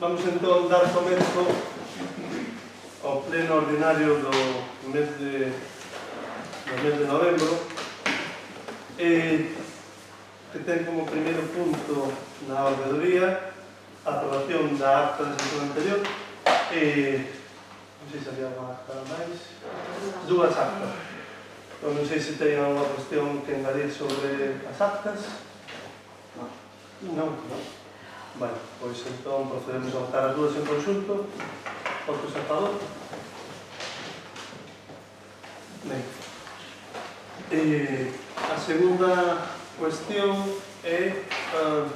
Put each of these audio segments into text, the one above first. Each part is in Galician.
Vamos entón dar comezo ao pleno ordinario do mes de novembro, que ten como primeiro punto na orde do día a aprobación da acta da sesión anterior. Non sei se había unha acta máis. Dúas actas. Non sei se ten alguna cuestión que engadir sobre as actas. Non. Bueno, pois entón procedemos a votar as dúas en conxunto. Votos a favor. Ben. A segunda cuestión é o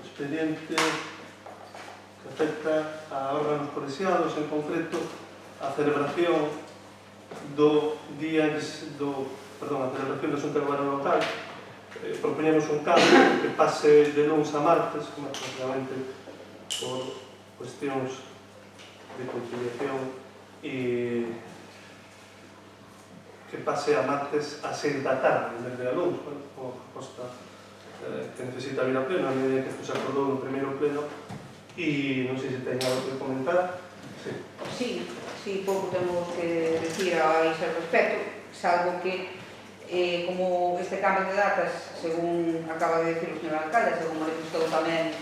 expediente que afecta a órganos colexiados, en concreto a celebración do día a celebración da Xunta de Goberno Local. Propoñemos un cambio que pase de luns a martes, prácticamente por cuestións de conciliación, e que pase a martes a 6 da tarde, en vez de a luns, como proposta que necesita vir a pleno, a medida que isto se acordou no primeiro pleno, e non sei se ten algo que comentar. Sí, pouco temos que decir a ese respecto, salvo que como este cambio de datas, según acaba de decir o señor alcalde, según manifestou tamén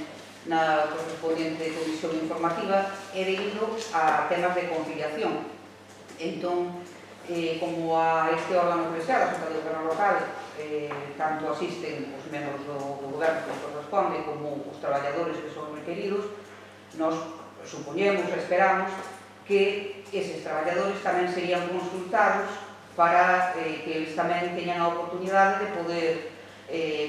na correspondiente comisión informativa, é debido a temas de conciliación. Entón, como a este órgano colexial, a Xunta de Goberno Local, tanto asisten os membros do goberno que corresponde como os traballadores que son requeridos, nos supoñemos e esperamos que eses traballadores tamén serían consultados para que eles tamén teñan a oportunidade de poder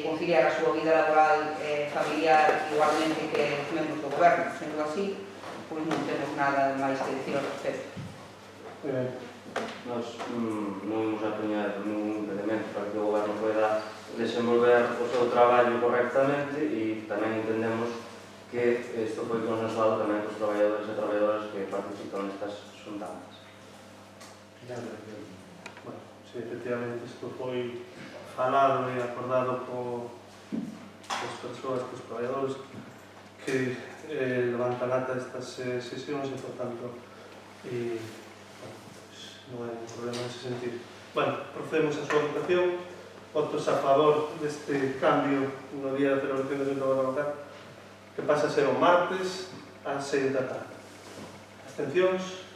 conciliar a súa vida laboral e familiar igualmente que os membros do goberno. Sendo así, pois non temos nada máis que decir ao respecto. Nós non vamos a poñer ningún impedimento para que o goberno poida desenvolver o seu traballo correctamente, e tamén entendemos que isto foi consensuado tamén cos traballadores e traballadoras que participan nestas xuntanzas. Bueno, si efectivamente isto foi falado e acordado cos persoas, cos traballadores que levantan ata estas sesións e, por tanto, non hai problema nese sentido. Bueno, procedemos a súa votación. Votos a favor deste cambio no día de celebración da Xunta de Goberno Local, que pasa a ser o martes ás 6 da tarde. Abstencións?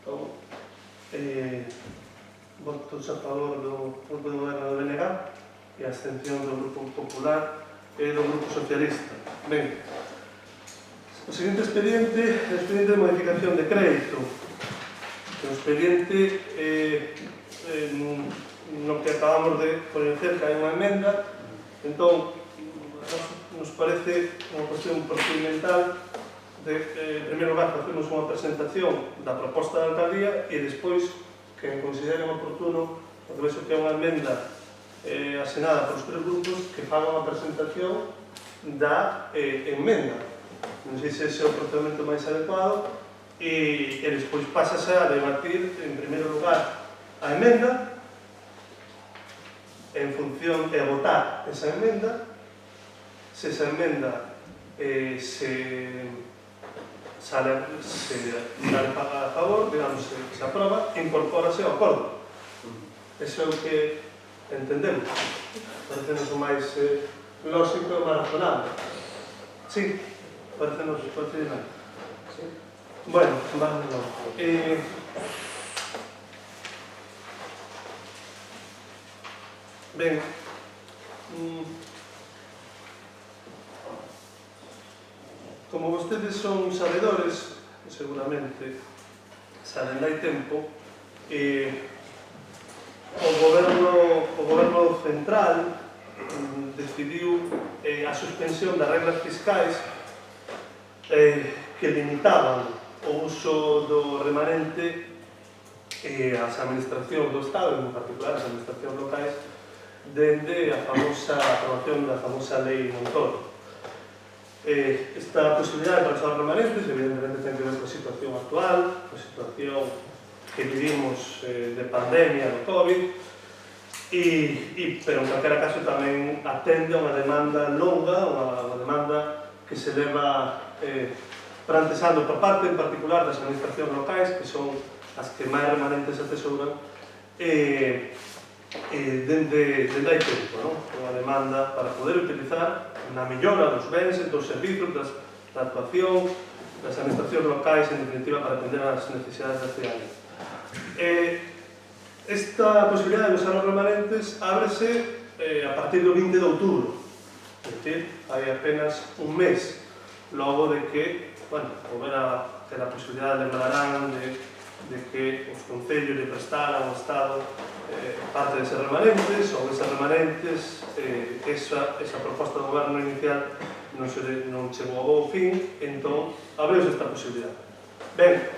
Todo. Votos a favor do Grupo de Goberno do BNG e a abstención do Grupo Popular e do Grupo Socialista. Ben, o seguinte expediente é o expediente de modificación de crédito. O expediente no que acabamos de coñecer que hai unha emenda, entón nos parece unha cuestión procedimental de, en primeiro lugar, facemos unha presentación da proposta da alcaldía e despois que consideren oportuno, porque vexo que é unha emenda asinada polos tres grupos, que faga unha presentación da emenda. Non sei se ese é o procedimento máis adecuado, e despois pásase a debatir, en primeiro lugar, a emenda, en función de votar esa emenda. Se esa emenda se sale a favor, digamos, se aproba, incorpórase ao acordo. Eso é o que entendemos. Parece-nos o máis lógico e máis razonable. Sí, parece-nos procedimento. Bueno, vamos lá. Ben, como vostedes son sabedores, seguramente saben hai tempo, o goberno central decidiu a suspensión das reglas fiscais que limitaban o uso do remanente ás administracións do Estado, en particular as administracións locais, dende a famosa aprobación da famosa lei Montoro. Esta posibilidade para usar remanentes evidentemente ten que ver coa situación actual, coa situación que vivimos de pandemia do COVID, pero en calquera caso tamén atende a unha demanda longa, unha demanda que se leva plantexando por parte en particular das administracións locais, que son as que máis remanentes atesouran, dende hai tempo, unha demanda para poder utilizar na mellora dos bens e dos servizos, da actuación das administracións locais, en definitiva, para atender as necesidades da cidade. Esta posibilidade de usar os remanentes ábrese a partir do 20 de outubro, é dicir, hai apenas un mes logo de que, houbera ter a posibilidade, lembrarán de que os concellos lle prestaran ao Estado parte deses remanentes, ou esas remanentes, esa proposta do goberno inicial non chegou ao bo fin, entón abriuse esta posibilidade. Ben,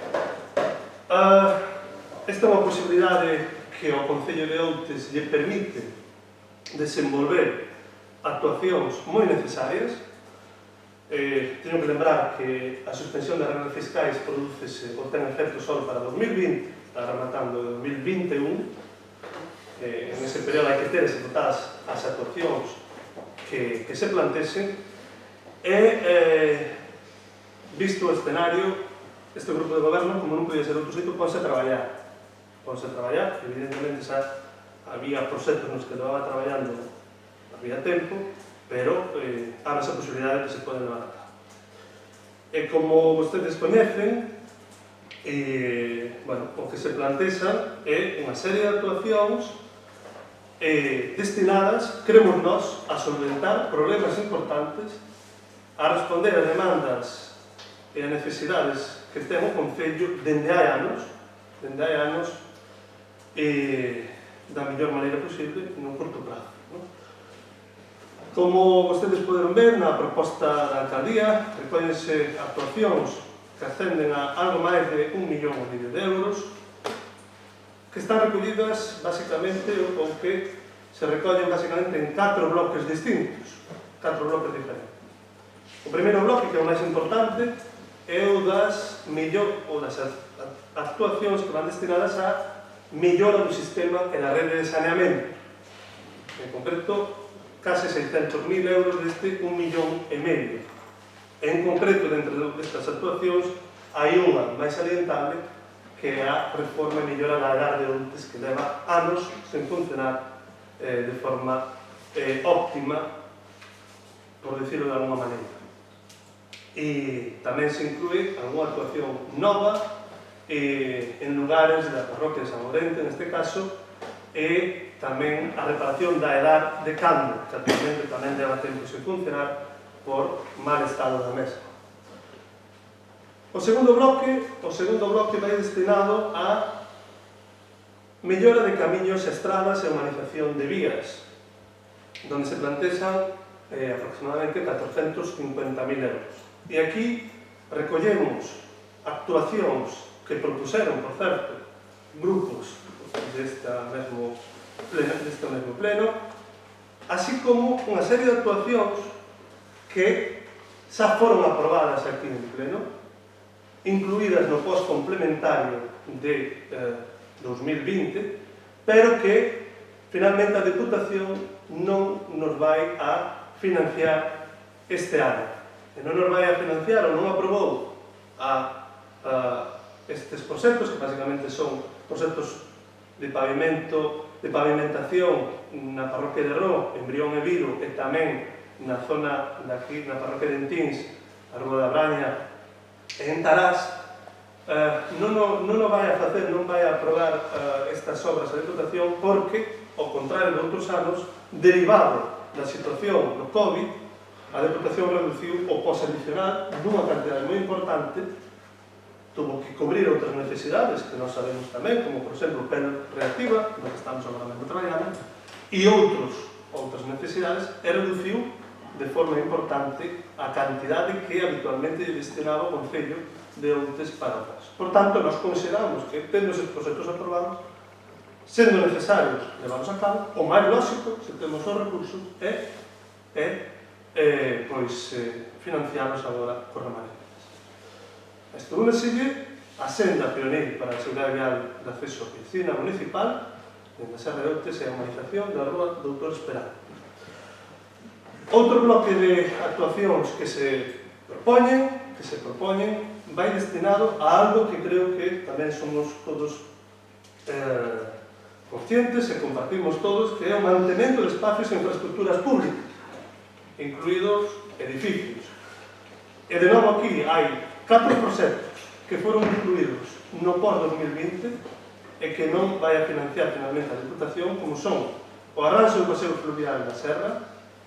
esta é unha posibilidade que ao Concello de Outes lle permite desenvolver actuacións moi necesarias. Teño que lembrar que a suspensión das regras fiscais prodúcese ou ten efecto só para 2020, está rematando 2021. En ese período hai que ter executadas as actuacións que se plantexen e, visto o escenario, este grupo de goberno, como non podía ser outro sitio, ponse a traballar. Evidentemente xa había proxectos nos que levaba traballando había tempo, pero habrá esa posibilidade que se poden levar a cabo. E como vostedes coñecen, o que se plantexa é unha serie de actuacións destinadas, cremos nós, a solventar problemas importantes, a responder a demandas e a necesidades que ten o Concello dende hai anos da mellor maneira posible no curto prazo. Como vostedes poderon ver na proposta da alcaldía, recóllense actuacións que ascenden a algo máis de 1,5 millón de euros, que están recollidas basicamente, ou que se recollen basicamente en 4 bloques distintos, 4 bloques diferentes. O primeiro bloque, que é o máis importante, é o das actuacións que van destinadas a mellora do sistema e da rede de saneamento. En concreto, case 600.000 euros deste 1,5 millón. En concreto, dentro destas actuacións, hai unha máis salientable, que é a reforma e mellora da Agar de Outes, que leva anos sen funcionar de forma óptima, por decirlo de alguma maneira. E tamén se inclúe algunha actuación nova en lugares da parroquia de San Lorente, neste caso, e tamén a reparación da edad de Cando, que actualmente tamén leva tempo sen funcionar por mal estado da mesma. O segundo bloque vai destinado a mellora de camiños e estradas e humanización de vías, donde se plantexan aproximadamente 450.000 euros. E aquí recollemos actuacións que propuseron, por certo, grupos deste mesmo pleno, así como unha serie de actuacións que xa foron aprobadas aquí en pleno, incluídas no post complementario de 2020, pero que finalmente a Deputación non nos vai a financiar este ano. E non nos vai a financiar ou non aprobou estes proxectos, que basicamente son proxectos de pavimentación na parroquia de Ró, en Brión e Viro, e tamén na zona daqui, na parroquia de Entins, a Rúa da Braña e en Tarás. Non o vai a facer, non vai a aprobar estas obras a Deputación porque, ao contrario de outros anos, derivado da situación do COVID, a Deputación reduciu o post adicional dunha cantidade moi importante, tuvo que cubrir outras necesidades que nós sabemos tamén, como por exemplo PEN reactiva, do que estamos agora mesmo traballando, e outras necesidades, e reduciu de forma importante a cantidade que habitualmente destinaba o Concello de Outes para o caso. Por tanto, nós consideramos que, tendo estes proxectos aprobados, sendo necesarios levarlos a cabo, o máis lógico, se temos os recursos, é financiarlos agora por remanentes. Isto úneselle a senda pioneira para a seguridade vial de acceso á piscina municipal, na Serra de Outes é a humanización da rúa Doutor Esperanto. Outro bloque de actuacións que se propoñen vai destinado a algo que creo que tamén somos todos conscientes e compartimos todos, que é o mantemento de espacios e infraestructuras públicas, incluídos edificios. E de novo aquí hai 4 proxectos que foron incluídos no POR 2020 e que non vai a financiar finalmente a Diputación, como son o arranxo do paseo fluvial da Serra,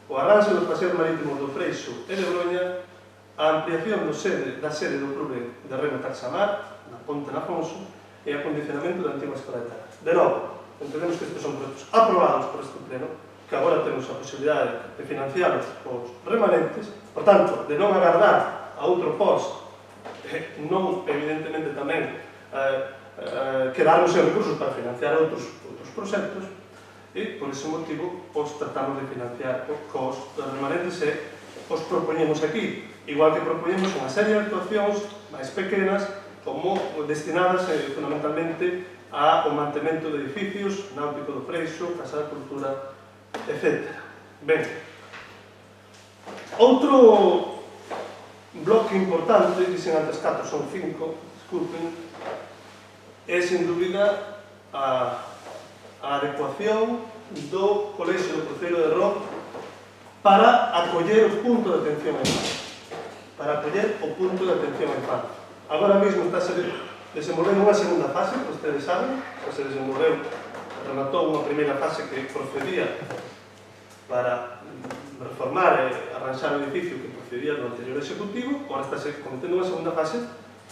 o arranxo dos paseos marítimos do Freixo e de Broña, a ampliación da sede do Clube de Remo Taxamar, na Ponte Nafonso, e o acondicionamento da antigua escola de Taras. De novo, entendemos que estes son proxectos aprobados por este pleno, que agora temos a posibilidade de financialos os remanentes, por tanto, de non agardar a outro post, non, evidentemente, tamén quedarnos sen recursos para financiar outros proxectos, e, por ese motivo, os tratamos de financiar cos remanentes e os propoñemos aquí, igual que propoñemos unha serie de actuacións máis pequenas, como destinadas fundamentalmente ao mantemento de edificios, Náutico do Freixo, Casa da Cultura, etc. Ben, outro bloque importante, dicen antes 4, son 5, disculpen, é, sin dúbida, a adecuación do Colexio do Cruceiro de Ró para acoller o punto de atención á infancia. Para acoller o punto de atención á infancia. Agora mesmo está se desenvolvendo unha segunda fase, que ustedes saben, que se desenvolveu, rematou unha primeira fase que procedía para reformar e arranxar o edificio que procedía do anterior executivo, agora está se cometendo unha segunda fase,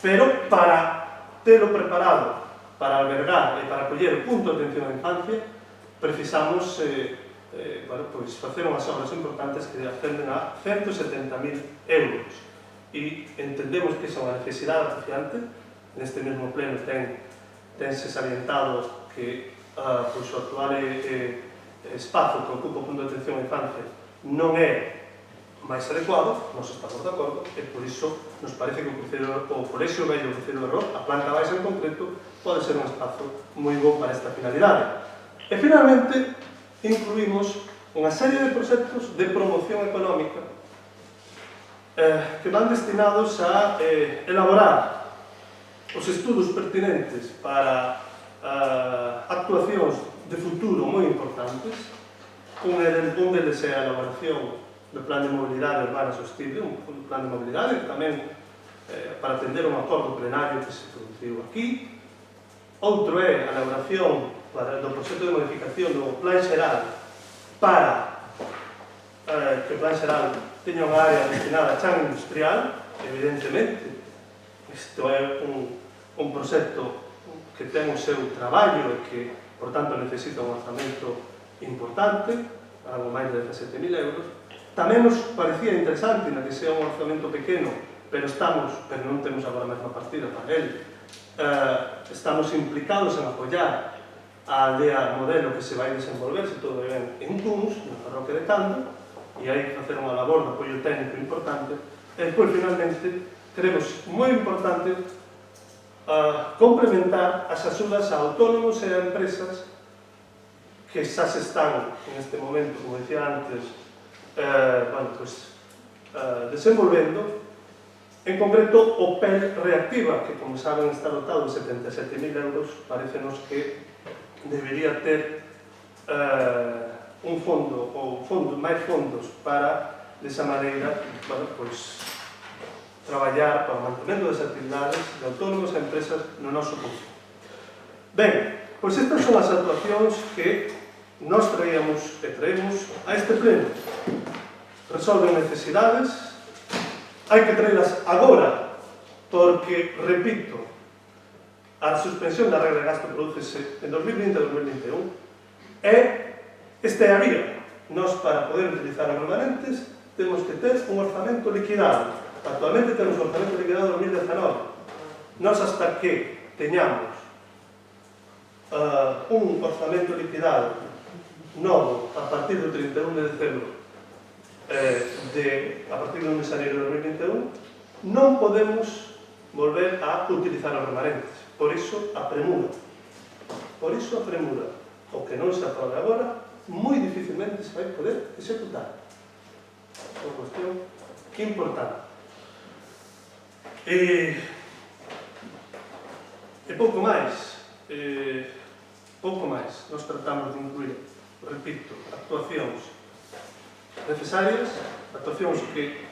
pero para telo preparado para albergar e para acoller o punto de atención á infancia, precisamos facer unhas obras importantes que ascenden a 170.000 euros. E entendemos que esa é unha necesidade acuciante. Neste mesmo pleno tense salientado que o actual espazo que ocupa o punto de atención á infancia non é máis adecuado, nós estamos de acordo, e por iso nos parece que o Colexio Vello do Cruceiro de Ró, a planta baixa en concreto, pode ser un espazo moi bo para esta finalidade. E finalmente, incluímos unha serie de proxectos de promoción económica que van destinados a elaborar os estudos pertinentes para actuacións de futuro moi importantes. Un deles é a elaboración do Plan de Mobilidade Urbana Sostible, un plan de mobilidade tamén para atender un acordo plenario que se produciu aquí. Outro é a elaboración do proxecto de modificación do Plan Xeral para que o Plan Xeral teña unha área destinada a chan industrial. Evidentemente, isto é un proxecto que ten o seu traballo e que, por tanto, necesita un orzamento importante, algo máis de 17.000 euros. Tamén nos parecía interesante, na que sea un orzamento pequeno, pero non temos agora a mesma partida para ele, estamos implicados en apoiar a aldea modelo que se vai desenvolver, se todo ben, en Cuns, na parroquia de Cando, e hai que facer unha labor de apoio técnico importante. E depois, finalmente, creemos moi importante complementar as axudas a autónomos e a empresas que xa se están, en este momento, como decía antes, desenvolvendo, en concreto o PEL Reactiva, que, como saben, está dotado de 77.000 euros, parecenos que debería ter un fondo, ou máis fondos para, desa maneira, traballar para o mantemento das actividades de autónomos e empresas no noso país. Ben, pois estas son as actuacións que nós traemos e traemos a este pleno. Resolven necesidades, hai que traelas agora, porque, repito, a suspensión da regra de gasto prodúcese en 2020 e 2021, e esta é a vía. Nós, para poder utilizar os remanentes, temos que ter un orzamento liquidado. Actualmente temos un orzamento liquidado en 2019. Nós, hasta que teñamos un orzamento liquidado novo a partir do 31 de decembro a partir do 1 de xaneiro de 2021, non podemos volver a utilizar os remanentes. Por iso a premura. o que non se aprobe agora, moi dificilmente se vai poder executar. É unha cuestión que é importante. E pouco máis. Nós tratamos de incluir, repito, actuacións necesarias, actuacións que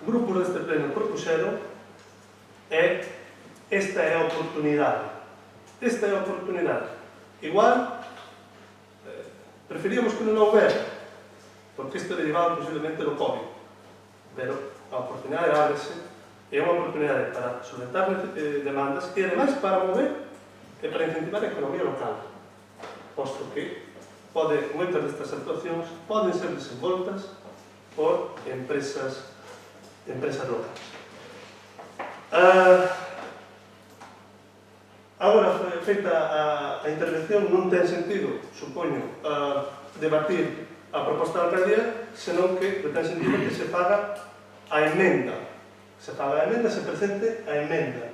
grupos deste pleno propuxeron, e esta é a oportunidade. Esta é a oportunidade. Igual, preferíamos que non houbera, porque isto é derivado posiblemente do COVID, pero a oportunidade ábrese, é unha oportunidade para solventar demandas e, ademais, para mover e para incentivar a economía local, posto que moitas destas actuacións poden ser desenvoltas por empresas locais. Agora, feita a intervención, non ten sentido, supoño, debatir a proposta da alcaldía, senón que ten sentido que se faga a emenda. Se faga a emenda, se presente a emenda.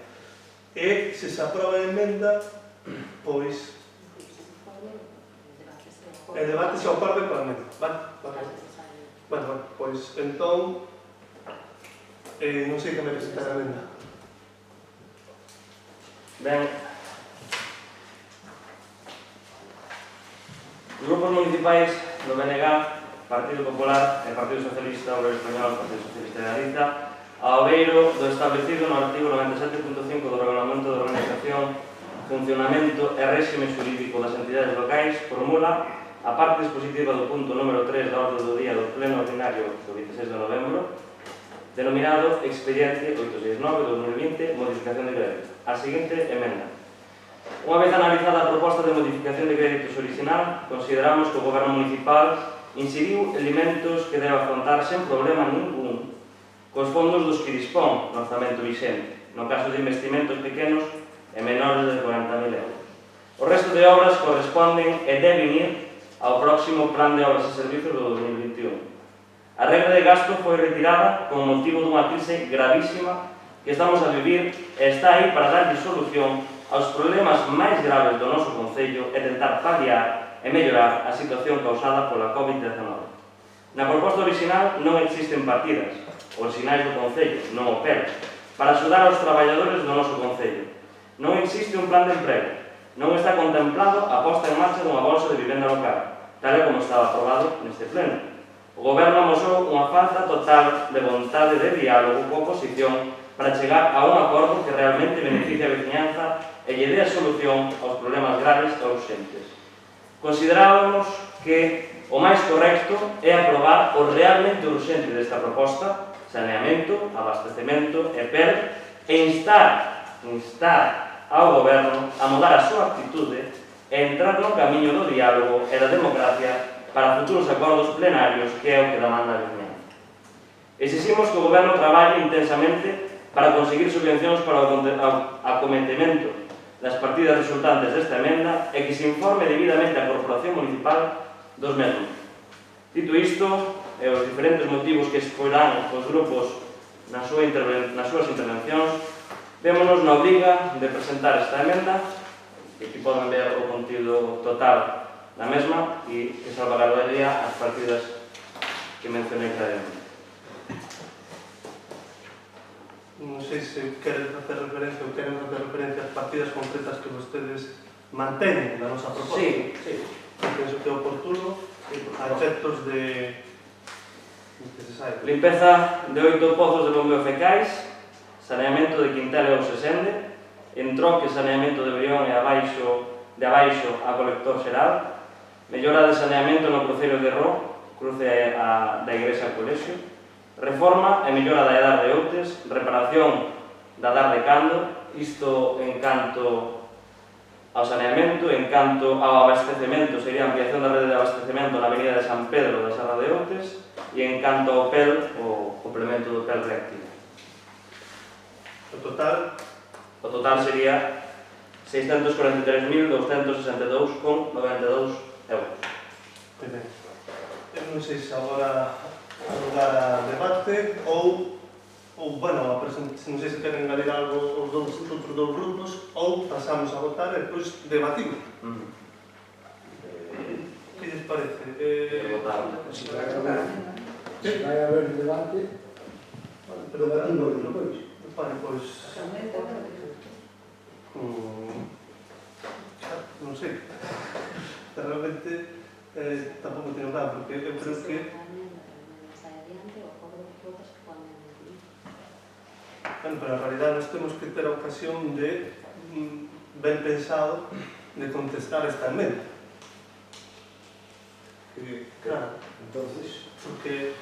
E, se se aproba a emenda, pois el debate se acorde coa emenda. Bueno, pois, entón, non sei que me presentar a emenda. Ben, os grupos municipais do BNG, Partido Popular e Partido Socialista Obrero Español, Partido Socialista de Galiza, ao beiro do establecido no artigo 97.5 do Regulamento de Organización, Funcionamento e Réxime Xurídico das Entidades Locais, formula a parte dispositiva do punto número 3 da orde do día do Pleno Ordinario do 26 de novembro, denominado Expediente 869-2020, Modificación de Crédito. A seguinte emenda. Unha vez analizada a proposta de modificación de créditos original, consideramos que o Goberno Municipal inseriu elementos que debe afrontar sen problema ningún cos fondos dos que dispón no orzamento vixente, no caso de investimentos pequenos e menores de 40.000 euros. O resto de obras corresponden e deben ir ao próximo Plan de Obras e Servizos do 2021. A regra de gasto foi retirada como motivo dunha crise gravísima que estamos a vivir e está aí para darlle solución aos problemas máis graves do noso concello e tentar paliar e mellorar a situación causada pola COVID-19. Na proposta original non existen partidas, originais do concello, non o PER, para axudar aos traballadores do noso concello. Non existe un plan de emprego, non está contemplado a posta en marcha dunha bolsa de vivenda local, tal e como estaba aprobado neste pleno. O Goberno amosou unha falta total de vontade de diálogo coa oposición para chegar a un acordo que realmente beneficie a veciñanza e lle dé a solución aos problemas graves e urgentes. Considerábamos que o máis correcto é aprobar o realmente urgente desta proposta, saneamento, abastecemento e PER, e instar ao Goberno a mudar a súa actitude e entrar no camiño do diálogo e da democracia para futuros acordos plenarios, que é o que demanda a veciñanza. Exiximos que o Goberno traballe intensamente para conseguir subvencións para o acometemento das partidas resultantes desta emenda e que se informe debidamente á Corporación Municipal dos mesmos. Dito isto, e os diferentes motivos que exporán os grupos nas súas intervencións, vémonos na obriga de presentar esta emenda, que aquí poden ver o contido total da mesma e que salvaguardaría as partidas que mencionei claramente. Non sei se queren facer referencia ou queren facer referencia ás partidas concretas que vostedes manteñen da nosa proposta. Sí. Penso que é oportuno a efectos de que se saiba. Limpeza de 8 pozos de bombeo fecais, saneamento de Quintela e Ousesende, entroque saneamento de Brión e de abaixo a colector xeral, mellora de saneamento no cruceiro de Ró, cruce da Igrexa ao Colexio, reforma e mellora da edar de Outes, reparación da dar de Cando, isto en canto ao saneamento, en canto ao abastecemento, sería a ampliación da rede de abastecemento na avenida de San Pedro da Serra de Outes, e en canto ao PEL, o complemento do PEL reactivo. O total sería 643.262,92 euros. Moi ben. Eu non sei se agora a lugar a debate ou bueno, non sei se queren engadir algo os outros dous grupos ou pasamos a votar e depois debatimos. parece? Votar. Se vai haber debate, debatimos depois. Vale, pois... Non sei. Realmente tampouco teño claro, porque eu creo que... Bueno, pero en realidad nós temos que ter a ocasión de, ben pensado, de contestar esta emenda. Claro, Entonces, porque...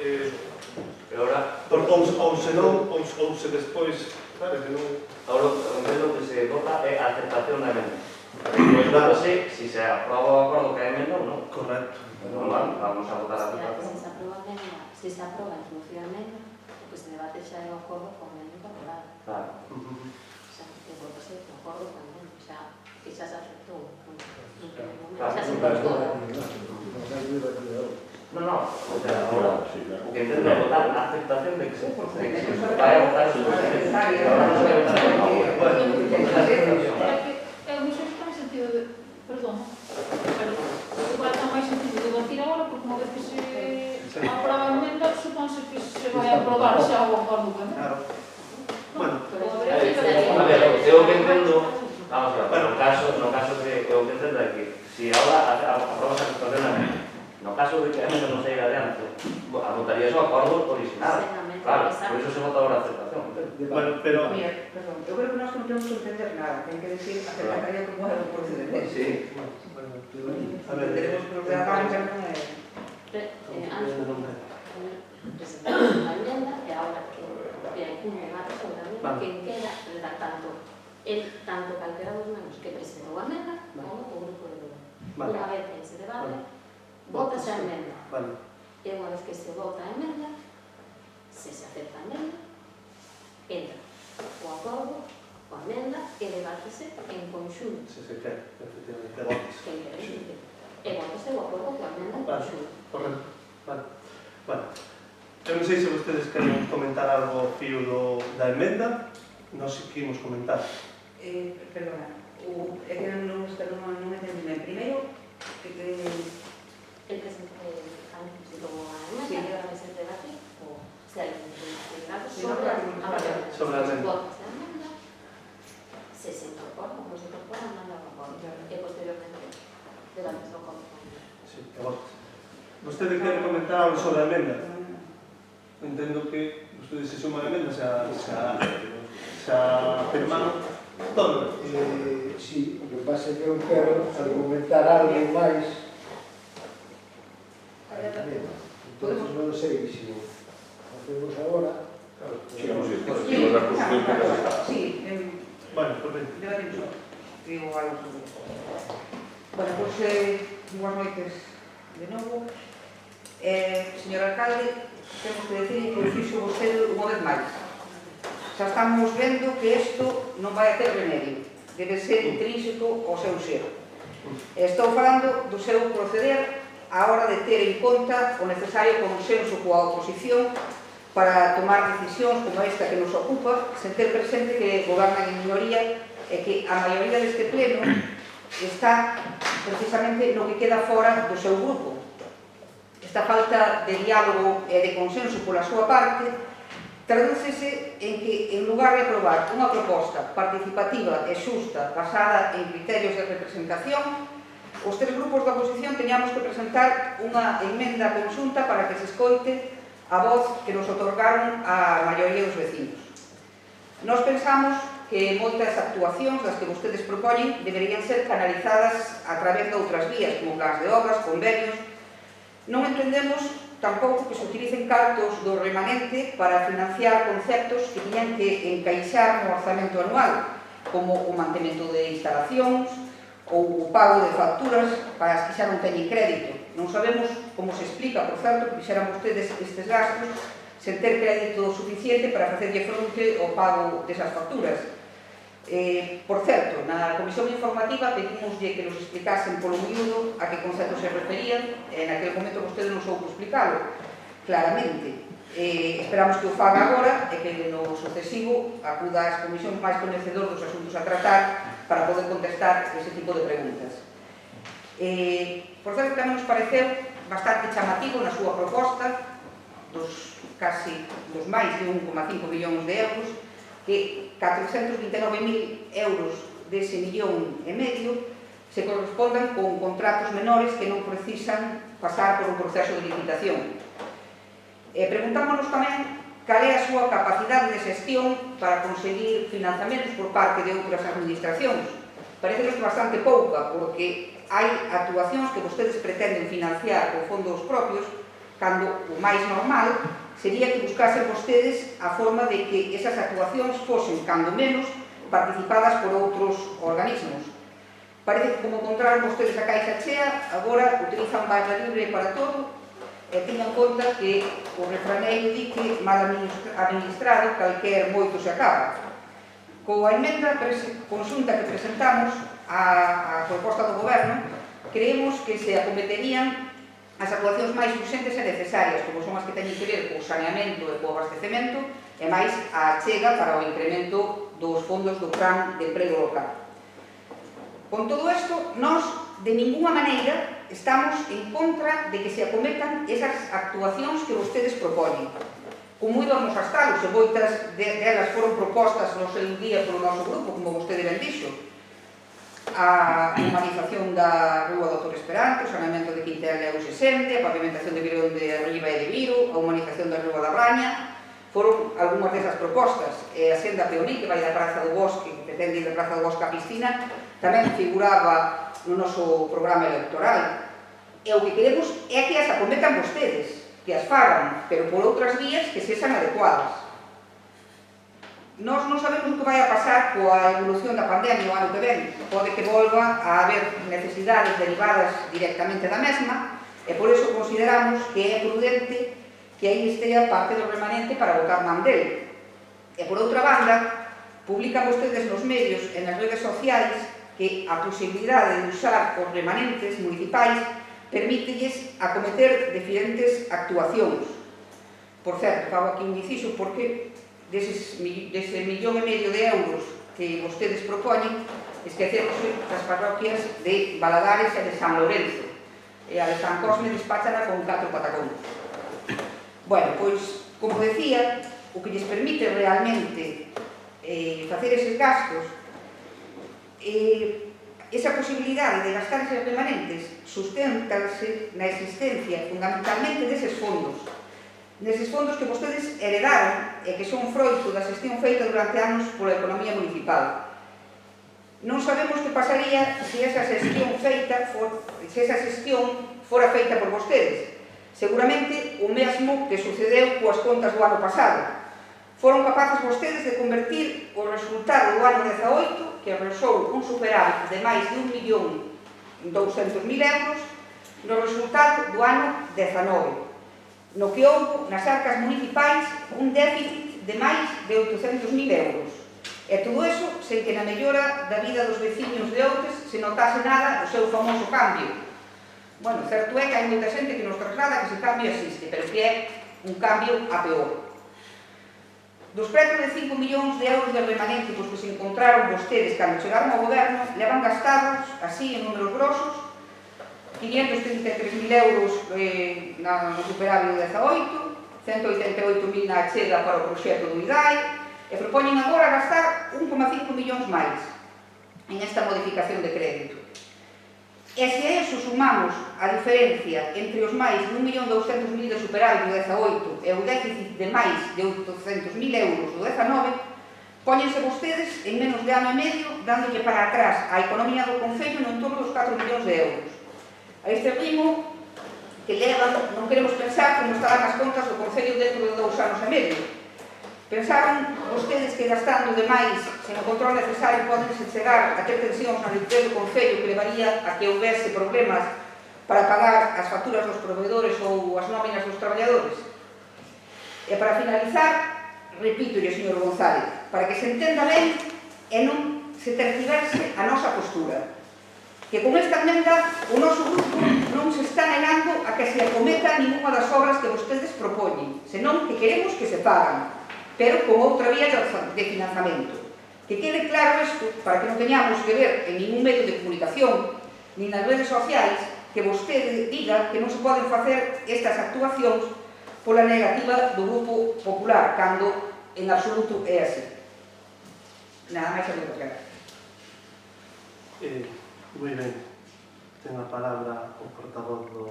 Ahora, ou se non, ou se despois... Claro, que non... ahora o que se vota é a aceptación da emenda. Pois claro, si se aproba o acordo que a emenda ou non. Correcto. Normal, vamos a votar a aceptación. Si se aproba a introducir a emenda, o que se debate xa é o acordo con a emenda incorporada. Claro. O sea, que vota ser o acordo con a emenda, o sea, que xa se aceptou. Claro, Xa se non vai incorpora. debatir. No, o sea, ahora, o que intento é votar a aceptación de que se vai a votar su ahora non se vai votar a favor. Bueno, É un xesto en sentido de, perdón, igual ten máis sentido debatir agora, porque unha vez que se aproba a emenda, supónse que se vai a aprobar xa o acordo con a emenda. Claro. Bueno, a ver, eu que entendo, vamos a ver, no caso que eu que entendo é que se agora aproba a aceptación da emenda, no caso de que a emenda non saíra adiante, votaría o acordo original. Claro, por iso se vota agora a aceptación, entende? bueno, pero... Mira, perdón, eu creo que nós non temos que entender nada, ten que decir a secretaria como é o procedente. Sí. A ver, Tenemos que dar a non é... Presentar a emenda e agora que hai un debate sobre a emenda, quen queda redactando tanto calquera dos membros que presentou a emenda como o grupo de debate. Unha vez que se debate, votase a emenda. Vale. E unha vez que se vota a emenda, se acepta a emenda, entra o acordo, a emenda e debátese en conxunto. Se quer, efectivamente, debates. Quen quere dicir. E votase o acordo coa emenda en Vale, conxunto. correcto. Vale. Bueno, eu non sei se vostedes queren comentar algo ao fío da emenda. Nós si que imos comentar. Perdona, é que non entendi ben. Primeiro, El presentó a emenda e agora vai ser debate o se hai un debate sobre a emenda. Sobre a emenda. Votase a emenda, se incorpora ou non se incorpora, manda o acordo. E posteriormente debate o acordo. Sí, a vos. Vostede quere comentar algo sobre a emenda? Entendo que vostedes se suman a emenda, xa firmaron todo. Sí, o que pasa é que eu quero argumentar algo máis. Entonces non sei se o facemos agora. Sí, Bueno, perfecto. debatimos. Digo algo sobre isto. Bueno, pois, boas noites de novo. Señor alcalde, temos que decir que o fixo vostede unha vez máis. Xa estamos vendo que isto non vai a ter remedio. Debe ser intrínseco ao seu ser. Estou falando do seu proceder a hora de ter en conta o necesario consenso coa oposición para tomar decisións como esta que nos ocupa, sen ter presente que gobernan en minoría e que a maioría deste pleno está precisamente no que queda fora do seu grupo. Esta falta de diálogo e de consenso pola súa parte tradúcese en que, en lugar de aprobar unha proposta participativa e xusta basada en criterios de representación, os tres grupos da oposición teñamos que presentar unha emenda conxunta para que se escoite a voz que nos otorgaron a maioría dos vecinos. Nós pensamos que moitas actuacións das que vostedes propoñen deberían ser canalizadas a través de outras vías, como plans de obras, convenios. Non entendemos tampouco que se utilicen cartos do remanente para financiar conceptos que tiñan que encaixar no orzamento anual, como o mantemento de instalacións ou o pago de facturas para as que xa non teñen crédito. Non sabemos como se explica, por certo, que fixeran vostedes estes gastos sen ter crédito suficiente para facerlle fronte ao pago desas facturas. Por certo, na comisión informativa pedimoslle que nos explicasen polo miúdo a que conceptos se referían e naquele momento vostede non soupo explicalo claramente. Esperamos que o faga agora e que no sucesivo acuda ás comisións máis coñecedor dos asuntos a tratar para poder contestar ese tipo de preguntas. Por certo, tamén nos pareceu bastante chamativo na súa proposta dos máis de 1,5 millóns de euros, que 429.000 euros dese 1,5 millón se correspondan con contratos menores que non precisan pasar por un proceso de licitación. Preguntámonos tamén cal é a súa capacidade de xestión para conseguir financiamentos por parte de outras administracións. Parece bastante pouca, porque hai actuacións que vostedes pretenden financiar con fondos propios, cando o máis normal sería que buscasen vostedes a forma de que esas actuacións fosen, cando menos, participadas por outros organismos. Parece que, como encontraron vostedes a caixa chea, agora utilizan baixa libre para todo, e teñan en conta que o refraneiro di que mal administrado calquer moito se acaba. Coa emenda conxunta que presentamos á proposta do Goberno, creemos que se acometerían as actuacións máis urxentes e necesarias, como son as que teñen que ver co saneamento e co abastecemento, e máis a achega para o incremento dos fondos do Plan de Emprego Local. Con todo isto, nós, de ninguna maneira, estamos en contra de que se acometan esas actuacións que vostedes propoñen. Como íbamos a estalos, e moitas delas foron propostas no seu día polo noso grupo, como vostede ben dixo, a humanización da Rúa do Autor Esperanto, o saneamento de Quintela e Eusesende, a pavimentación de Virón de Riba e de Viro, a humanización da Rúa da Braña, foron algunhas desas propostas. A senda Peoní, que vai da Praza do Bosque, que pretende ir da Praza do Bosque á piscina, tamén figuraba no noso programa electoral. E o que queremos é que as acometan vostedes, que as fagan, pero por outras vías que sexan adecuadas. Nós non sabemos o que vai a pasar coa evolución da pandemia o ano que ven. Pode que volva a haber necesidades derivadas directamente da mesma, e por iso consideramos que é prudente que aí estea parte do remanente para botar man del. E por outra banda, publican vostedes nos medios e nas redes sociais que a posibilidade de usar os remanentes municipais permítelles acometer diferentes actuacións. Por certo, fago aquí un inciso porque dese 1,5 millón de euros que vostedes propoñen, esquecerse das parroquias de Valadares e de San Lorenzo, e a de San Cosme despáchana con 4 patacóns. Bueno, pois, como decía, o que lles permite realmente facer eses gastos, esa posibilidade de gastar eses remanentes sustentarse na existencia fundamentalmente deses fondos que vostedes heredaron e que son froito da xestión feita durante anos pola economía municipal. Non sabemos que pasaría se esa xestión fora feita por vostedes. Seguramente o mesmo que sucedeu coas contas do ano pasado. Foron capaces vostedes de convertir o resultado do ano 18, que arrasou un superávit de máis de 1.200.000 euros, no resultado do ano 19, no que houve nas arcas municipais un déficit de máis de 800.000 euros. E todo iso sen que na mellora da vida dos veciños de Outes se notase nada o seu famoso cambio. Bueno, certo é que hai moita xente que nos traslada que ese cambio existe, pero que é un cambio a peor. Dos preto de 5 millóns de euros de remanente que se encontraron vostedes cando chegaron ao goberno, levan gastados, así, en números grosos, 533.000 euros no superávit do 18, 188.000 na achega para o proxecto do IDAE, e propoñen agora gastar 1,5 millóns máis en esta modificación de crédito. E se a eso sumamos a diferencia entre os máis de 1.200.000 de superávit do 18 e o déficit de máis de 800.000 euros do 19, póñense vostedes en menos de ano e medio dándolle para atrás a economía do Concello no entorno dos 4 millóns de euros. A este ritmo que levan, non queremos pensar como estarán as contas do Concello dentro de 2 anos e medio. Pensaron vostedes que gastando de máis sen o control necesario podense chegar a ter tensións na liquidez do Concello que levaría a que houvese problemas para pagar as facturas dos proveedores ou as nóminas dos traballadores? E para finalizar, repítolle, señor González, para que se entenda ben e non se tergiverse a nosa postura, que con esta emenda o noso grupo non se está negando a que se acometa ninguna das obras que vostedes propoñen, senón que queremos que se pagan, pero con outra vía de financiamento. Que quede claro isto, para que non teñamos que ver en ningún medio de comunicación nin nas redes sociais, que vostede diga que non se poden facer estas actuacións pola negativa do Grupo Popular, cando en absoluto é así. Nada máis a moitas gracias. Moi ben, ten a palabra o portavoz do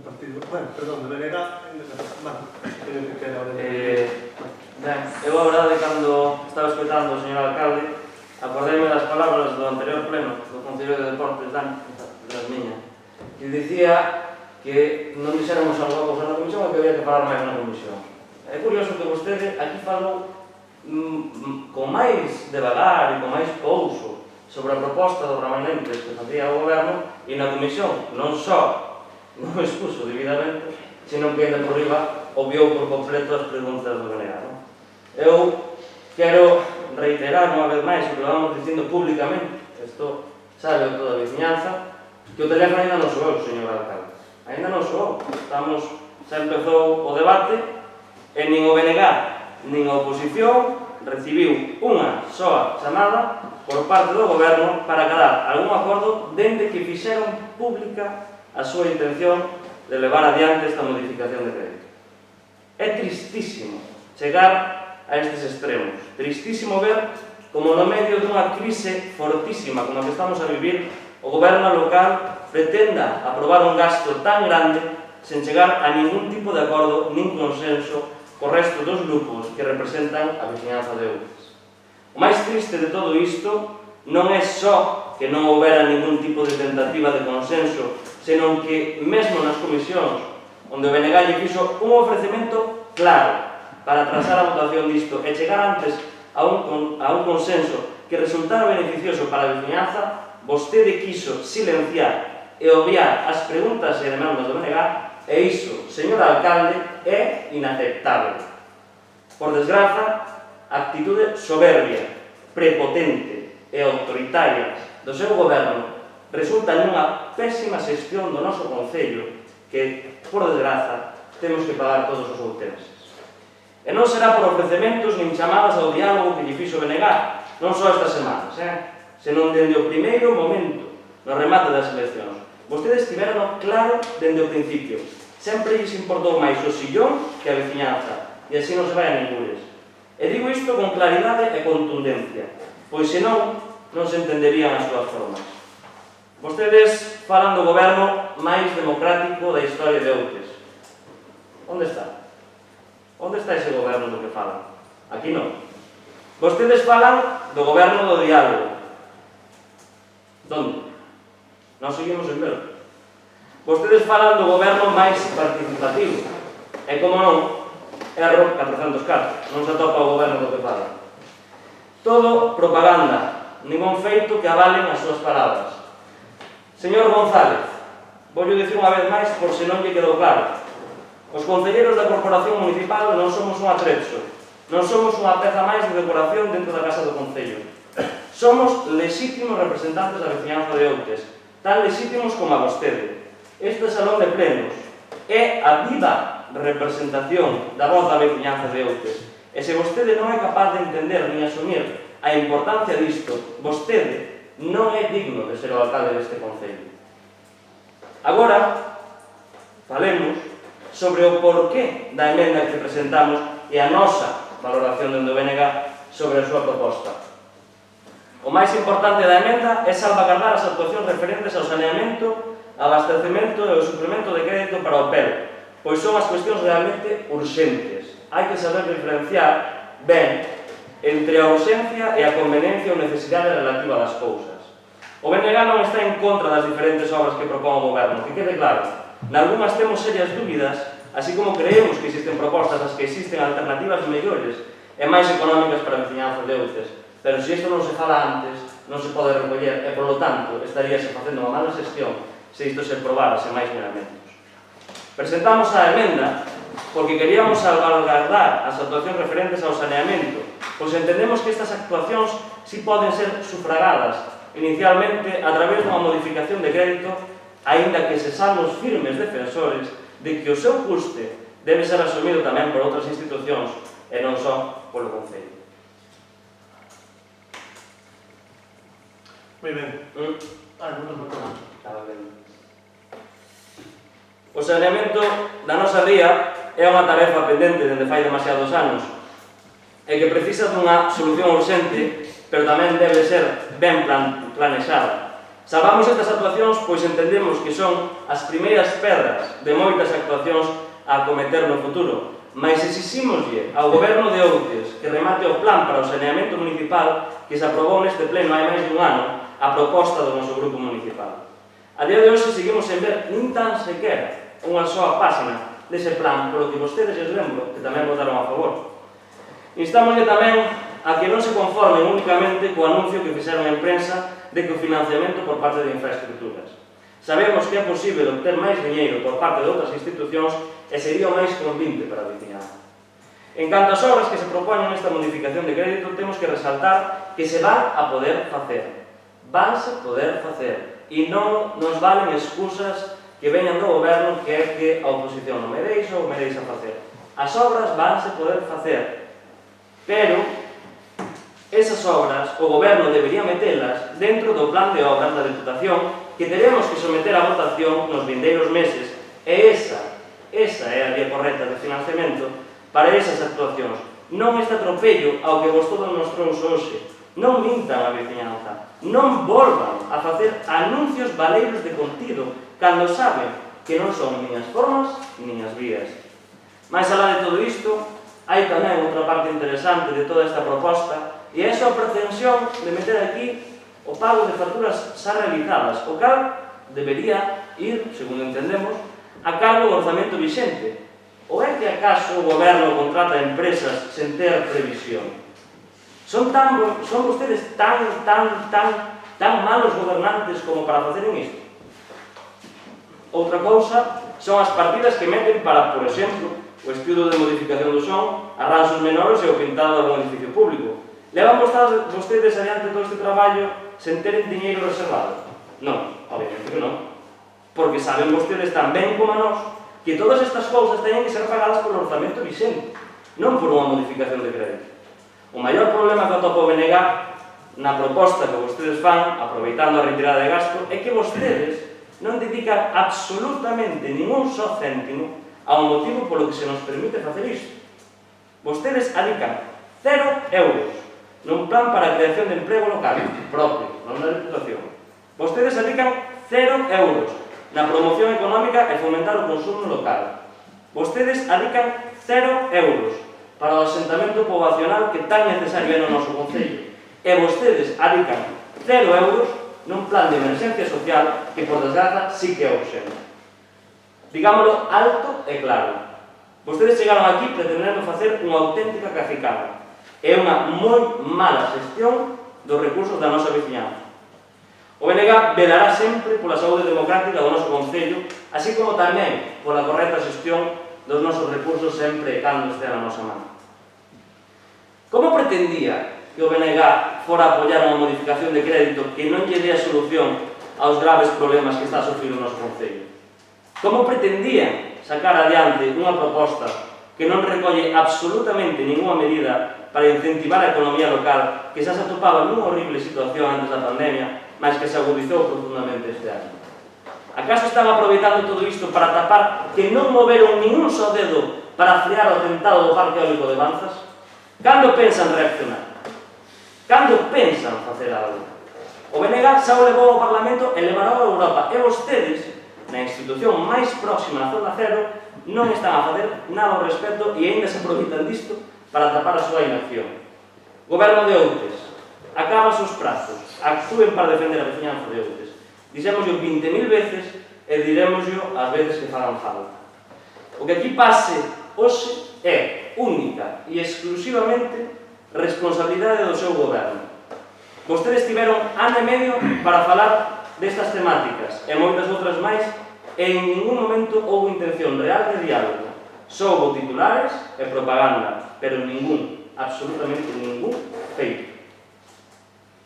partido, perdón, de BNG, teño que quedar ahora. Ben, eu a verdade, cando estaba escoitando o señor alcalde, acordeime das palabras do anterior pleno do Concello de Deportes das miñas, que dicía que non dixéramos algo cousa na comisión e que había que falar máis na comisión. É curioso que vostede aquí falou con máis devagar e con máis pouso sobre a proposta dos remanentes que facía o goberno, e na comisión non só non expuso debidamente, sino que ainda por riba obviou por completo as preguntas do BNG. Eu quero reiterar unha vez máis o que vamos dicindo públicamente, isto sabe toda a veciñanza, que o teléfono ainda non soou, señor alcalde. Ainda non soou. Xa empezou o debate e nin o BNG nin a oposición recibiu unha soa chamada por parte do goberno para acadar algún acordo dende que fixeron pública a súa intención de levar adiante esta modificación de crédito. É tristísimo chegar a estes extremos. Tristísimo ver como no medio dunha crise fortísima como a que estamos a vivir, o goberno local pretenda aprobar un gasto tan grande sen chegar a ningún tipo de acordo nin consenso co resto dos grupos que representan a veciñanza de Outes. O máis triste de todo isto non é só que non houbera ningún tipo de tentativa de consenso, senón que mesmo nas comisións onde o BNG lle fixo un ofrecemento claro para atrasar a votación disto e chegar antes a un consenso que resultara beneficioso para a veciñanza, vostede quiso silenciar e obviar as preguntas e demandas do BNG, e iso, señor alcalde, é inaceptable. Por desgraza, a actitude soberbia, prepotente e autoritaria do seu goberno resulta nunha pésima xestión do noso concello que, por desgraza, temos que pagar todos os outenses. E non será por ofrecementos nin chamadas ao diálogo que lle fixo BNG, non só estas semanas, senón dende o primeiro momento, no remate das eleccións. Vostedes tiveron claro dende o principio. Sempre lles importou máis o sillón que a veciñanza, e así non se vai a ningures. E digo isto con claridade e contundencia, pois senón non se entenderían as súas formas. Vostedes falan do goberno máis democrático da historia de Outes. Onde está? Onde está ese goberno do que falan? Aquí non. Vostedes falan do goberno do diálogo. Donde? Non seguimos en velo. Vostedes falan do goberno máis participativo. E como non, erro 400 cartos. Non se atopa o goberno do que falan. Todo propaganda, ningún feito que avalen as súas palabras. Señor González, voulle dicir unha vez máis por se non lle quedou claro. Os concelleiros da Corporación Municipal non somos un atrezzo, non somos unha peza máis de decoración dentro da Casa do Concello. Somos lexítimos representantes da veciñanza de Outes, tan lexítimos como a vostede. Este salón de plenos é a viva representación da voz da veciñanza de Outes. E se vostede non é capaz de entender nin asumir a importancia disto, vostede non é digno de ser o alcalde deste concello. Agora, falemos sobre o porqué da emenda que presentamos e a nosa valoración dende o BNG sobre a súa proposta. O máis importante da emenda é salvagardar as actuacións referentes ao saneamento, abastecemento e o suplemento de crédito para o PEL, pois son as cuestións realmente urxentes. Hai que saber diferenciar ben entre a urxencia e a conveniencia ou necesidade relativa das cousas. O BNG non está en contra das diferentes obras que propón o goberno, que quede claro. Nalgúnas temos serias dúbidas, así como creemos que existen propostas as que existen alternativas mellores e máis económicas para a veciñanza de Outes. Pero se isto non se fala antes, non se pode recoller e, polo tanto, estaríase facendo unha mala xestión se isto se probara sen máis miramentos. Presentamos a emenda porque queríamos salvaguardar as actuacións referentes ao saneamento, pois entendemos que estas actuacións si poden ser sufragadas inicialmente a través dunha modificación de crédito, aínda que sexamos firmes defensores de que o seu custe debe ser asumido tamén por outras institucións e non só polo Concello. Moi ben. Non te preocupes. Estaba ben. O saneamento da nosa ría é unha tarefa pendente dende fai demasiados anos e que precisa dunha solución urxente, pero tamén debe ser ben planexada. Salvamos estas actuacións pois entendemos que son as primeiras pedras de moitas actuacións a acometer no futuro, mas exixímoslle ao Goberno de Outes que remate o plan para o saneamento municipal que se aprobou neste pleno hai máis dun ano a proposta do noso grupo municipal. A día de hoxe seguimos sen ver nin tan sequera unha soa página dese plan, polo que vostedes, les lembro, que tamén votaron a favor. Instámoslle tamén a que non se conformen únicamente co anuncio que fixeron en prensa de que o financiamento por parte de infraestructuras. Sabemos que é posible obter máis diñeiro por parte de outras institucións e sería o máis convinte para a vicinanza. En canto ás obras que se propoñen nesta modificación de crédito, temos que resaltar que se van a poder facer. Vanse poder facer. E non nos valen excusas que veñan do goberno que é que a oposición non me deixa ou me deixa facer. As obras vanse poder facer. Pero esas obras o goberno debería metelas dentro do plan de obras da Deputación que teremos que someter a votación nos vindeiros meses e esa é a vía correcta de financiamento para esas actuacións. Non este atropello ao que vos todos nos trouxe hoxe. Non mintan a vicinanza. Non volvan a facer anuncios valeiros de contido cando saben que non son nin as formas nin as vías. Mais alá de todo isto, hai tamén outra parte interesante de toda esta proposta e é a pretensión de meter aquí o pago de facturas xa realizadas, o cal debería ir, segundo entendemos, a cargo do orzamento vixente. Ou é que acaso o goberno contrata empresas sen ter previsión? Son vostedes tan malos gobernantes como para faceren isto? Outra cousa son as partidas que meten para, por exemplo, o estudo de modificación do son, arranxos menores e o pintado de algún edificio público. Levan vostedes adiante todo este traballo sen teren diñeiro reservado? Non, obviamente que non. Porque saben vostedes tan ben como a nós que todas estas cousas teñen que ser pagadas polo orzamento vixente, non por unha modificación de crédito. O maior problema que atopa o BNG na proposta que vostedes fan, aproveitando a retirada de gasto, é que vostedes non dedican absolutamente ningún só céntimo ao motivo polo que se nos permite facer isto. Vostedes adican 0 euros nun plan para a creación de emprego local propio, non da Deputación. Vostedes adican 0 euros na promoción económica e fomentar o consumo local. Vostedes adican 0 euros para o asentamento poboacional que tan necesario é no noso concello. E vostedes adican 0 euros nun plan de emerxencia social que, por desgraza, sí que é urxente. Digámoslo alto e claro. Vostedes chegaron aquí pretendendo facer unha auténtica cacicada. É unha moi mala xestión dos recursos da nosa vicinanza. O BNG velará sempre pola saúde democrática do noso concello, así como tamén pola correcta xestión dos nosos recursos sempre e cando estea na nosa mano. Como pretendía que o BNG fora a apoiar unha modificación de crédito que non lle dé a solución aos graves problemas que está a sufrir o noso concello? Como pretendían sacar adiante unha proposta que non recolle absolutamente ninguna medida para incentivar a economía local que xa se atopaba nunha horrible situación antes da pandemia, mas que se agudizou profundamente este ano? Acaso están aproveitando todo isto para tapar que non moveron nin un só dedo para frear o atentado do Parque Eólico de Banzas? Cando pensan reaccionar? Cando pensan facer algo? O BNG xa o levou ao Parlamento e levará a Europa, e vostedes, na institución máis próxima á zona cero, non están a facer nada ao respecto e ainda se aproveitan disto para tapar a súa inacción. Goberno de Outes, acaba os seus prazos, actúen para defender a veciñanza de Outes. Dixémoslo 20.000 veces e diremoslo as veces que fagan falta. O que aquí pase hoxe é única e exclusivamente responsabilidade do seu goberno. Vostedes tiveron ano e medio para falar destas temáticas e moitas outras máis e en ningún momento houve intención real de diálogo. Só houve titulares e propaganda, pero ningún, absolutamente ningún feito.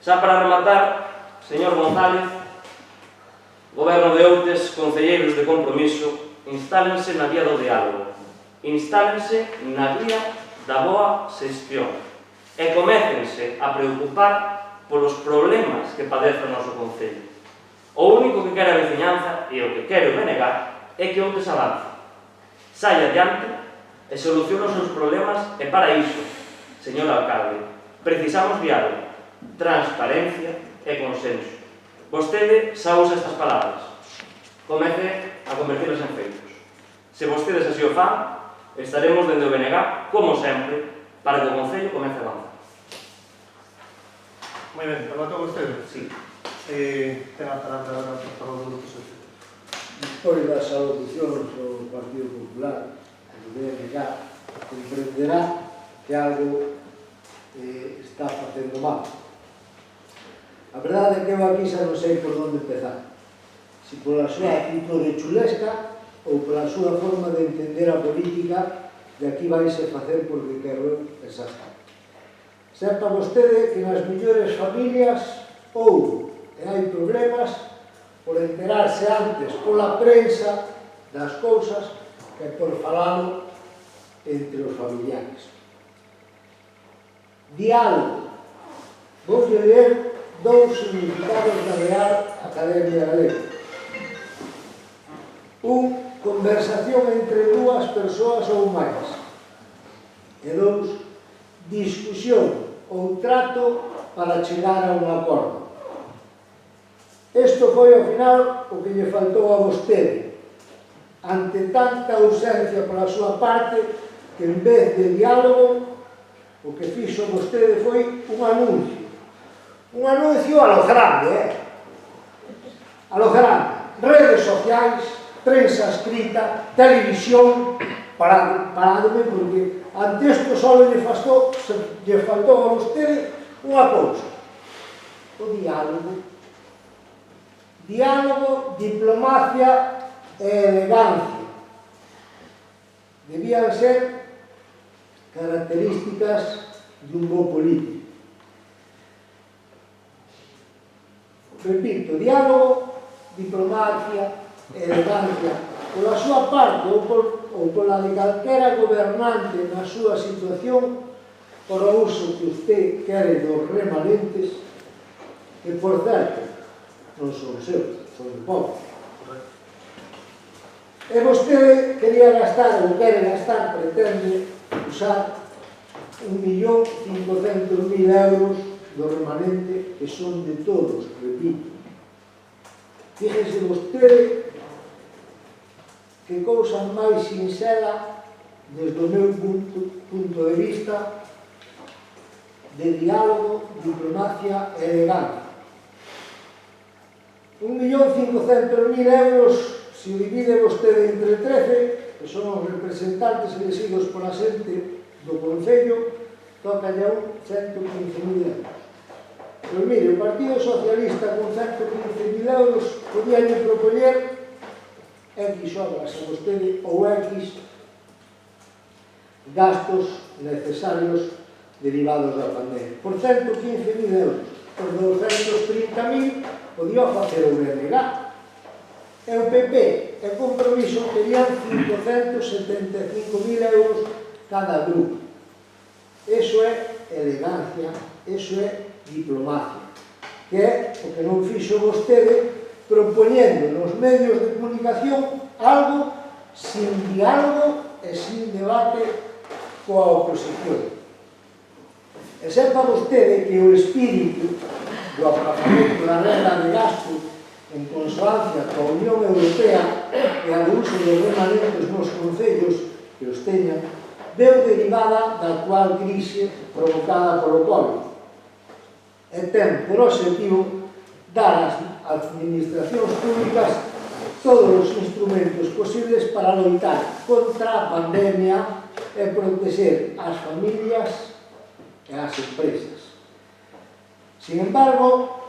Xa para rematar, señor González, Goberno de Outes, concelleiros de compromiso, instálense na vía do diálogo, instálense na vía da boa xestión e comécense a preocupar polos problemas que padece o noso concello. O único que quere a veciñanza e o que quere o BNG é que outros avance, saia adiante e solucione os seus problemas, e para iso, señor alcalde, precisamos diálogo, transparencia e consenso. Vostede xa usa estas palabras. Comece a convertirlas en feitos. Se vostedes así o fan, estaremos dende o BNG, como sempre, para que o concello comece a avanzar. Moi ben, rematou vostede? Sí. Ten a palabra agora, por favor, do Grupo Socialista. Despois das alocucións do Partido Popular e do BNG, comprenderá que algo está facendo mal. A verdade é que eu aquí xa non sei por onde empezar. Si pola súa actitude chulesca ou pola súa forma de entender a política de aquí vaise facer porque quero eu exacta. Sepa vostede que nas millores familias houve e hai problemas por enterarse antes pola prensa das cousas que por falalo entre os familiares. Diálogo. Vou ler dous significados da Real Academia Galega. Un, conversación entre dúas persoas ou máis. E dous, discusión ou trato para chegar a un acordo. Isto foi, ao final, o que lle faltou a vostede. Ante tanta ausencia pola súa parte, que en vez de diálogo, o que fixo vostede foi un anuncio. Un anuncio a lo grande, a lo grande. Redes sociais, prensa escrita, televisión, parándome, porque ante isto só lle faltou a vostede unha cousa. O diálogo. Diálogo, diplomacia e elegancia. Debían ser características de un bo político. Repito, diálogo, diplomacia e elegancia. Pola súa parte ou pola de calquera gobernante na súa situación, por o uso que usted quere dos remanentes, que, por certo, non son seus, son de povo. E vostede quería gastar, ou quere gastar, pretende usar 1.500.000 euros do remanente, que son de todos, repito. Fíjese vostede que cousa máis sinxela desde o meu punto de vista de diálogo, diplomacia e elegancia. 1.500.000 euros, se o divide vostede entre 13, que son os representantes elegidos pola xente do Concello, toca ya 115.000 euros. Pois mire, o Partido Socialista con 115.000 euros podía propoñer X obras a vostede ou X gastos necesarios derivados da pandemia. Por 115.000 euros, por 230.000 podía facer o BNG. E o PP e Compromiso querían 575.000 euros cada grupo. Eso é elegancia, eso é diplomacia, que é o que non fixo vostede propoñendo nos medios de comunicación algo sin diálogo e sin debate coa oposición. E sepa vostede que o espírito do aprazamento da regla de gasto en consoancia coa Unión Europea e ao uso dos remanentes nos concellos que os teñan, veu derivada da actual crise provocada polo COVID. E ten por objetivo dar ás administracións públicas todos os instrumentos posibles para loitar contra a pandemia e proteger as familias e as empresas. Sin embargo,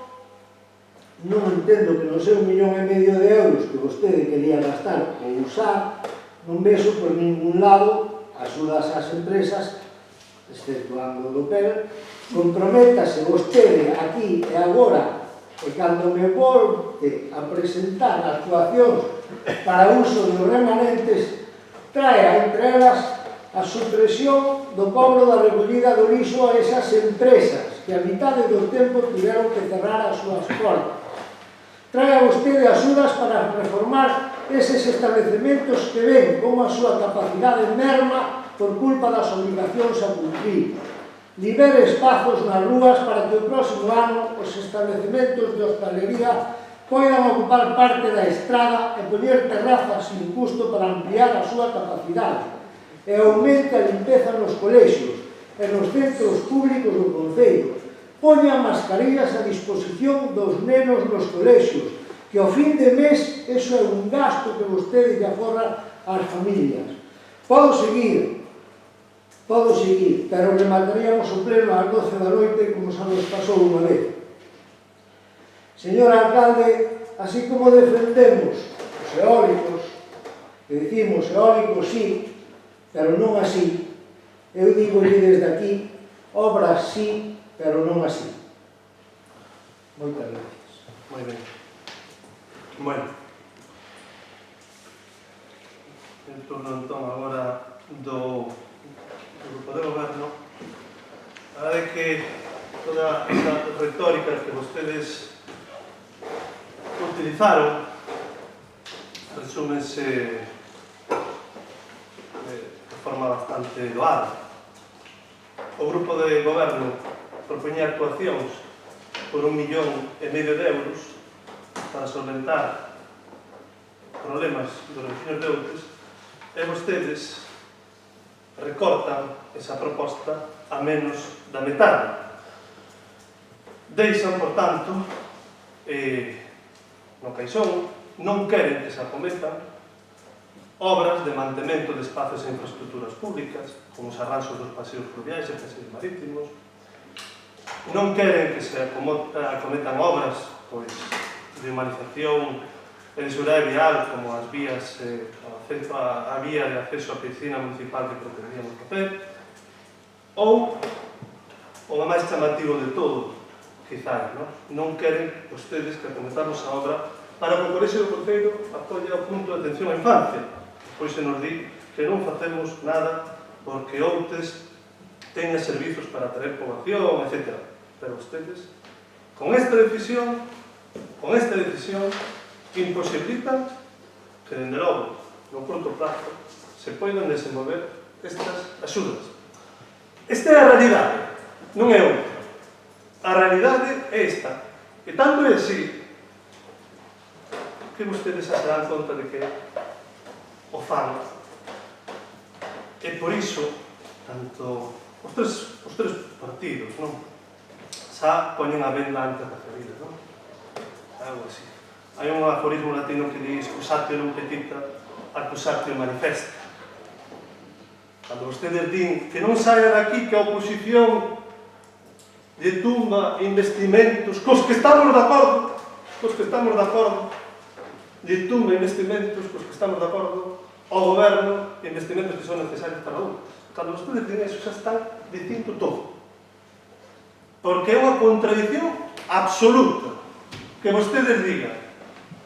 non entendo que no seu 1,5 millón de euros que vostede quería gastar ou usar, non vexo por ningún lado axudas ás empresas, exceptuando do PEL. Comprométase vostede aquí e agora, e cando me volte a presentar actuacións para uso dos remanentes, traia entre elas a supresión do cobro da recollida do lixo a esas empresas que a mitade do tempo tiveron que cerrar as súas portas. Traia vostede axudas para reformar eses establecementos que ven como a súa capacidade merma por culpa das obligacións a cumprir. Libere espazos nas rúas para que o próximo ano os establecementos de hostalería poidan ocupar parte da estrada e poñer terrazas sin custo para ampliar a súa capacidade, e aumente a limpeza nos colexios e nos centros públicos do concello. Poña mascarillas a disposición dos nenos nos colexios, que ao fin de mes eso é un gasto que vostede lle aforra ás familias. Podo seguir, pero remataríamos o pleno ás 12 da noite como xa nos pasou unha vez. Señor alcalde, así como defendemos os eólicos, que dicimos eólicos sí, pero non así, eu digolle desde aquí, obras sí, pero non así. Moitas gracias. Moi ben. Bueno. En turno entón agora do grupo de goberno. A verdade é que toda esa retórica que vostedes utilizaron resúmense de forma bastante doada. O grupo de goberno propoñía actuacións por 1,5 millón de euros para solventar problemas dos veciños de Outes, e vostedes recortan esa proposta a menos da metade. Deixan, por tanto, no caixón, non queren que se acometan obras de mantemento de espazos e infraestructuras públicas, como os arranxos dos paseos fluviais e paseos marítimos. Non queren que se acometan obras de humanización e de seguridade vial, como as vías, a vía de acceso á piscina municipal que pretendíamos facer, ou, o máis chamativo de todo, quizás, non queren vostedes que acometamos a obra para que o Colexio do Concello acolla o punto de atención á infancia, pois se nos di que non facemos nada porque Outes teña servizos para atraer poboación, etc. Pero vostedes, con esta decisión, imposibilitan que, dende logo, no corto plazo, se poidan desenvolver estas axudas. Esta é a realidade, non é outra. A realidade é esta. E tanto é así que vostedes se dan conta de que o fan. E por iso, tanto os tres partidos, non? Xa poñen a venda antes da ferida, non? Algo así. Hai un aforismo latino que di excusatio non petita, accusatio manifesta. Cando vostedes din que non saia daqui que a oposición lle tumba investimentos cos que estamos de acordo, lle tumba investimentos cos que estamos de acordo ao goberno, investimentos que son necesarios para un. Cando vostedes din eso, xa están dicindo todo. Porque é unha contradición absoluta que vostedes digan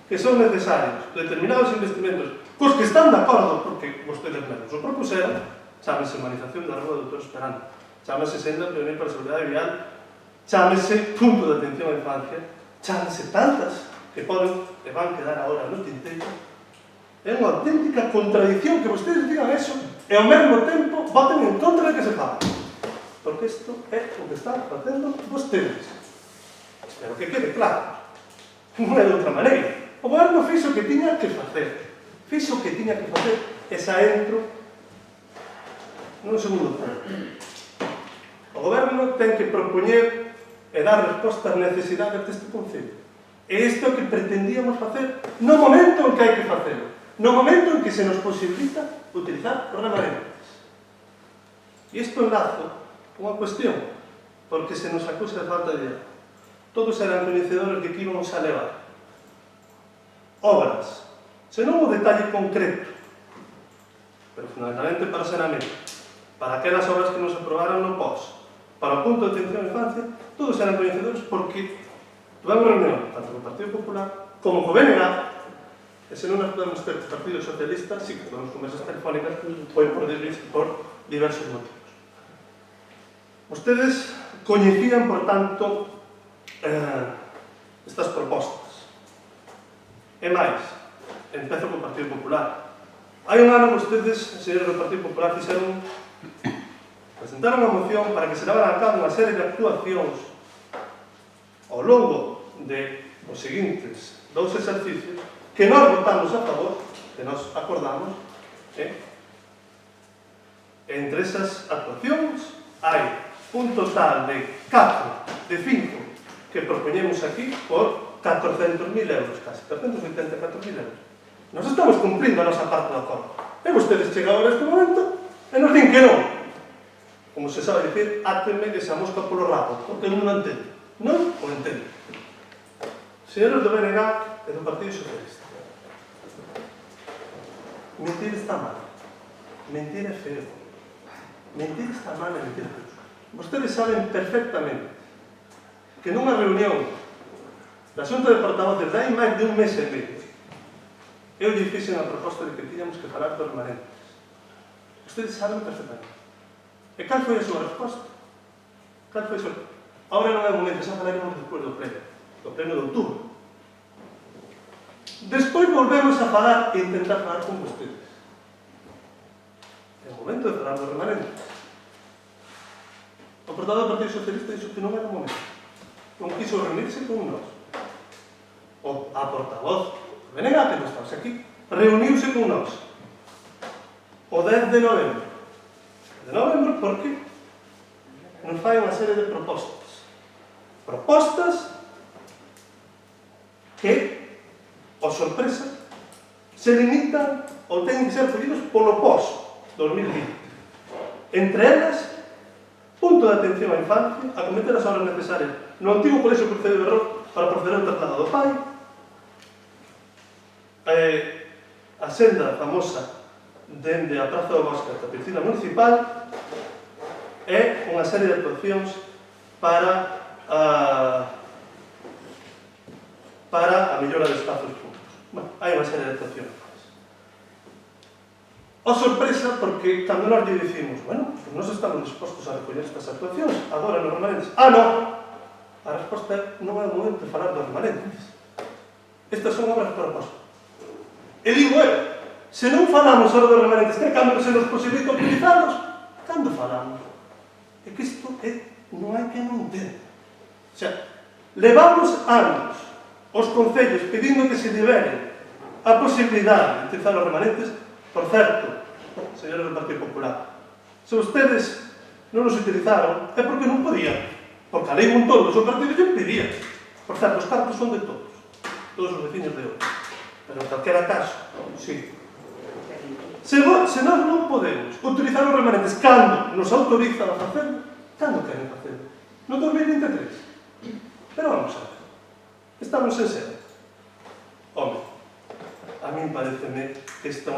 que son necesarios determinados investimentos cos que están de acordo, porque vostedes mesmos o propuseron, chámese humanización da Rúa do Doutor Esperanto, chámese senda pioneira para a seguridade vial, chámese punto de atención á infancia, chámese tantas que poden e van quedar agora no tinteiro. É unha auténtica contradición que vostedes digan eso e ao mesmo tempo voten en contra de que se faga. Porque isto é o que están facendo vostedes. Espero que quede claro. Non é de outra maneira. O goberno fixo o que tiña que facer. E xa entro nun segundo punto. O goberno ten que propoñer e dar resposta ás necesidades deste concello. E isto é o que pretendíamos facer no momento en que hai que facelo. No momento en que se nos posibilita utilizar os remanentes. E isto enlazo unha cuestión, porque se nos acusa de falta de dinero. Todos eran coñecedores de que íbamos a levar obras, senón o detalle concreto, pero fundamentalmente para saneamento, para aquelas obras que nos aprobaron no POS, para o punto de atención á infancia, todos eran coñecedores porque tuvemos reunión, tanto co Partido Popular como co BNG, e se non nos podemos ter co Partido Socialista, sí que podemos conversas telefónicas, foi por diversos motivos. Vostedes coñecían, por tanto, estas propostas. E máis, empezo co Partido Popular. Hai un ano vostedes, señores do Partido Popular, presentaron unha moción para que se levaran a cabo unha serie de actuacións ao longo de os seguintes 2 exercicios que nós votamos a favor, que nós acordamos, entre esas actuacións hai un total de 4, de 5 que propoñemos aquí por 400.000 euros, casi 484.000 euros. Nos estamos cumprindo a nosa parte do acordo. E vostedes chegados a este momento e nos din que non. Como se sabe dicir, átenme que se amosca polo rabo, porque non o entende. Non o entende. Señores do BNG e do Partido Socialista, mentir está mal. Mentir é feo. Mentir está mal e mentir é feo. Vostedes saben perfectamente que nunha reunión da Xunta de Portavoces de hai máis de un mes e medio eu lle fixe unha proposta de que tiñamos que falar dos remanentes. Vostedes saben perfectamente. E cal foi a súa resposta? Cal foi a súa? Ahora non é o momento, xa falaremos despois do pleno de outubro. Despois volvemos a falar e intentar falar con vostedes. É o momento de falar dos remanentes. O portador do Partido Socialista dixo que non era o momento. Non quiso reunirse con nós. A portavoz do BNG, que non estamos aquí, reuniuse con nós o 10 de novembro. De novembro porque nos fai unha serie de propostas. Propostas que, por sorpresa, se limitan ou teñen que ser collidos polo pós-2020. Entre elas, punto de atención á infancia, a cometer as obras necesarias no antigo Colexio Cruceiro de Berroz para proceder ao traslado do pai, a senda famosa dende a Praza do Bosque ata a piscina municipal e unha serie de actuacións para a mellora de espazos públicos. Bueno, hai unha serie de actuacións. O sorpresa, porque cando nós lle dicimos, bueno, pues nós estamos dispostos a recoller estas actuacións, agora nos remanentes. Ah, non! A resposta é, non é o momento de falar dos remanentes. Estas son obras propostas. E digo, se non falamos sobre dos remanentes, que cando se nos posibilita utilizalos, cando falamos? É que isto non hai que non entender. O sea, levamos anos os concellos pedindo que se libere a posibilidade de utilizar os remanentes. Por certo, señores do Partido Popular, se ustedes non os utilizaron é porque non podían, porque a lei Montón do seu partido lle impedía. Por certo, os cartos son de todos os veciños de hoxe. Pero en calquera caso, sí. Se nós non podemos utilizar os remanentes cando nos autorizan a facerlo, cando queren facerlo? No 2023. Pero vamos a ver. Estamos en serio. Home, a min pareceme que esta é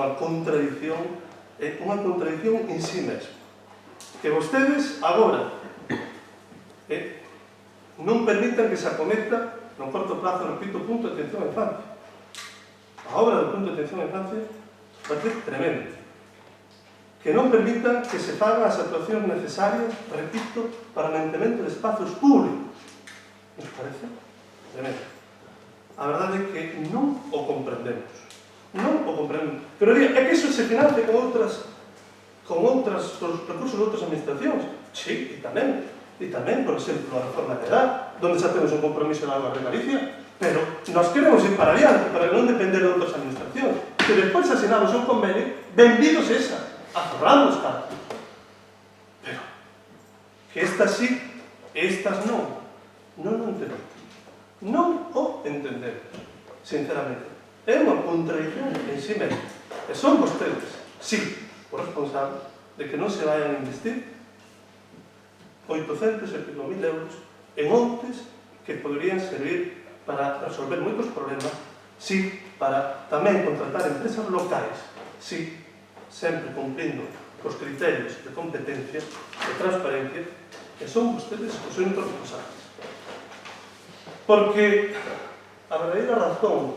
unha contradición en sí mesmo. Que vostedes agora non permitan que se acometa no corto plazo, repito, punto de atención á infancia. A obra do punto de atención á infancia parece tremendo. Que non permitan que se fagan as actuacións necesarias, repito, para o mantemento de espazos públicos. Nos parece tremendo. A verdade é que non o comprendemos. Non o comprendemos. Pero é que iso se financia con outros recursos de outras administracións. Sí, e tamén, por exemplo, a reforma da edad, onde xa temos un compromiso de agua de Galicia, pero nós queremos ir para adiante, para non depender de outras administracións. Que despois asinamos un convenio, benvidos esa, aforramos cartos. Pero, que estas sí, estas non. Non o entendemos. Non o entendemos, sinceramente. É unha contradición en sí mesmo. E son vostedes, sí, os responsables de que non se vayan a investir 800 e pico mil euros en montes que poderían servir para resolver moitos problemas, sí, para tamén contratar empresas locais, sí, sempre cumplindo os criterios de competencia, de transparencia, que son vostedes os únicos responsables. Porque a verdadeira razón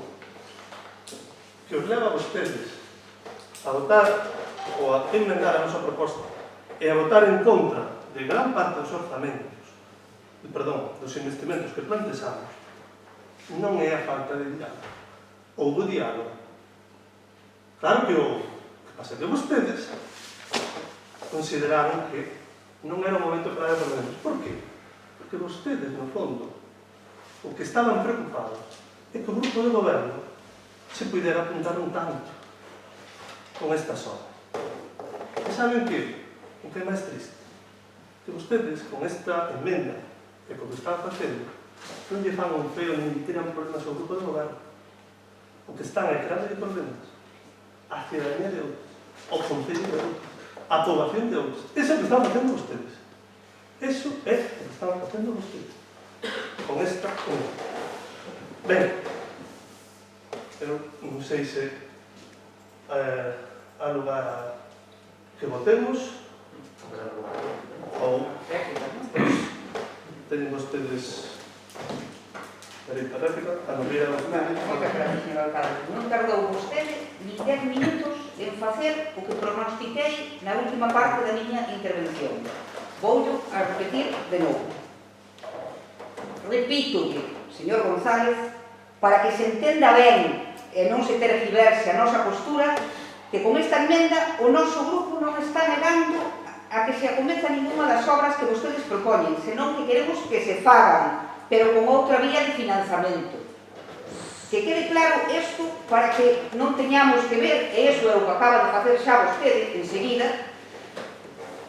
que os leva a vostedes a votar ou a enmendar a nosa proposta e a votar en contra de gran parte dos orzamentos dos investimentos que plantexamos non é a falta de diálogo. Houve diálogo. Claro que houve. Que pasa que vostedes consideraron que non era o momento para problemas. Por qué? Porque vostedes, no fondo, o que estaban preocupados é que o grupo de goberno se puidera apuntar un tanto con estas obras. E saben que? O que é máis triste? Que vostedes, con esta emenda e con o que están facendo, non lle fan un feo nin lle tiran problemas ao grupo de goberno. O que están é creando problemas á cidadanía de outros, ao concello de outros, á poboación de outros. Eso é o que están facendo vostedes. Eso é o que están facendo vostedes. Con esta emenda. Ben, eu non sei se há lugar a que votemos ou teñen vostedes dereito a réplica, a novela da Moitas gracias, señor alcalde. Non tardou vostede ni 10 minutos en facer o que pronostiquei na última parte da miña intervención. Voulo a repetir de novo. Repítolle, señor González, para que se entenda ben e non se tergiverse a nosa postura, que con esta emenda o noso grupo non está negando a que se acometa ninguna das obras que vostedes propoñen, senón que queremos que se fagan, pero con outra vía de financiamento. Que quede claro isto para que non teñamos que ver, e iso é o que acaba de facer xa vostede enseguida,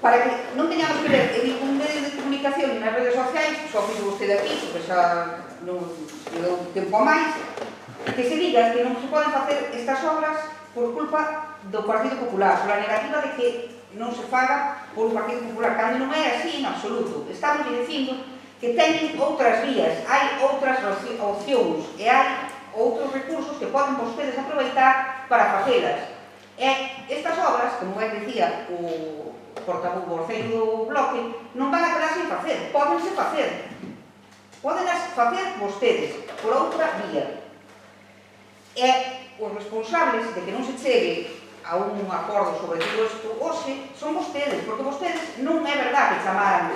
para que non teñamos que ver en un medio de comunicación nas redes sociais, só fixo vostede aquí, porque xa non deu tempo a máis, que se diga que non se poden facer estas obras por culpa do Partido Popular, pola negativa de que non se faga por o Partido Popular, cando non é así en absoluto. Estamos dicindo que teñen outras vías, hai outras opcións e hai outros recursos que poden vostedes aproveitar para facelas. E estas obras, como ben decía o portavoz voceiro do bloque, non van a quedar sin facer, pódense facer. Pódenas facer vostedes por outra vía. E os responsables de que non se chegue a un acordo sobre todo isto hoxe son vostedes, porque vostedes non é verdade que chamaran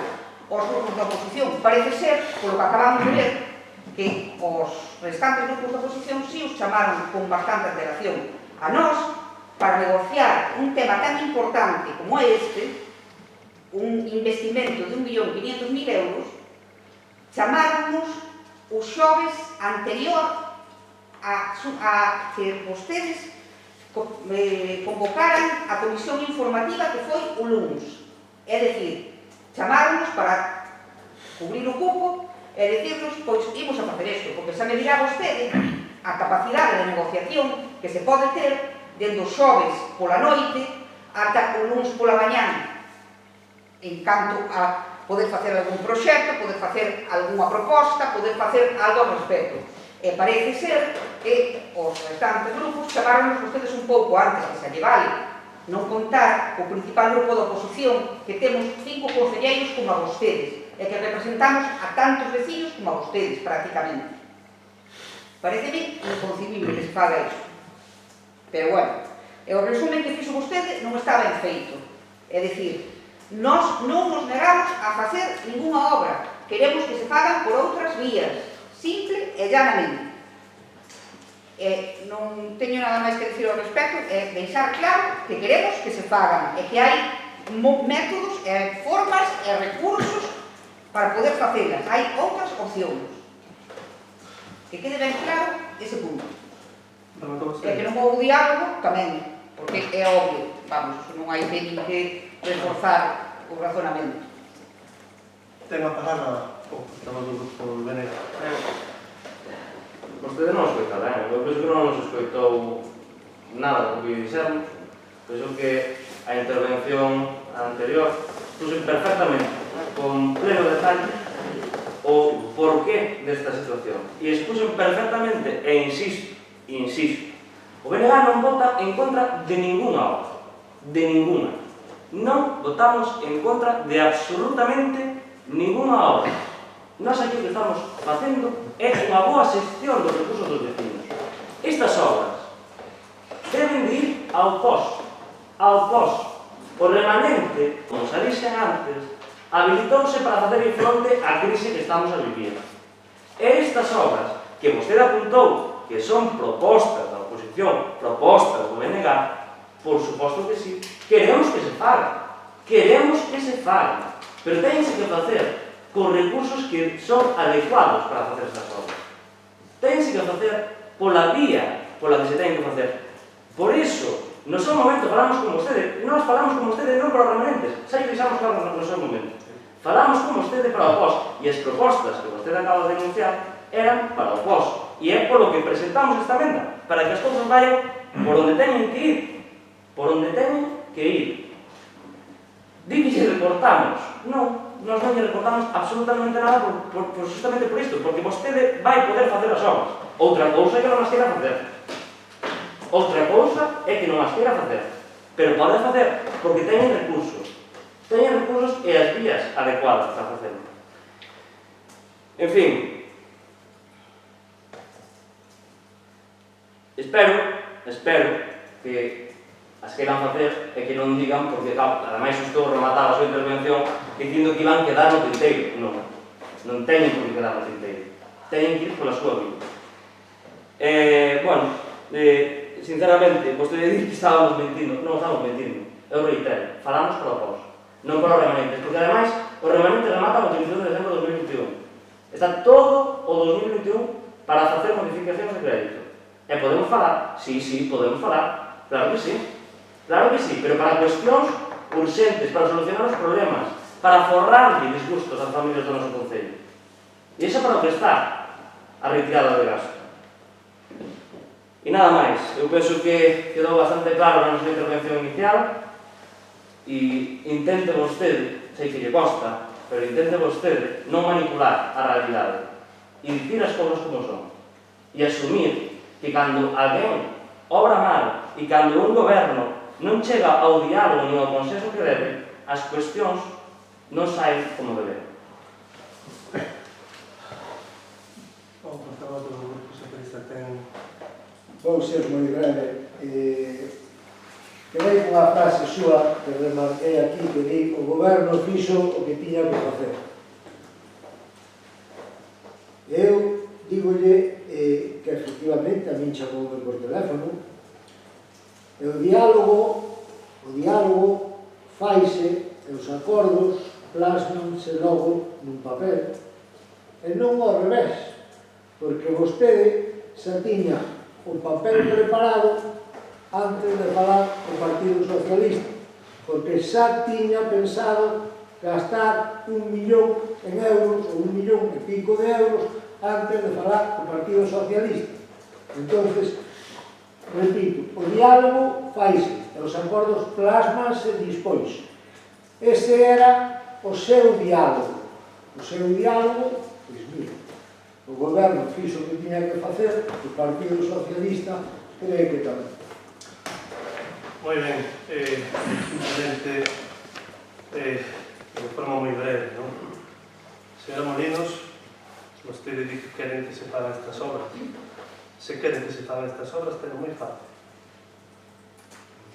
os grupos da oposición. Parece ser, polo que acabamos de ver, que os restantes grupos da oposición si os chamaron con bastante alteración a nós para negociar un tema tan importante como este, un investimento de 1.500.000 euros, chamáronnos os xoves anterior a que vostedes convocaran a comisión informativa que foi o lunes. É dicir, chamáronos para cubrir o cupo e dicirnos, pois, imos a facer isto, porque xa me dirá vostede a capacidade de negociación que se pode ter dende os xoves pola noite ata o lunes pola mañán, en canto a poder facer algún proxecto, poder facer algunha proposta, poder facer algo ao respecto. E parece ser que os restantes grupos chamaron vostedes un pouco antes, que se lle vale non contar o principal grupo da oposición, que temos 5 concelleiros como a vostedes, e que representamos a tantos vecinos como a vostedes, prácticamente. Pareceme inconcebible que se faga isto. Pero bueno, e o resumen que fixo vostede non está ben feito. É dicir, nós non nos negamos a facer ninguna obra, queremos que se fagan por outras vías, simple e llanamente. Non teño nada máis que dicir ao respecto, é deixar claro que queremos que se fagan e que hai métodos, formas e recursos para poder facelas. Hai outras opcións. Que quede ben claro ese punto. E que non houve diálogo tamén, porque é obvio, vamos, non hai nin que reforzar o razonamento. Ten a palabra o portavoz do grupo Venega. Vostede non escoita ben, eu penso que non nos escoitou nada do que dixeron. Penso que a intervención anterior puxen perfectamente, con pleno detalle, o porqué desta situación. E expuxen perfectamente, e insisto, o BNG non vota en contra de ninguna obra, de ninguna. Non votamos en contra de absolutamente ninguna obra. Nós aquí o que estamos facendo é unha boa xestión dos recursos dos vecinos. Estas obras deben de ir ao posto. O remanente, como se dixen antes, habilitouse para facer fronte á crise que estamos a vivir. E estas obras que vostede apuntou que son propostas da oposición, propostas do BNG, por suposto que sí, queremos que se fagan, pero tense que facer con recursos que son adecuados para facer estas obras. Tense que facer pola vía pola que se ten que facer. Por iso, no seu momento falamos con vostede, nós falamos con vostede non para os remanentes, xa que deixamos claro no seu momento. Falamos con vostede para o pós, e as propostas que vostede acaba de denunciar eran para o pós. E é polo que presentamos esta emenda, para que as cousas vayan por onde teñen que ir. Por onde teñen que ir. Di que lle recortamos. Non, nós non lle recortamos absolutamente nada justamente por isto, porque vostede vai poder facer as obras. Outra cousa é que non as queira facer. Outra cousa é que non as queira facer. Pero pode facer, porque teñen recursos. Teñen recursos e as vías adecuadas para facerlo. En fin, espero que as queiran facer e que non digan, porque ademais estou a rematar a súa intervención dicindo que iban quedar no tinteiro. Non teñen por que quedar no tinteiro. Teñen que ir pola súa vida. Sinceramente, vostede dice que estábamos mentindo. Non estamos mentindo. Eu reitero, falamos para o pós, non para os remanentes, porque ademais os remanentes rematan o 31 de dezembro de 2021. Está todo o 2021 para facer modificacións de crédito. E podemos falar? Sí, podemos falar. Claro que sí, pero para cuestións urxentes, para solucionar os problemas, para forrarle disgustos ás familias do noso concello. E iso para o que está a retirada de gasto. E nada máis, eu penso que quedou bastante claro na nosa intervención inicial e intente vostede, sei que lle costa, pero intente vostede non manipular a realidade e dicir as cousas como son e asumir que cando alguén obra mal e cando un goberno non chega ao diálogo nin ao consenso que debe, as cuestións non saen como deben. O portavoz do Grupo Socialista ten... Vou ser moi breve. Quedei con a frase súa que remarquei aquí, que di: o goberno fixo o que tiña que facer. Eu dígolle que efectivamente a min chamoume por teléfono e o diálogo faise e os acordos plasmanse logo nun papel e non ao revés, porque vostede xa tiña o papel preparado antes de falar o Partido Socialista, porque xa tiña pensado gastar 1 millón en euros ou 1 millón e pico de euros antes de falar o Partido Socialista. Entonces, repito, o diálogo faise e os acordos plasmanse dispois. Ese era o seu diálogo. O seu diálogo, pois mira, o goberno fixo o que tiña que facer, o Partido Socialista cree que tamén. Moi ben, simplemente de forma moi breve, non? Señora Molinos, vostede di que queren que se fagan estas obras. Se queren que se fagan estas obras, ten moi fácil.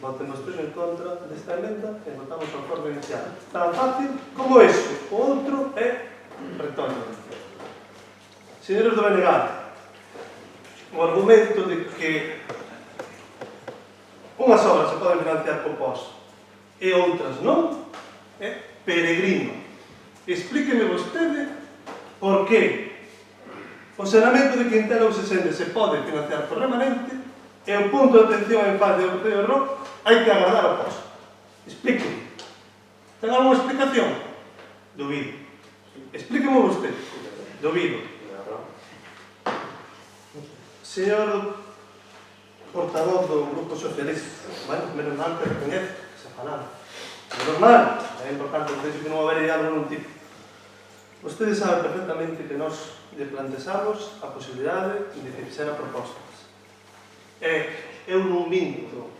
Voten vostede en contra desta emenda e votamos o acordo inicial. Tan fácil como eso. O outro é retórico. Señores do BNG, o argumento de que unhas obras se poden financiar con pós e outras non é peregrino. Explíqueme vostede por que o saneamento de Quintela ou Sesende se pode financiar por remanente e o punto de atención en fase de error hai que agradar o pós. Explíqueme. Ten alguna explicación? Dubido. Explíqueme vostede. Dubido. Señor portavoz do Grupo Socialista, bueno, menos mal que recoñece que se falaba. Menos mal, é importante que non haber diálogo nun tipo. Vostede sabe perfectamente que nós lle plantexamos a posibilidade de que fixera propostas. Eu non minto,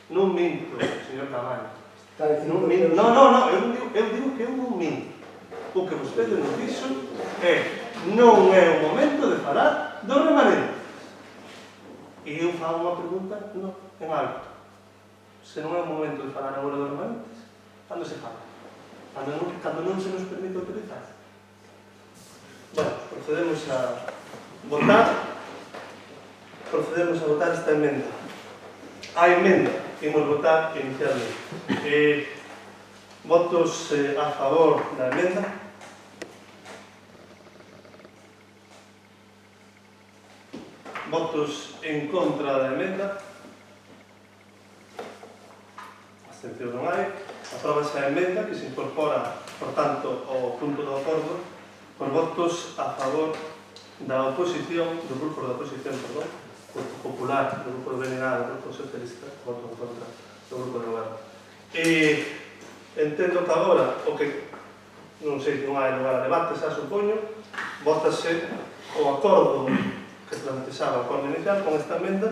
señor Tamayo. Non, eu digo que eu non minto. O que vostede nos dixo non é o momento de falar do remanente. E eu fago unha pregunta en alto. Se non é o momento de falar agora dos remanentes, cando se fala? cando non se nos permite utilizar. Bueno, procedemos a votar esta emenda. A emenda que imos votar inicialmente. Votos a favor da emenda. Votos en contra da emenda. Abstención non hai. Apróbase a emenda que se incorpora, por tanto, ao punto do acordo por votos a favor da oposición, do grupo da oposición, perdón, do Grupo Popular, do Grupo do BNG, do Grupo Socialista, voto en contra do Grupo de Goberno. Entendo que agora, o que non sei, non hai lugar a debate, xa supoño, votase o acordo que plantexaba o acordo inicial con esta emenda.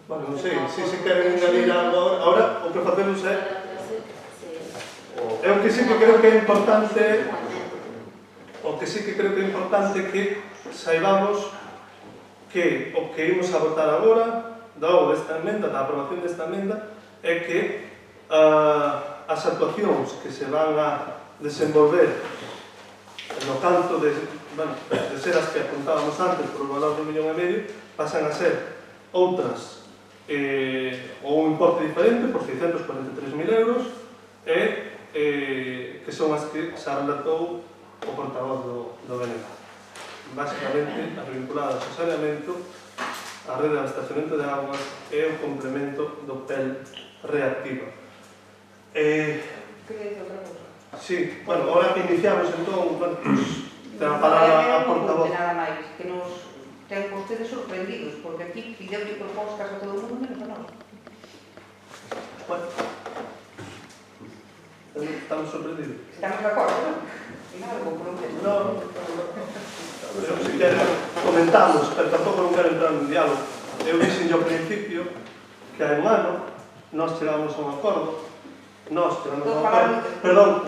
Bueno, non sei, se queren engadir algo agora, o que facemos é... É o que sí que creo que é importante... O que sí que creo que é importante que saibamos que o que imos a votar agora, desta emenda, da aprobación desta emenda, é que as actuacións que se van a desenvolver no canto de ser as que apuntábamos antes por o valor de 1,5 millón, pasan a ser outras ou un importe diferente por 643.000 euros que son as que xa relatou o portavoz do BNG. Básicamente, as vinculadas ao saneamento, a rede de abastecemento de augas e o complemento do PEL reactiva. Quería dicir outra cosa. Sí, bueno, ahora que iniciamos, entón, ten a palabra a portavoz. Nada máis, que nos ten vostedes sorprendidos, porque aquí pideulle propostas a todo o mundo menos a nós. Bueno, estamos sorprendidos. Estamos de acordo, non? Nada, comprometo. No, pero si queren comentamos, pero tampouco non quero entrar en diálogo. Eu dixen ao principio que hai un ano nós chegamos a un acordo, perdón,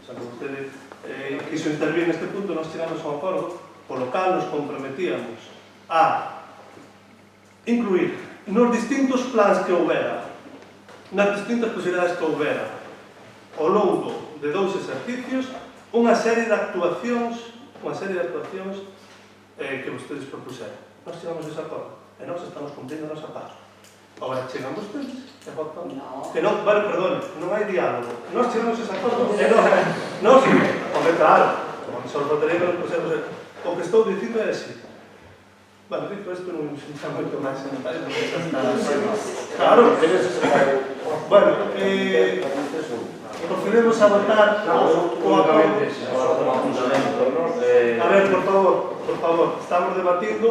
xa que vostede quiso intervir neste punto, nós chegamos a un acordo polo cal nos comprometíamos a incluir nos distintos plans que houbera, nas distintas posibilidades que houbera ao longo de 2 exercicios, unha serie de actuacións que vostedes propuseron. Nós chegamos a ese acordo e nós estamos cumprindo a nosa parte. Agora chegan vostedes e votan. Que non, vale, perdone, non hai diálogo. Nós chegamos a ese acordo e nós, hombre, claro, como que só votarei nos pusemos. O que estou dicindo é así. Bueno, dito isto non está moito máis en detalle, porque xa está... Claro. Bueno, procedemos a votar o acordo. A ver, por favor, estamos debatindo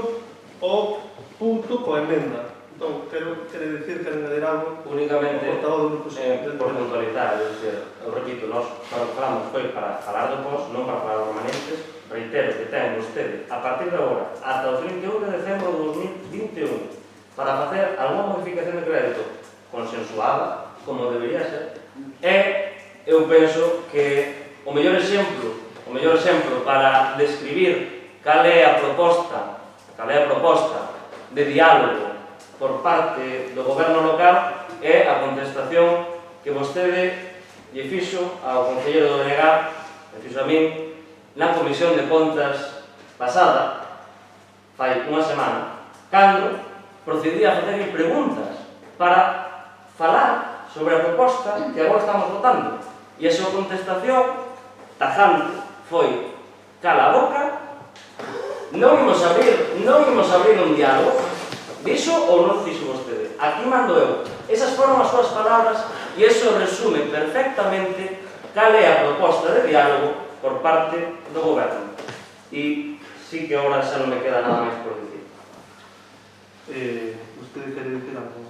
o punto coa emenda. Entón, quere dicir que añadir algo únicamente por puntualizar, é dicir, eu repito, nós falamos foi para falar do pos, non para falar dos remanentes. Reitero que ten vostede, a partir de agora, ata o 31 de decembro de 2021, para facer alguma modificación de crédito consensuada, como debería ser, e eu penso que o mellor exemplo para describir cal é a proposta de diálogo por parte do goberno local é a contestación que vostede lle fixo ao concelleiro do BNG, me fixo a min, na Comisión de Contas pasada, fai unha semana, cando procedí a facerlle preguntas para falar sobre a proposta que agora estamos votando. E a súa contestación tajante foi: cala a boca, non imos abrir un diálogo. Dixo ou non dixo vostede? Aquí mando eu. Esas foron as súas palabras e eso resume perfectamente cal é a proposta de diálogo por parte do goberno. E sí que agora xa non me queda nada máis por dicir. Vostede quere dicir algo?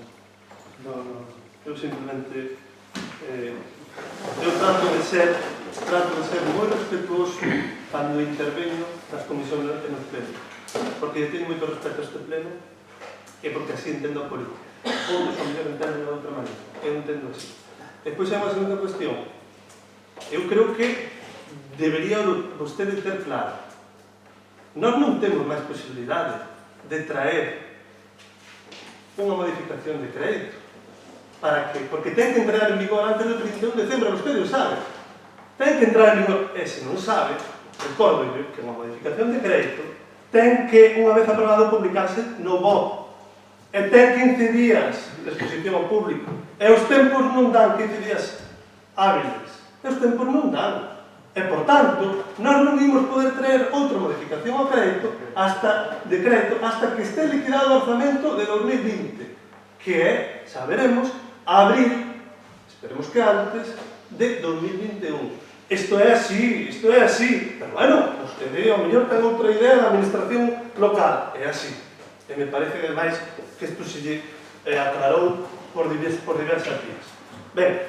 Non. Eu simplemente eu trato de ser moi respetuoso cando interveño nas comisións e nos plenos, porque teño moito respeto a este pleno e porque así entendo a política. Outros ao mellor entenden de outra maneira. Eu entendo así. Despois hai unha segunda cuestión. Eu creo que debería vostede ter claro. Nós non temos máis posibilidade de traer unha modificación de crédito. Para que? Porque ten que entrar en vigor antes do 31 de decembro, vostede o sabe. Ten que entrar en vigor, e se non sabe, recordo que unha modificación de crédito ten que, unha vez aprobado, publicarse no BOE. E ten 15 días de exposición ao público. E os tempos non dan 15 días hábiles. E os tempos non dan. E, por tanto, nós non imos poder traer outra modificación ao crédito hasta que este liquidado o orzamento de 2020, que é, saberemos, abril, esperemos que antes, de 2021. Isto é así. Pero, bueno, vostede, ao mellor, ten outra idea da administración local. É así. E me parece, ademais, que isto se lle aclarou por diversas vías. Ben,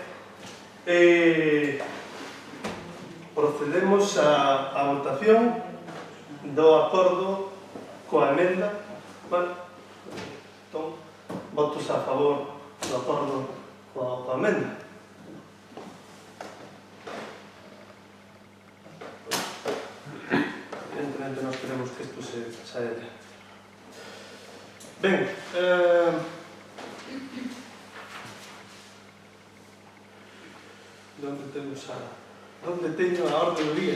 procedemos á votación do acordo coa emenda. Bueno, entón, votos a favor do acordo coa emenda. Evidentemente, nós queremos que isto se saia de. Ben, onde teño a orde do día?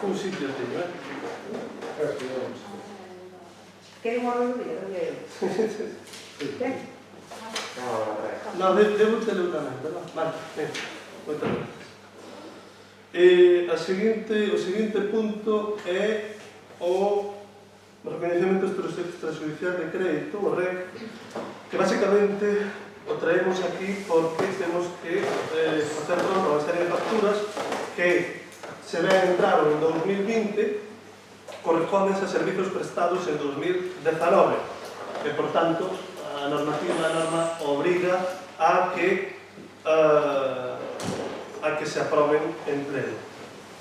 Un sitio teño, Quere unha orde do día? Ten? Non, debo telo tamén, verdad? Vale, ben, moitas gracias. O seguinte punto é o reconhecemento extrajudicial de crédito, o REC, que basicamente o traemos aquí porque temos que facer pronto unha serie de facturas que se ven entrar en 2020 corresponden a servizos prestados en 2019 e, por tanto, a norma obriga a que se aproben en pleno.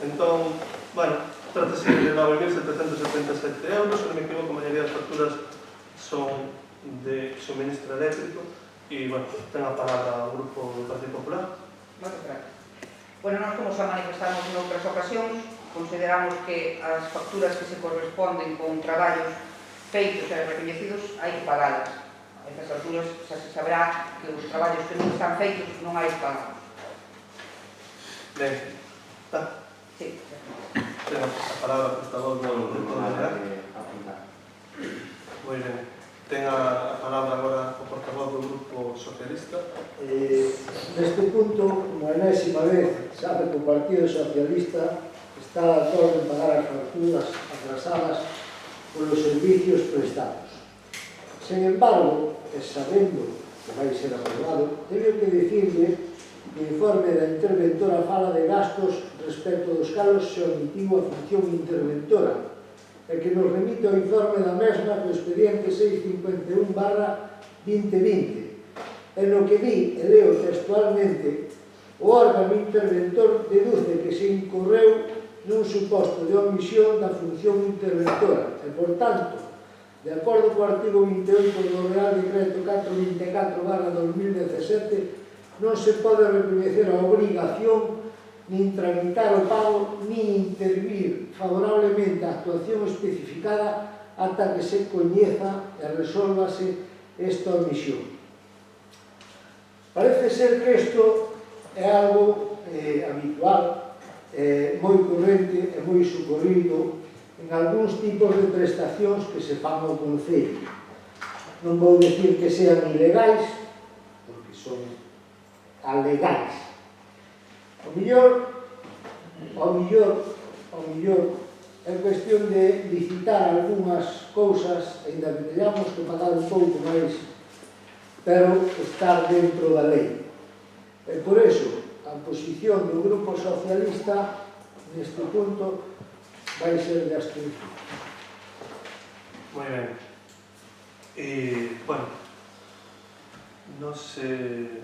Entón, bueno, trátase de 9.777 euros, se non me equivoco, a maioría das facturas son de suministro eléctrico e, bueno, ten a palabra o Grupo do Partido Popular. Moitas gracias. Bueno, nós, como xa manifestamos en outras ocasións, consideramos que as facturas que se corresponden con traballos feitos e recoñecidos hai que pagalas. A estas alturas xa se sabrá que os traballos que non están feitos non hai que pagalos. Ben, está. Sí. Ten a palabra o portavoz do Grupo Popular. Moi ben. Ten a palabra agora o portavoz do Grupo Socialista. Neste punto, como enésima vez, sabe que o Partido Socialista está de acordo en pagar as facturas atrasadas polos servicios prestados. Sen embargo, sabendo que vai ser aprobado, teño que dicirle que o informe da interventora fala de gastos respecto dos calos se omitiu a función interventora e que nos remite ao informe da mesma co expediente 651/2020 e no que di, e leo textualmente, o órgano interventor deduce que se incorreu nun suposto de omisión da función interventora e, por tanto, de acordo co artigo 28 do Real Decreto 424/2017, non se pode recoñecer a obrigación nin tramitar o pago nin intervir favorablemente a actuación especificada ata que se coñeza e resolvase esta omisión. Parece ser que isto é algo habitual, moi corrente e moi socorrido en algúns tipos de prestacións que se fan ao Concello. Non vou dicir que sean ilegais, porque son alegais. O mellor é cuestión de licitar algunhas cousas, ainda que teñamos que pagar un pouco máis, pero estar dentro da lei. E por iso, a posición do Grupo Socialista neste punto vai ser de abstención. Moi ben. Bueno, non sei...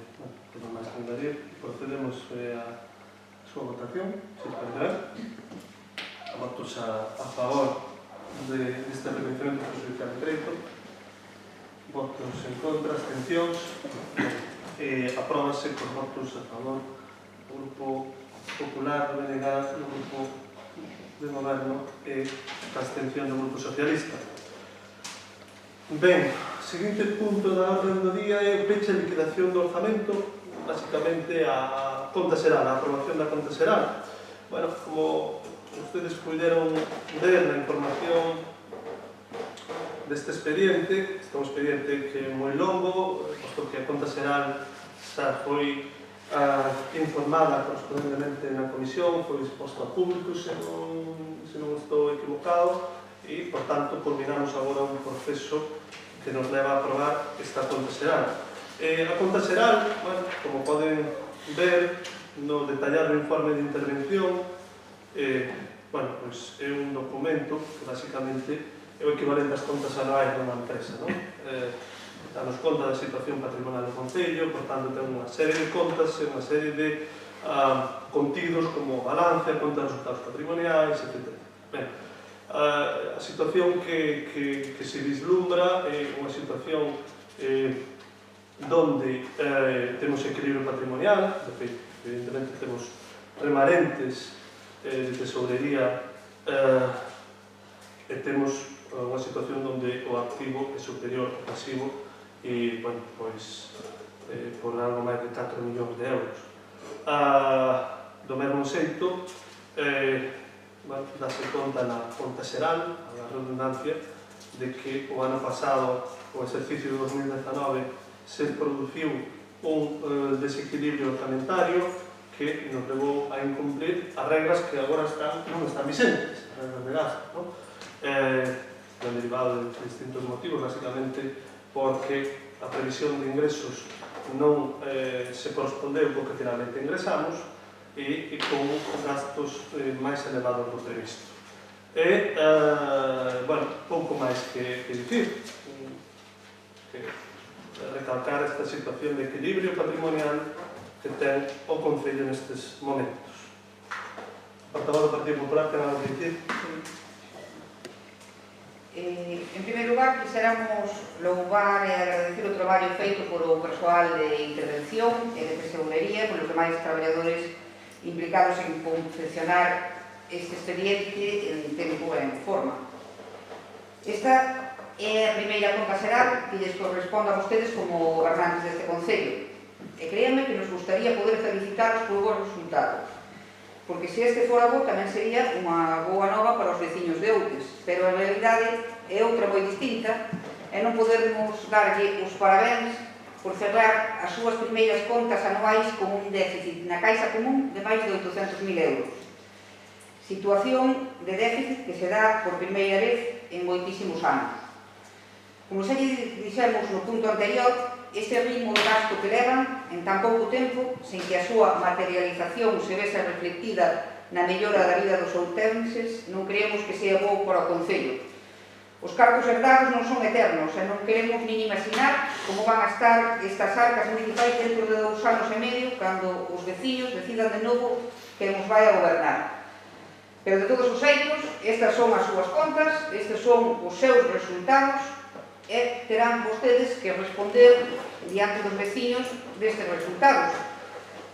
Tengo máis que añadir. Procedemos a súa votación, se perderá. Votos a favor deste reconhecemento extrajudicial de crédito. Votos en contra, abstencións. Apróbase por votos a favor do Grupo Popular, do BNG, do Grupo de Goberno e a abstención do Grupo Socialista. Ben, seguinte punto da orden do día é o peche e liquidación do orzamento, basicamente a conta xeral, a aprobación da conta xeral. Bueno, como ustedes puderon ver na información deste expediente, este é un expediente que é moi longo, posto que a conta xeral xa foi informada correspondentemente na comisión, foi exposto a público, se non estou equivocado, e, por tanto, culminamos agora un proceso que nos leva a aprobar esta conta xeral. A conta xeral, bueno, como poden ver no detallado informe de intervención, bueno, pues é un documento que basicamente é o equivalente ás contas anuais dunha empresa, non? Danos conta da situación patrimonial do Concello, por tanto ten unha serie de contas e unha serie de contidos como balance, conta de resultados patrimoniais, etc. Ben, a situación que se vislumbra é unha situación donde temos equilibrio patrimonial, de feito, evidentemente temos remanentes de tesourería e temos unha situación onde o activo é superior ao pasivo e, bueno, pois, por algo máis de 4 millóns de euros. Do mesmo xeito, bueno, dase conta na conta xeral, a redundancia, de que o ano pasado, o exercicio de 2019, se produciu un desequilibrio orzamentario que nos levou a incumplir as regras que agora non están vicentes, as regras de gasto, non? Han derivado de distintos motivos, basicamente porque a previsión de ingresos non se correspondeu co que finalmente ingresamos e con gastos máis elevados do previsto. Bueno, pouco máis que dicir, recalcar esta situación de equilibrio patrimonial que ten o Concello nestes momentos. Portavoz do Partido Popular, ten algo que dicir? En primeiro lugar, quixéramos louvar e agradecer o traballo feito por o persoal de intervención e de tesourería, por os demais traballadores implicados en confeccionar este expediente en tempo e en forma. Esta é a primeira conta xeral que lles corresponde a vostedes como gobernantes deste Concello. E créanme que nos gustaría poder felicitaros por bons resultados, porque se este fora bo tamén sería unha boa nova para os veciños de Outes, pero a realidade é outra moi distinta e non podermos darlle os parabéns por cerrar as súas primeiras contas anuais con un déficit na Caixa Común de máis de 800.000 euros. Situación de déficit que se dá por primeira vez en moitísimos anos. Como xa dixemos no punto anterior, este ritmo de gasto que levan en tan pouco tempo, sen que a súa materialización se vese reflectida na mellora da vida dos outenses, non creemos que sea bo para o Concello. Os cargos herdados non son eternos e non queremos nin imaginar como van a estar estas arcas municipais dentro de 2 anos e medio cando os veciños decidan de novo que nos vai a gobernar. Pero de todos os xeitos, estas son as súas contas, estes son os seus resultados e terán vostedes que responder diante dos veciños destes resultados,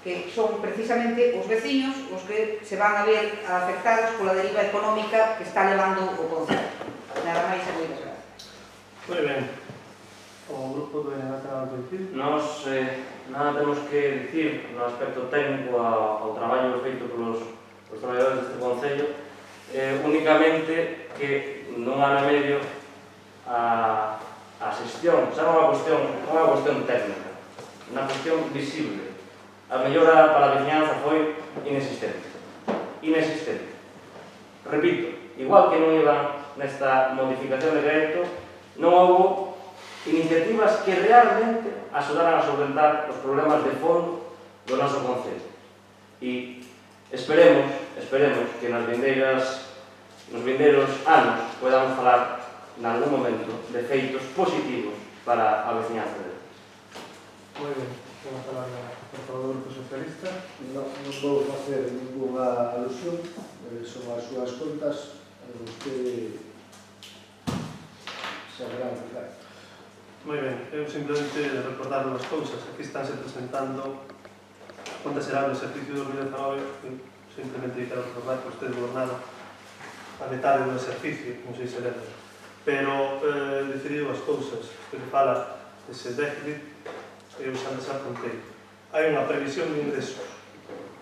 que son precisamente os veciños os que se van a ver afectados pola deriva económica que está levando o Concello. Nada máis e moitas gracias. Moi ben. O grupo do NH ten algo que dicir? Nos nada temos que dicir no aspecto técnico ao traballo feito polos traballadores deste Concello, únicamente que nun ano e medio a xestión xa non é unha cuestión técnica, unha cuestión visible. A mellora para a veciñanza foi inexistente. Repito, igual que non iban nesta modificación de crédito, non houve iniciativas que realmente axudaran a solventar os problemas de fondo do noso Concello. E esperemos que nos vindeiros anos podamos falar nalgún momento de feitos positivos para a veciñanza deles. Moi ben, vamos a falar do Grupo Socialista. Non vou facer ninguna alusión, son as súas contas, vostede saberá fijar. Moi ben, eu simplemente recordar unhas cousas. Aquí estánse presentando a conta xeral do exercicio 2019, simplemente quero recordar que usted gobernaron a metade do exercicio, non sei se lembra. pero decidido as cousas que fala dese déficit e os antes apuntei. Hai unha previsión de ingresos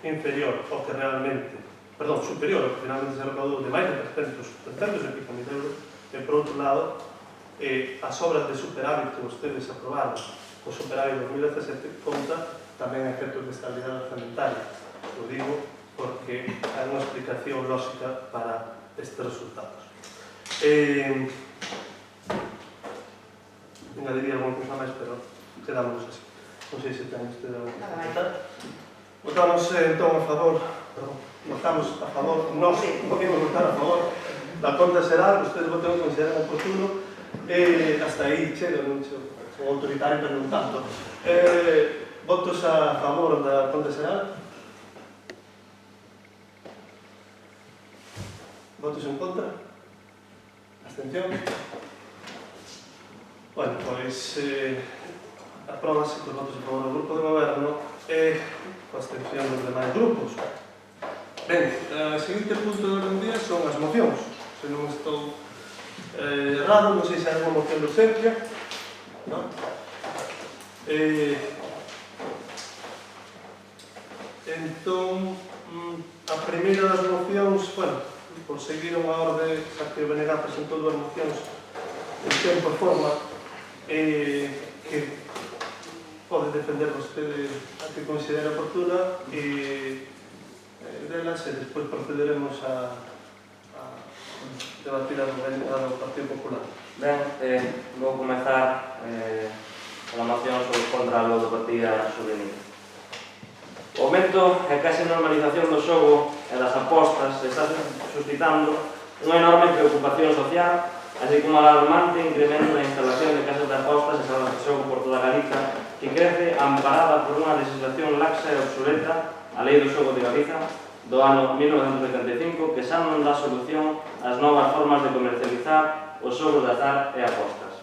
inferior ao que realmente, perdón, superior ao que finalmente se recaudou de máis de 300 e pico mil euros, e por outro lado, as obras de superávit que vostedes aprobaron, o superávit 2017 conta tamén a efectos de estabilidade orzamentaria. Lo digo porque hai unha explicación lógica para estes resultados. Engadiría alguna cousa máis, pero quedámonos así. Non sei se ten usted algo que comentar. Votamos entón a favor, votamos a favor, nós podemos votar a favor da conta xeral, ustedes voten o consideran oportuno, hasta aí chega, non chego, son autoritario pero non tanto. Votos a favor da conta xeral? Votos en contra? Abstención? Bueno, pois apróbase por votos a favor do grupo de goberno e coa abstención dos demais grupos. Ben, o seguinte punto do orden do día son as mocións. Se non estou errado, non sei se hai unha moción de urgencia, non? Entón, a primeira das mocións, bueno, por seguir unha orde, xa que o BNG presentou dúas mocións en tempo e forma, que pode defender vostede a que considere oportuna e delas e despois procederemos a debatir a do Partido Popular. Ben, vou comezar a moción sobre contra a ludopatía juvenil. O aumento e case normalización do xogo e das apostas está suscitando unha enorme preocupación social, así como alarmante incremento na instalación de casas de apostas e salas de xogo por toda Galiza, que crece amparada por unha legislación laxa e obsoleta, a Lei do Xogo de Galiza, do ano 1975, que xa non dá solución ás novas formas de comercializar os xogos de azar e apostas.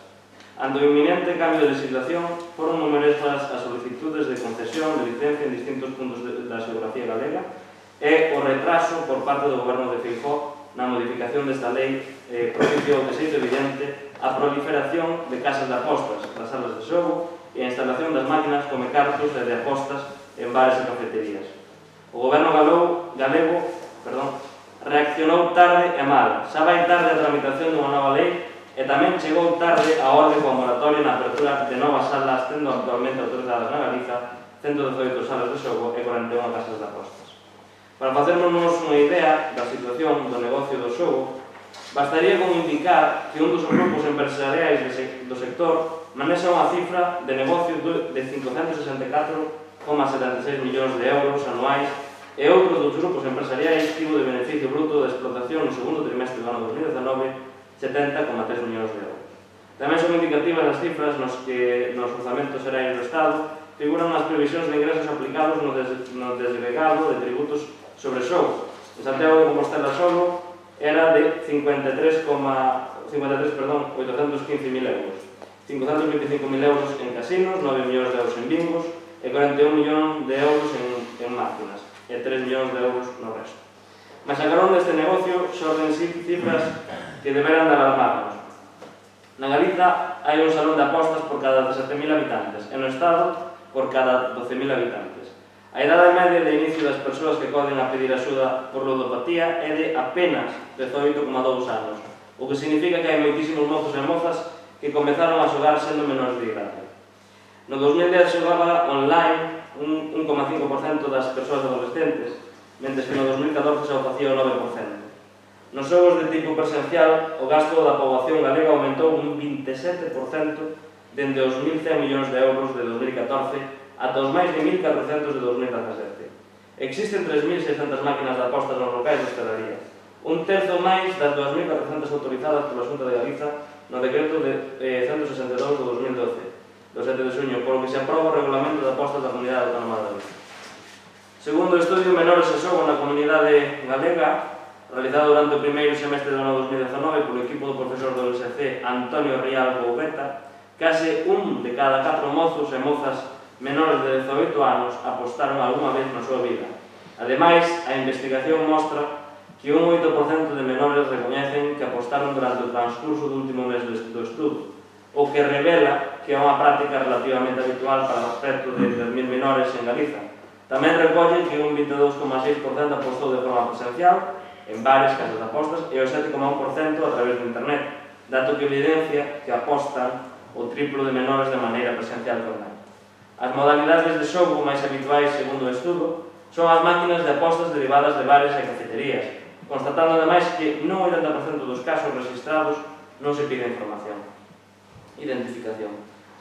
Ante o inminente cambio de legislación, foron numerosas as solicitudes de concesión de licencia en distintos puntos da xeografía galega e o retraso por parte do Goberno de Feijóo na modificación desta lei propiciou de xeito evidente a proliferación de casas de apostas, das salas de xogo e a instalación das máquinas come cartos e de apostas en bares e cafeterías. O Goberno galego reaccionou tarde e mal. Xa vai tarde a tramitación dunha nova lei e tamén chegou tarde a orde coa moratoria na apertura de novas salas, tendo actualmente autorizadas na Galiza 118 salas de xogo e 41 casas de apostas. Para facernos unha idea da situación do negocio do xogo, bastaría con indicar que un dos grupos empresariais do sector manexa unha cifra de negocio de 564,76 millóns de euros anuais e outro dos grupos empresariais tivo de beneficio bruto de explotación no segundo trimestre do ano 2019 70,3 millóns de euros. Tamén son indicativas as cifras nos que nos orzamentos xerais do Estado figuran as previsións de ingresos aplicados no desgregado de tributos sobre xogo. En Santiago de Compostela solo era de 815.000 euros. 525.000 euros en casinos, 9 millóns de euros en bingos e 41 millóns de euros en máquinas e 3 millóns de euros no resto. Mas a carón deste negocio xorden cifras que deberan de alarmarnos. Na Galiza hai un salón de apostas por cada 17.000 habitantes e no Estado por cada 12.000 habitantes. A idade media de inicio das persoas que poden a pedir axuda por ludopatía é de apenas 18,2 anos, o que significa que hai moitísimos mozos e mozas que comezaron a xogar sendo menores de idade. No 2010 xogaba online un 1,5% das persoas adolescentes, mentre que no 2014 xa o facía o 9%. Nos xogos de tipo presencial, o gasto da poboación galega aumentou un 27% dende os 1.100 millóns de euros de 2014 ata os máis de 1.400 de 2017. Existen 3.600 máquinas de apostas nos locais de hostalería, un terzo máis das 2.400 autorizadas pola Xunta de Galiza no decreto de 162 do 2012, do 7 de xuño, polo que se aproba o regulamento de apostas da Comunidade Autónoma de Galicia. Segundo o estudio Menores e Xogo na Comunidade Galega, realizado durante o primeiro semestre do ano 2019 polo equipo do profesor do LSC Antonio Rial Boubeta, case un de cada 4 mozos e mozas menores de 18 anos apostaron algunha vez na súa vida. Ademais, a investigación mostra que un 8% de menores recoñecen que apostaron durante o transcurso do último mes do estudo, o que revela que é unha práctica relativamente habitual para o aspecto de 3.000 menores en Galiza. Tamén recolle que un 22,6% apostou de forma presencial en varias casas de apostas e o 7,1% a través de internet, dato que evidencia que apostan o triplo de menores de maneira presencial que online. As modalidades de xogo máis habituais, segundo o estudo, son as máquinas de apostas derivadas de bares e cafeterías, constatando ademais que no 80% dos casos registrados non se pide información. Identificación.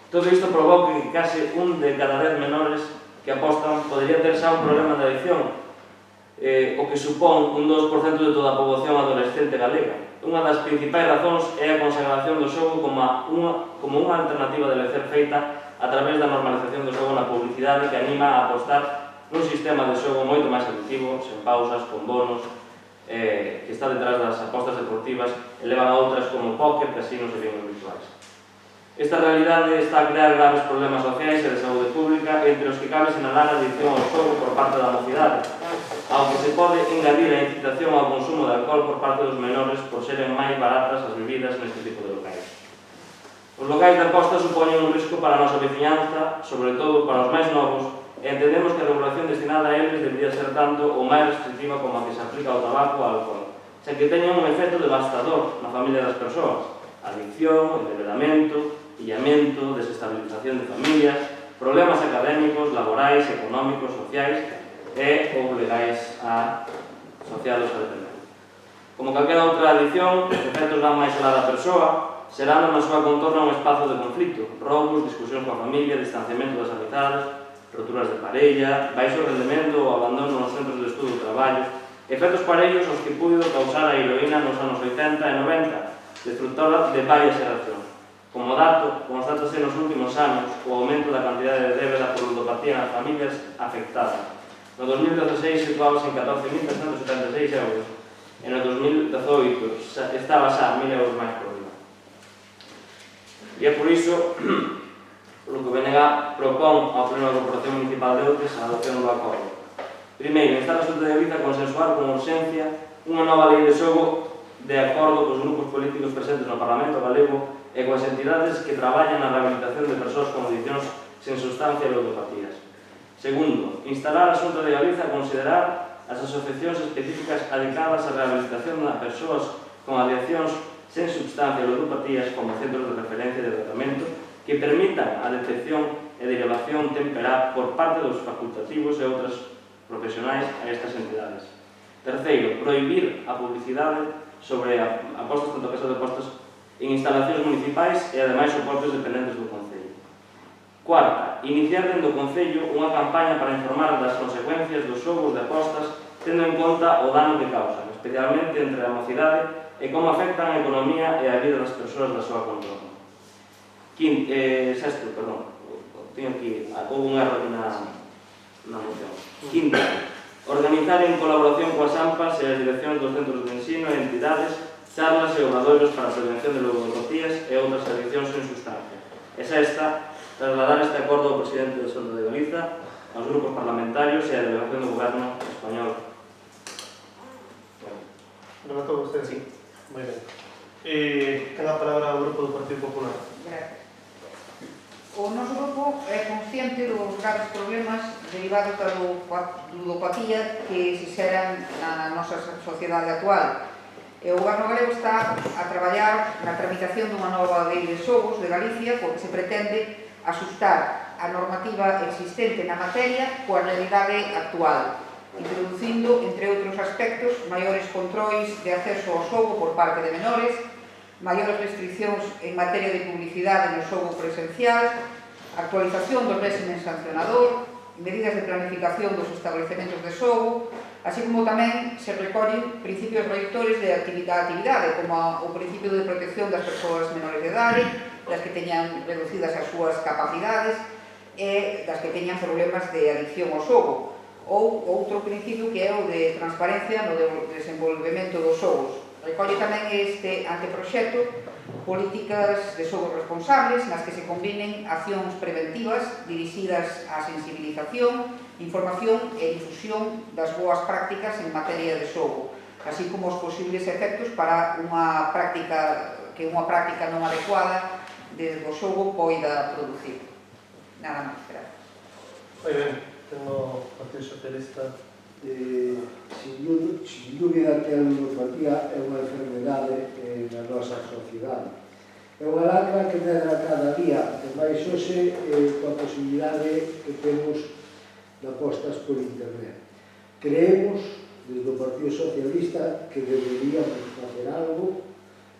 Todo isto provoca que case un de cada 10 menores que apostan podría ter xa un problema de adicción, o que supón un 2% de toda a poboación adolescente galega. Unha das principais razóns é a consagración do xogo como unha alternativa de lecer feita a través da normalización do xogo na publicidade que anima a apostar nun sistema de xogo moito máis adictivo, sen pausas, con bonos, que está detrás das apostas deportivas e levan a outras como póker, casinos e bienes virtuais. Esta realidade está a crear graves problemas sociais e de saúde pública, entre os que cabe sinalar a adicción ao xogo por parte da mocidade, ao que se pode engadir a incitación ao consumo de alcohol por parte dos menores por seren máis baratas as bebidas neste tipo de locais. Os locais de aposta supoñen un risco para a nosa veciñanza, sobre todo para os máis novos, e entendemos que a regulación destinada a eles debería ser tanto ou máis restrictiva como a que se aplica ao tabaco ou ao alcohol, xa que teñen un efecto devastador na familia das persoas: adicción, endeudamento, illamento, desestabilización de familias, problemas académicos, laborais, económicos, sociais e ou legais asociados á dependencia. Como calquera outra adicción, os efectos van máis alá da persoa, serando na súa contorna un espazo de conflito, roubos, discusións coa familia, distanciamento das amizades, roturas de parella, baixo rendemento ou abandono nos centros de estudo e traballo, efectos parellos aos que puido causar a heroína nos anos 80 e 90, destructora de varias xeracións. Como dato, constátase nos últimos anos o aumento da cantidade de débeda por ludopatía nas familias afectadas. No 2016 situábase en 14.376 euros e no 2018 estaba xa 1.000 euros máis por día. E é por iso polo que o BNG propón ao Pleno da Corporación Municipal de Outes a adopción do acordo. Primeiro, instar a Xunta de Galiza a consensuar con urxencia unha nova lei de xogo de acordo cos grupos políticos presentes no Parlamento galego e coas entidades que traballan na rehabilitación de persoas con adiccións sen sustancia e ludopatías. Segundo, instalar a Xunta de Galiza a considerar as asociacións específicas dedicadas á rehabilitación de persoas con adiccións sen sustancia e ludopatías como centros de referencia de tratamento que permitan a detección e derivación temperá por parte dos facultativos e outras profesionais a estas entidades. Terceiro, prohibir a publicidade sobre apostas, tanto casas de apostas, en instalacións municipais e ademais soportes dependentes do Concello. Cuarta, iniciar dentro do Concello unha campaña para informar das consecuencias dos xogos de apostas tendo en conta o dano que causan, especialmente entre a mocidade e como afectan a economía e a vida das persoas da súa contorno. Sexto, teño aquí, houve un erro na moción. Quinta, organizar en colaboración coas AMPAs e as direccións dos centros de ensino e entidades charlas e obradoiros para a prevención de ludopatías e outras adiccións sen sustancia. E sexta, trasladar este acordo ao presidente da Xunta de Galiza, aos grupos parlamentarios e á delegación do Goberno español. Rematou vostede? Sí. Moi ben. Ten a palabra o Grupo do Partido Popular. Gracias. O noso grupo é consciente dos graves problemas derivados da ludopatía que se xeran na nosa sociedade actual. E o Goberno galego está a traballar na tramitación dunha nova lei de xogos de Galicia porque se pretende asustar a normativa existente na materia coa realidade actual, introducindo, entre outros aspectos, maiores controis de acceso ao xogo por parte de menores, maiores restriccións en materia de publicidade no xogo presencial, actualización do régimen sancionador, medidas de planificación dos establecementos de xogo, así como tamén se recollen principios rectores de actividade, como o principio de protección das persoas menores de idade, das que teñan reducidas as súas capacidades e das que teñan problemas de adicción ao xogo, ou outro principio que é o de transparencia no desenvolvemento dos xogos. Recolle tamén este anteproxecto políticas de xogos responsables nas que se combinen accións preventivas dirixidas á sensibilización, información e difusión das boas prácticas en materia de xogo, así como os posibles efectos para unha práctica non adecuada desde o xogo poida producir. Nada máis, gracias. Moi ben, tengo o Partido Socialista. Sin dúbida que a ludopatía é unha enfermedade na nosa sociedade. É unha lacra que medra cada día, e máis hoxe coa posibilidade que temos de apostas por internet. Creemos, desde o Partido Socialista, que deberíamos facer algo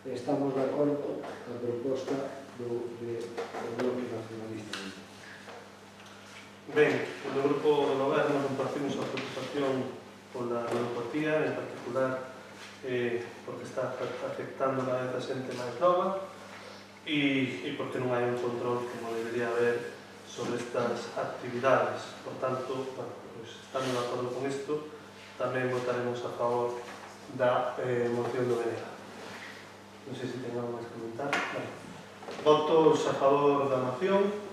e estamos de acordo na proposta do Bloque Nacionalista. Ben, o grupo do goberno compartimos a preocupación pola ludopatía, en particular porque está afectando a esa xente máis nova e porque non hai un control como debería haber sobre estas actividades. Por tanto, estando de acordo con isto, tamén votaremos a favor da moción do BNG. Non sei se ten algo máis que comentar. Votos a favor da moción.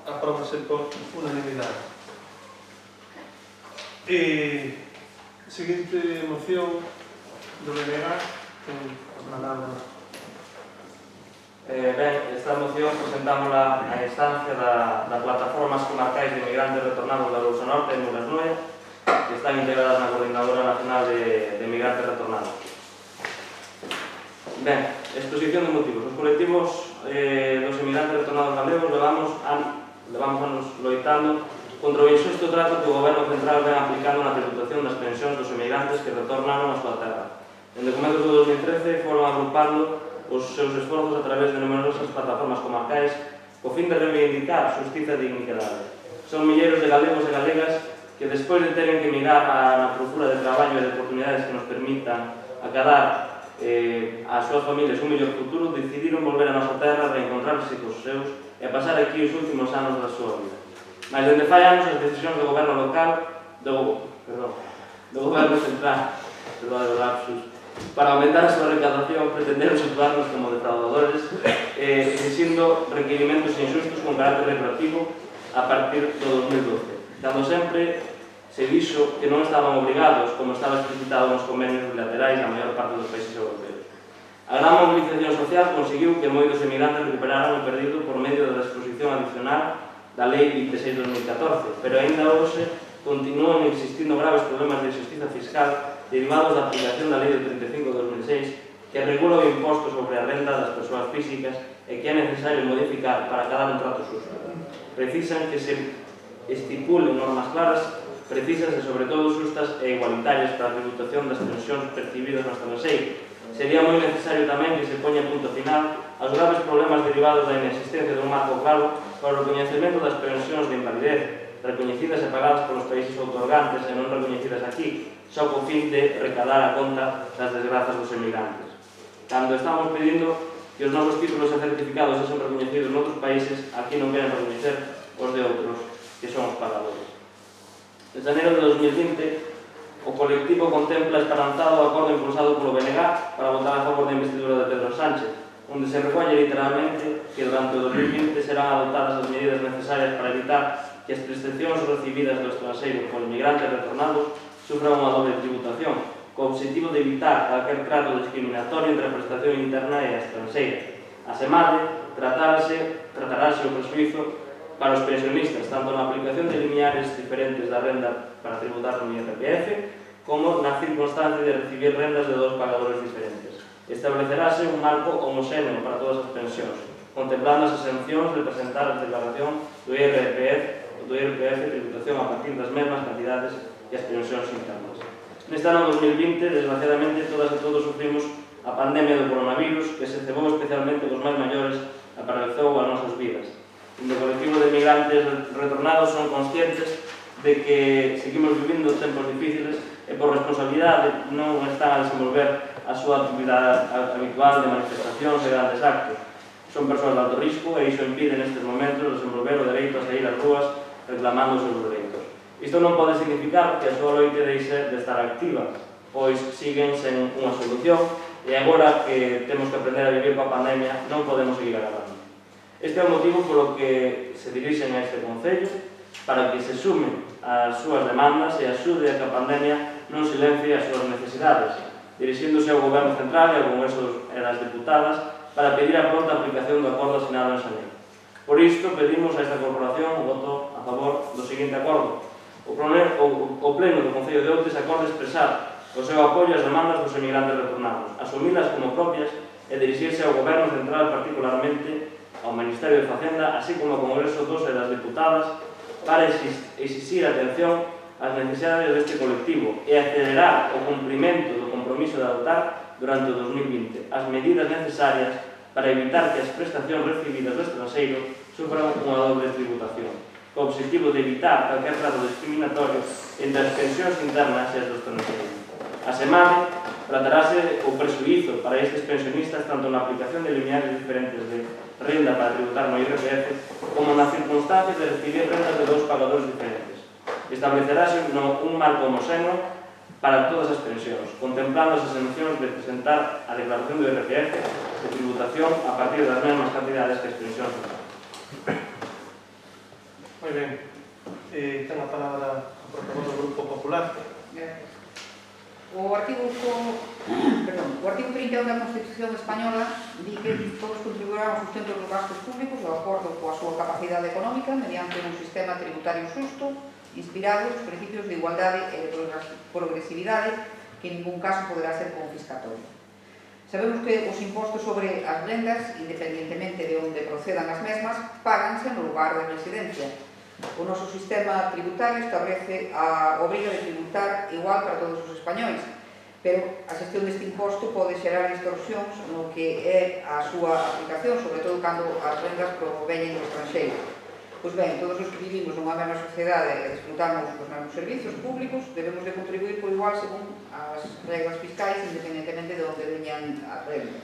Apróbase por unanimidade. Seguinte moción do BNG, ten a palabra. Ben, esta moción presentámola a instancia da Plataformas Comarcais de Migrantes Retornados da Lousa Norte e Mulas Noia, que están integradas na Coordinadora Nacional de Migrantes Retornados. Ben, exposición de motivos. Os colectivos dos emigrantes retornados galegos levamos anos loitando contra o inxusto trato que o Goberno Central ven aplicando na tributación das pensións dos emigrantes que retornaron a súa terra. En documentos do 2013 foron agrupando os seus esforzos a través de numerosas plataformas comarcais co fin de reivindicar xustiza e dignidade. Son milleiros de galegos e galegas que despois de teren que migrar na procura de traballo e de oportunidades que nos permitan acadar ás súas familias un mellor futuro, decidiron volver a nosa terra, reencontrarse cos seus e pasar aquí os últimos anos da súa vida. Mas dende fai anos as decisións do goberno local, do goberno central, para aumentar a súa recaudación, pretenderon situarnos como defraudadores, exigindo requerimentos injustos con carácter retroactivo a partir do 2012, cando sempre se dixo que non estaban obrigados, como estaba explicitado nos convenios bilaterais na maior parte dos países europeos. A gran movilización social conseguiu que moitos emigrantes recuperaran o perdido por medio da disposición adicional da Lei 26/2014, pero aínda hoxe continúan existindo graves problemas de xustiza fiscal derivados da aplicación da Lei de 35/2006 que regula o imposto sobre a renda das persoas físicas e que é necesario modificar para cada contrato xusto. Precisan que se estipulen normas claras, precisas e sobre todo justas e igualitarias para a tributación das pensións percibidas no estranxeiro. Sería moi necesario tamén que se poña punto final aos graves problemas derivados da inexistencia dun marco claro para o recoñecemento das pensións de invalidez, recoñecidas e pagadas polos países outorgantes e non recoñecidas aquí, só co fin de recadar a conta das desgrazas dos emigrantes. Cando estamos pedindo que os novos títulos e certificados sexan recoñecidos noutros países, aquí non queren recoñecer os de outros, que son os pagadores. En xaneiro de 2020, o colectivo contempla esperanzado o acordo impulsado polo BNG para votar a favor da investidura de Pedro Sánchez, onde se recolle literalmente que durante o 2020 serán adoptadas as medidas necesarias para evitar que as prestacións recibidas do estranxeiro por inmigrantes retornados sufran unha doble tributación, co objetivo de evitar calquer trato discriminatorio entre a prestación interna e a estranxeira. Asemade, tratarase o presuízo para os pensionistas, tanto na aplicación de limiares diferentes da renda para tributar no IRPF, como na circunstancia de recibir rendas de dos pagadores diferentes. Establecerase un marco homoxéneo para todas as pensións, contemplando as exencións de presentar a declaración do IRPF tributación a partir das mesmas cantidades que as pensións internas. Neste ano 2020, desgraciadamente, todas e todos sufrimos a pandemia do coronavirus, que se cebou especialmente dos máis maiores e paralizou as nosas vidas. No colectivo de migrantes retornados son conscientes de que seguimos vivindo tempos difíciles e por responsabilidade non están a desenvolver a súa actividade habitual de manifestacións e grandes actos. Son persoas de alto risco e iso impide nestes momentos desenvolver o dereito a sair ás rúas reclamando os seus dereitos. Isto non pode significar que a súa loite deixe de estar activa, pois siguen sen unha solución e agora que temos que aprender a vivir coa pandemia non podemos seguir agardando. Este é o motivo polo que se dirixen a este Concello para que se sumen ás súas demandas e axude a que a pandemia non silencie as súas necesidades, dirixíndose ao Goberno Central e ao Congreso e das Deputadas para pedir a pronta aplicación do acordo asinado en Xaneiro. Por isto, pedimos a esta corporación o voto a favor do seguinte acordo. O Pleno do Concello de Outes acorda expresar o seu apoio ás demandas dos emigrantes retornados, asumilas como propias e dirixirse ao Goberno Central, particularmente ao Ministerio de Facenda, así como ao Congreso dos e das Deputadas, para exixir atención ás necesidades deste colectivo e acelerar o cumprimento do compromiso de adoptar durante o 2020 as medidas necesarias para evitar que as prestacións recibidas do estranxeiro sufran unha doble tributación, co objetivo de evitar calquer grado discriminatorio entre as pensións internas e as do estranxeiro. Asemade, tratarase o presuízo para estes pensionistas tanto na aplicación de lineares diferentes de renda para tributar no IRPF como na circunstancia de recibir rendas de dous pagadores diferentes. Establecerase un marco homogéneo para todas as pensións, contemplando as exencións de presentar a declaración do IRPF de tributación a partir das mesmas cantidades que as pensións. Moi ben. Ten a palabra o portavoz do Grupo Popular. O artigo 31 da Constitución Española di que todos contribuirán ao sustento dos gastos públicos de acordo coa súa capacidade económica mediante un sistema tributario xusto inspirado nos principios de igualdade e de progresividade que en ningún caso poderá ser confiscatorio. Sabemos que os impostos sobre as rendas, independentemente de onde procedan as mesmas, páganse no lugar de residencia. O noso sistema tributario establece a obriga de tributar igual para todos os españois, pero a xestión deste imposto pode xerar distorsións no que é a súa aplicación, sobre todo cando as rendas proveñen do estranxeiro. Pois ben, todos os que vivimos nunha mesma sociedade e desfrutamos dos mesmos servizos públicos debemos de contribuir por igual según as reglas fiscais, independentemente de onde veñan as rendas.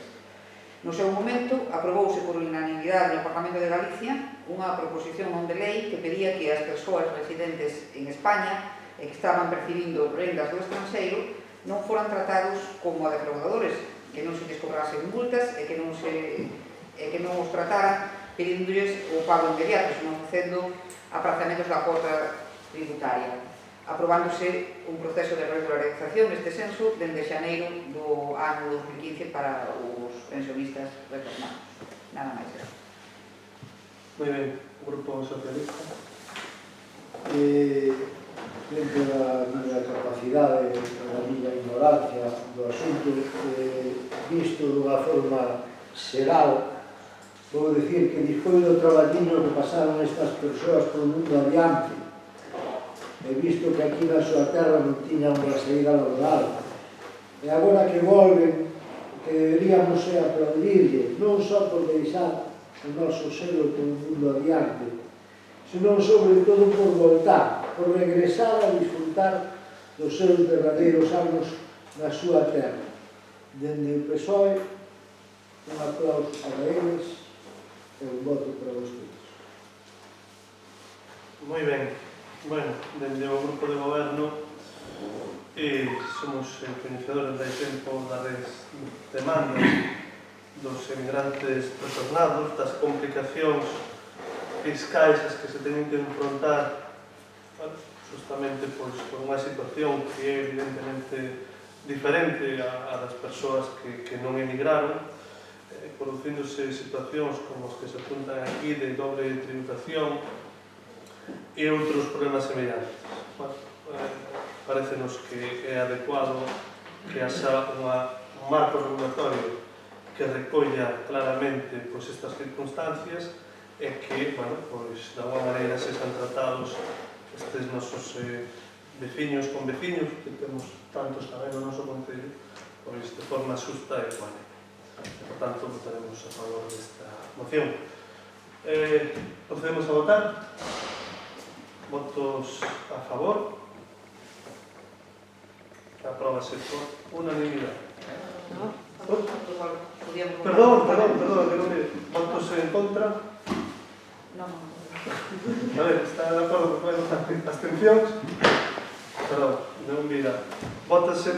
No seu momento, aprobouse por unanimidade no Parlamento de Galicia unha proposición non de lei que pedía que as persoas residentes en España e que estaban percibindo rendas do estranxeiro non foran tratados como a defraudadores, que non se lles cobrasen multas e que non os trataran pedíndolles o pago inmediato, senón facendo aprazamentos da cuota tributaria, aprobándose un proceso de regularización neste senso dende xaneiro do ano 2015 para os pensionistas retornados. Nada máis. Moi ben, o Grupo Socialista. Dentro da miña capacidade, da miña ignorancia do asunto, visto dunha forma xeral, vou dicir que despois do traballiño que pasaron estas persoas polo mundo adiante, he visto que aquí na súa terra non tiñan unha saída laboral, e agora que volven, que deberíamos aplaudirlle, non só por deixar o noso selo polo mundo adiante, senón sobre todo por voltar, por regresar a disfrutar dos seus verdadeiros anos na súa terra. Dende o PSOE, un aplauso para eles e un voto para vostedes. Moi ben. Bueno, dende o Grupo de Goberno somos coñecedores de tempo das demandas dos emigrantes retornados, das complicacións fiscais as que se teñen que enfrontar justamente por unha situación que é evidentemente diferente a das persoas que non emigraron, producíndose situacións como as que se apuntan aquí de doble tributación e outros problemas semellantes. Parecenos que é adecuado que haxa un marco regulatorio que recolla claramente estas circunstancias e que, de alguma maneira, se xan tratados estes nosos veciños con veciños, que temos tantos tamén no noso concello, de forma xusta e ecuánime. Por tanto, votaremos a favor desta moción. Procedemos a votar. Votos a favor. Apróbase por unanimidade. Perdón, que non me... Votos en contra. A ver, está de acordo que podemos abstencións? Perdón, non mira. Votase,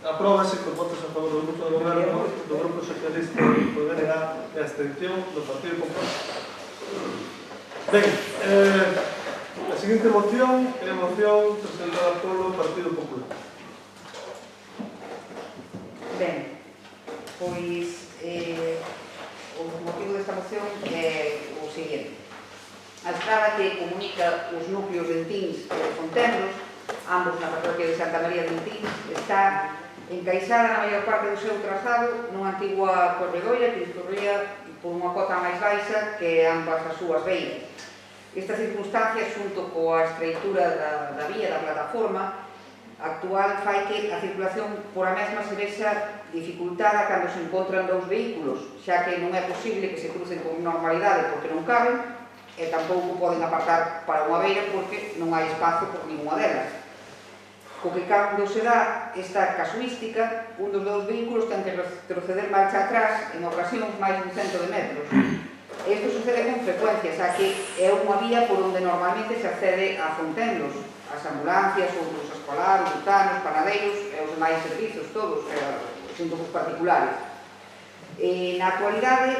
apróbase con votos a favor do Grupo de Goberno, do Grupo Socialista, do BNG e a abstención do Partido Popular. Ben, a seguinte moción é a moción presentada polo Partido Popular. o motivo desta moción é o seguinte. A estrada que comunica os núcleos de Entins e de Fontenlos, ambos na parroquia de Santa María de Entins, está encaixada na maior parte do seu trazado nunha antigua corredoira que discorría por unha cota máis baixa que ambas as súas beiras. Esta circunstancia, xunto coa estreitura da vía, da plataforma actual, fai que a circulación por a mesma se vexa dificultada cando se encontran dous vehículos, xa que non é posible que se crucen con normalidade porque non caben, e tampouco poden apartar para unha beira porque non hai espazo por ninguna delas. Co que cando se dá esta casuística, un dos dous vehículos ten que retroceder marcha atrás en ocasións máis dun 100 de metros. Isto sucede con frecuencia, xa que é unha vía por onde normalmente se accede a Fontenlos, as ambulancias, os escolares, os utanos, os panadeiros e os demais servizos, todos, xunto cos particulares. Na actualidade,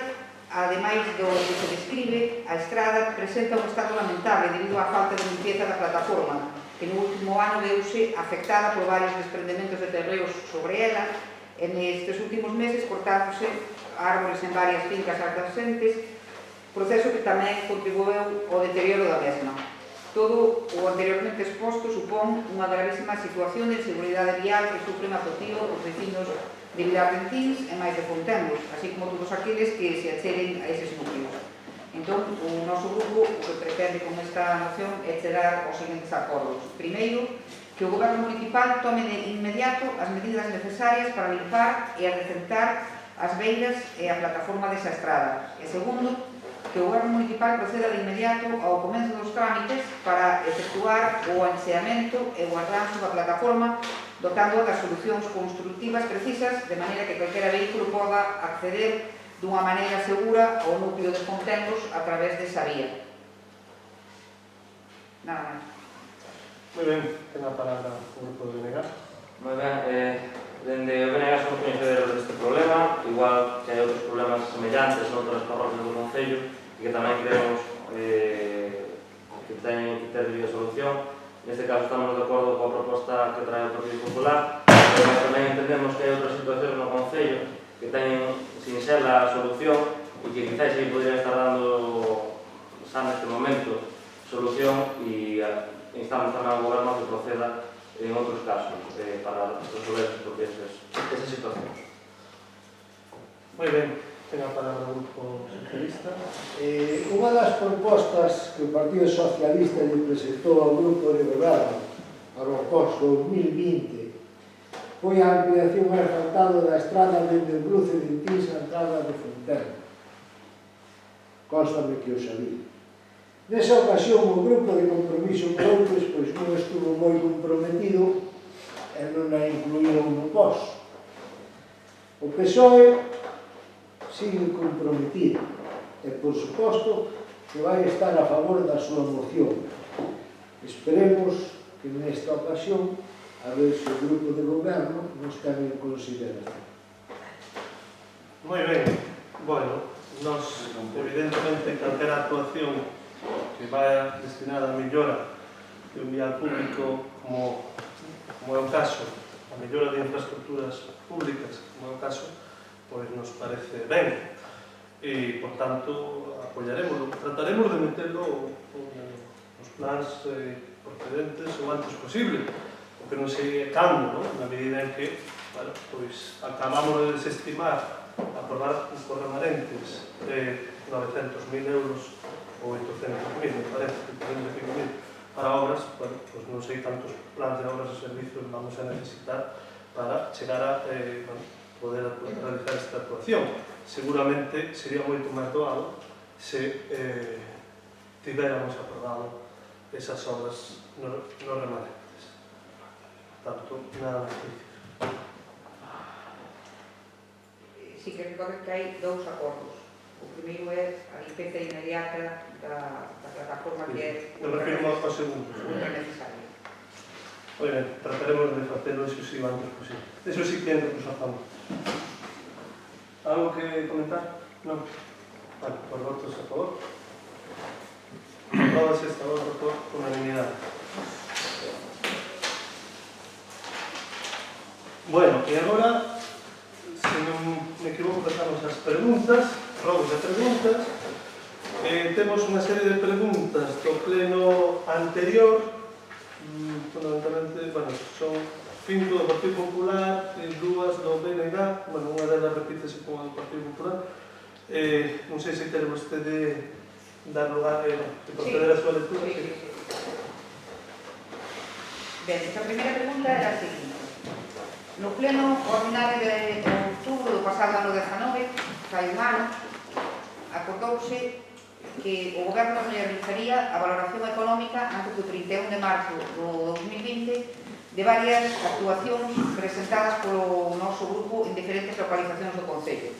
ademais do que se describe, a estrada presenta un estado lamentable debido á falta de limpieza da plataforma, que no último ano veuse afectada por varios desprendementos de terreos sobre ela, e nestes últimos meses cortándose árbores en varias fincas adyacentes, proceso que tamén contribueu ao deterioro da mesma. Todo o anteriormente exposto supón unha gravísima situación de inseguridade vial que sufren a cotío os vecinos de Vilar de Entins e máis de Fontenlos, así como todos aqueles que se acheren a eses núcleos. Entón, o noso grupo o que pretende con esta moción é chegar aos seguintes acordos. Primeiro, que o Goberno Municipal tome de inmediato as medidas necesarias para limpar e adecentar as beiras e a plataforma desa estrada. E segundo, que o Goberno Municipal proceda de inmediato ao comenzo dos trámites para efectuar o ancheamento e o arranxo da plataforma, dotando das solucións constructivas precisas, de maneira que calquera vehículo poda acceder dunha maneira segura ao núcleo de Fontenlos a través desa vía. Nada máis. Moi ben, ten a palabra o grupo de BNG. Moi ben, dende o BNG somos coñecedores deste problema, igual que hai outros problemas semellantes noutras parroquias do Concello, e que tamén creemos que teñen que ter vía solución. Neste caso estamos de acordo coa proposta que trae o Partido Popular, pero tamén entendemos que hai outras situacións no Concello que teñen sinxela solución e que quizás aí podrían estar dando xa neste momento solución, e instamos tamén ao Goberno que proceda en outros casos para resolver esas situacións. Moi ben, ten a palabra o grupo socialista. Unha das propostas que o Partido Socialista lle presentou ao grupo de goberno para o curso 2020 foi a ampliación e asfaltado da estrada dende o cruce de Entins a entrada de Fontenlos. Constame que o sabía. Nesa ocasión, o grupo de Compromiso Outros pois non estuvo moi comprometido e non a incluíron no POS. O PSOE sigue comprometido e, por suposto, que vai estar a favor da súa moción. Esperemos que nesta ocasión a ver se o grupo de goberno nos ten en consideración. Moi ben, bueno, nos evidentemente calquera actuación que vai destinada a mellora de un vial público como é o caso, a mellora de infraestructuras públicas como é o caso, pois nos parece ben e, por tanto, apoyaremos, trataremos de meterlo nos plans procedentes o antes posible, o que non sei cando, na medida en que, bueno, pois acabamos de desestimar aprobar por remanentes de 900.000 euros ou 800.000, me parece, 800.000 para obras, bueno, pues non sei cantos plans de obras e servicios vamos a necesitar para chegar a poder realizar esta actuación. Seguramente sería moito máis doado se tivéramos aprobado esas obras no remanentes. Tanto, nada máis que dicir. Sí que recordo que hai dous acordos. O primeiro é a limpeza inmediata da plataforma que é Me refirmo ao segundo. ultra necesaria. Moi ben, trataremos de facelo eso si o antes posible. Eso sí que entra a favor. Algo que comentar? Non? Vale, por votos a favor. Todas esta voto por unanimidade. Bueno, e agora se non me equivoco, pasamos as preguntas, rodos de preguntas. Temos unha serie de preguntas do pleno anterior, fundamentalmente, bueno, son 5 do Partido Popular e 2 do BNG, bueno, unha delas repítese con o Partido Popular. Non sei se quere vostede dar lugar e proceder a súa lectura. Sí. Ben, esta primeira pregunta era a seguinte. No pleno ordinario de outubro do pasado ano 19, fai un ano, acordouse que o Goberno realizaría a valoración económica antes do 31 de marzo do 2020 de varias actuacións presentadas polo noso grupo en diferentes localizacións do Concello.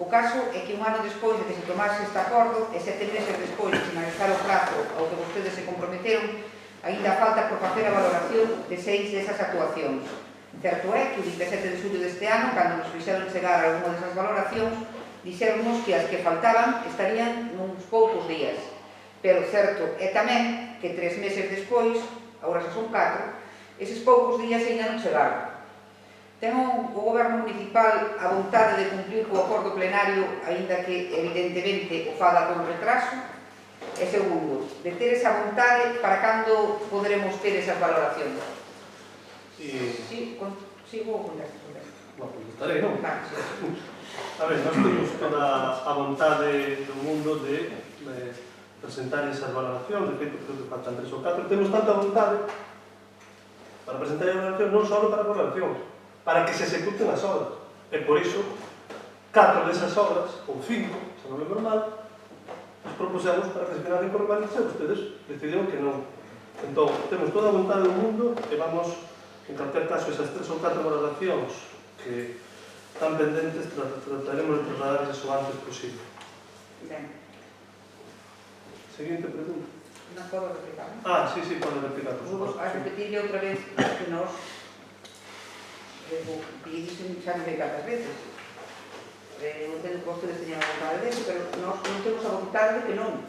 O caso é que un ano despois de que se tomase este acordo e 7 meses despois de finalizar o prazo ao que vostedes se comprometeron, aínda falta por facer a valoración de 6 desas actuacións. Certo é que o 27 de xullo deste ano, cando nos fixeron chegar algunha desas valoracións, dixéronnos que as que faltaban estarían nuns poucos días. Pero certo é tamén que 3 meses despois, agora xa son 4, eses poucos días ainda non chegaron. Ten o Goberno Municipal a vontade de cumplir co acordo plenario, aínda que evidentemente o faga con retraso? E segundo, de ter esa vontade, para cando poderemos ter esas valoracións? Sigo ou contesto? Bueno, contestarei, non? Claro, sí. A ver, nós temos toda a vontade do mundo de presentar esas valoracións, de feito, creo que faltan 3 ou 4, temos tanta vontade para presentar as valoracións, non só para as valoracións, para que se executen as obras. E por iso, 4 desas obras, ou 5, se non é normal, nos propusemos para que se financen por urbanistas e vostedes decidiron que non. Entón, temos toda a vontade do mundo e vamos, en calquer caso, esas 3 ou 4 valoracións que están pendentes, trataremos de trasladarles o antes posible. Ben. Seguinte pregunta. Non podo replicar, non? Ah, sí, pode replicar, por Vou suposto. a repetirle outra vez que nos dicen xa non sei cantas veces. Non entendo que vostedes teñan a vontade de eso, pero nós non temos a vontade de que non.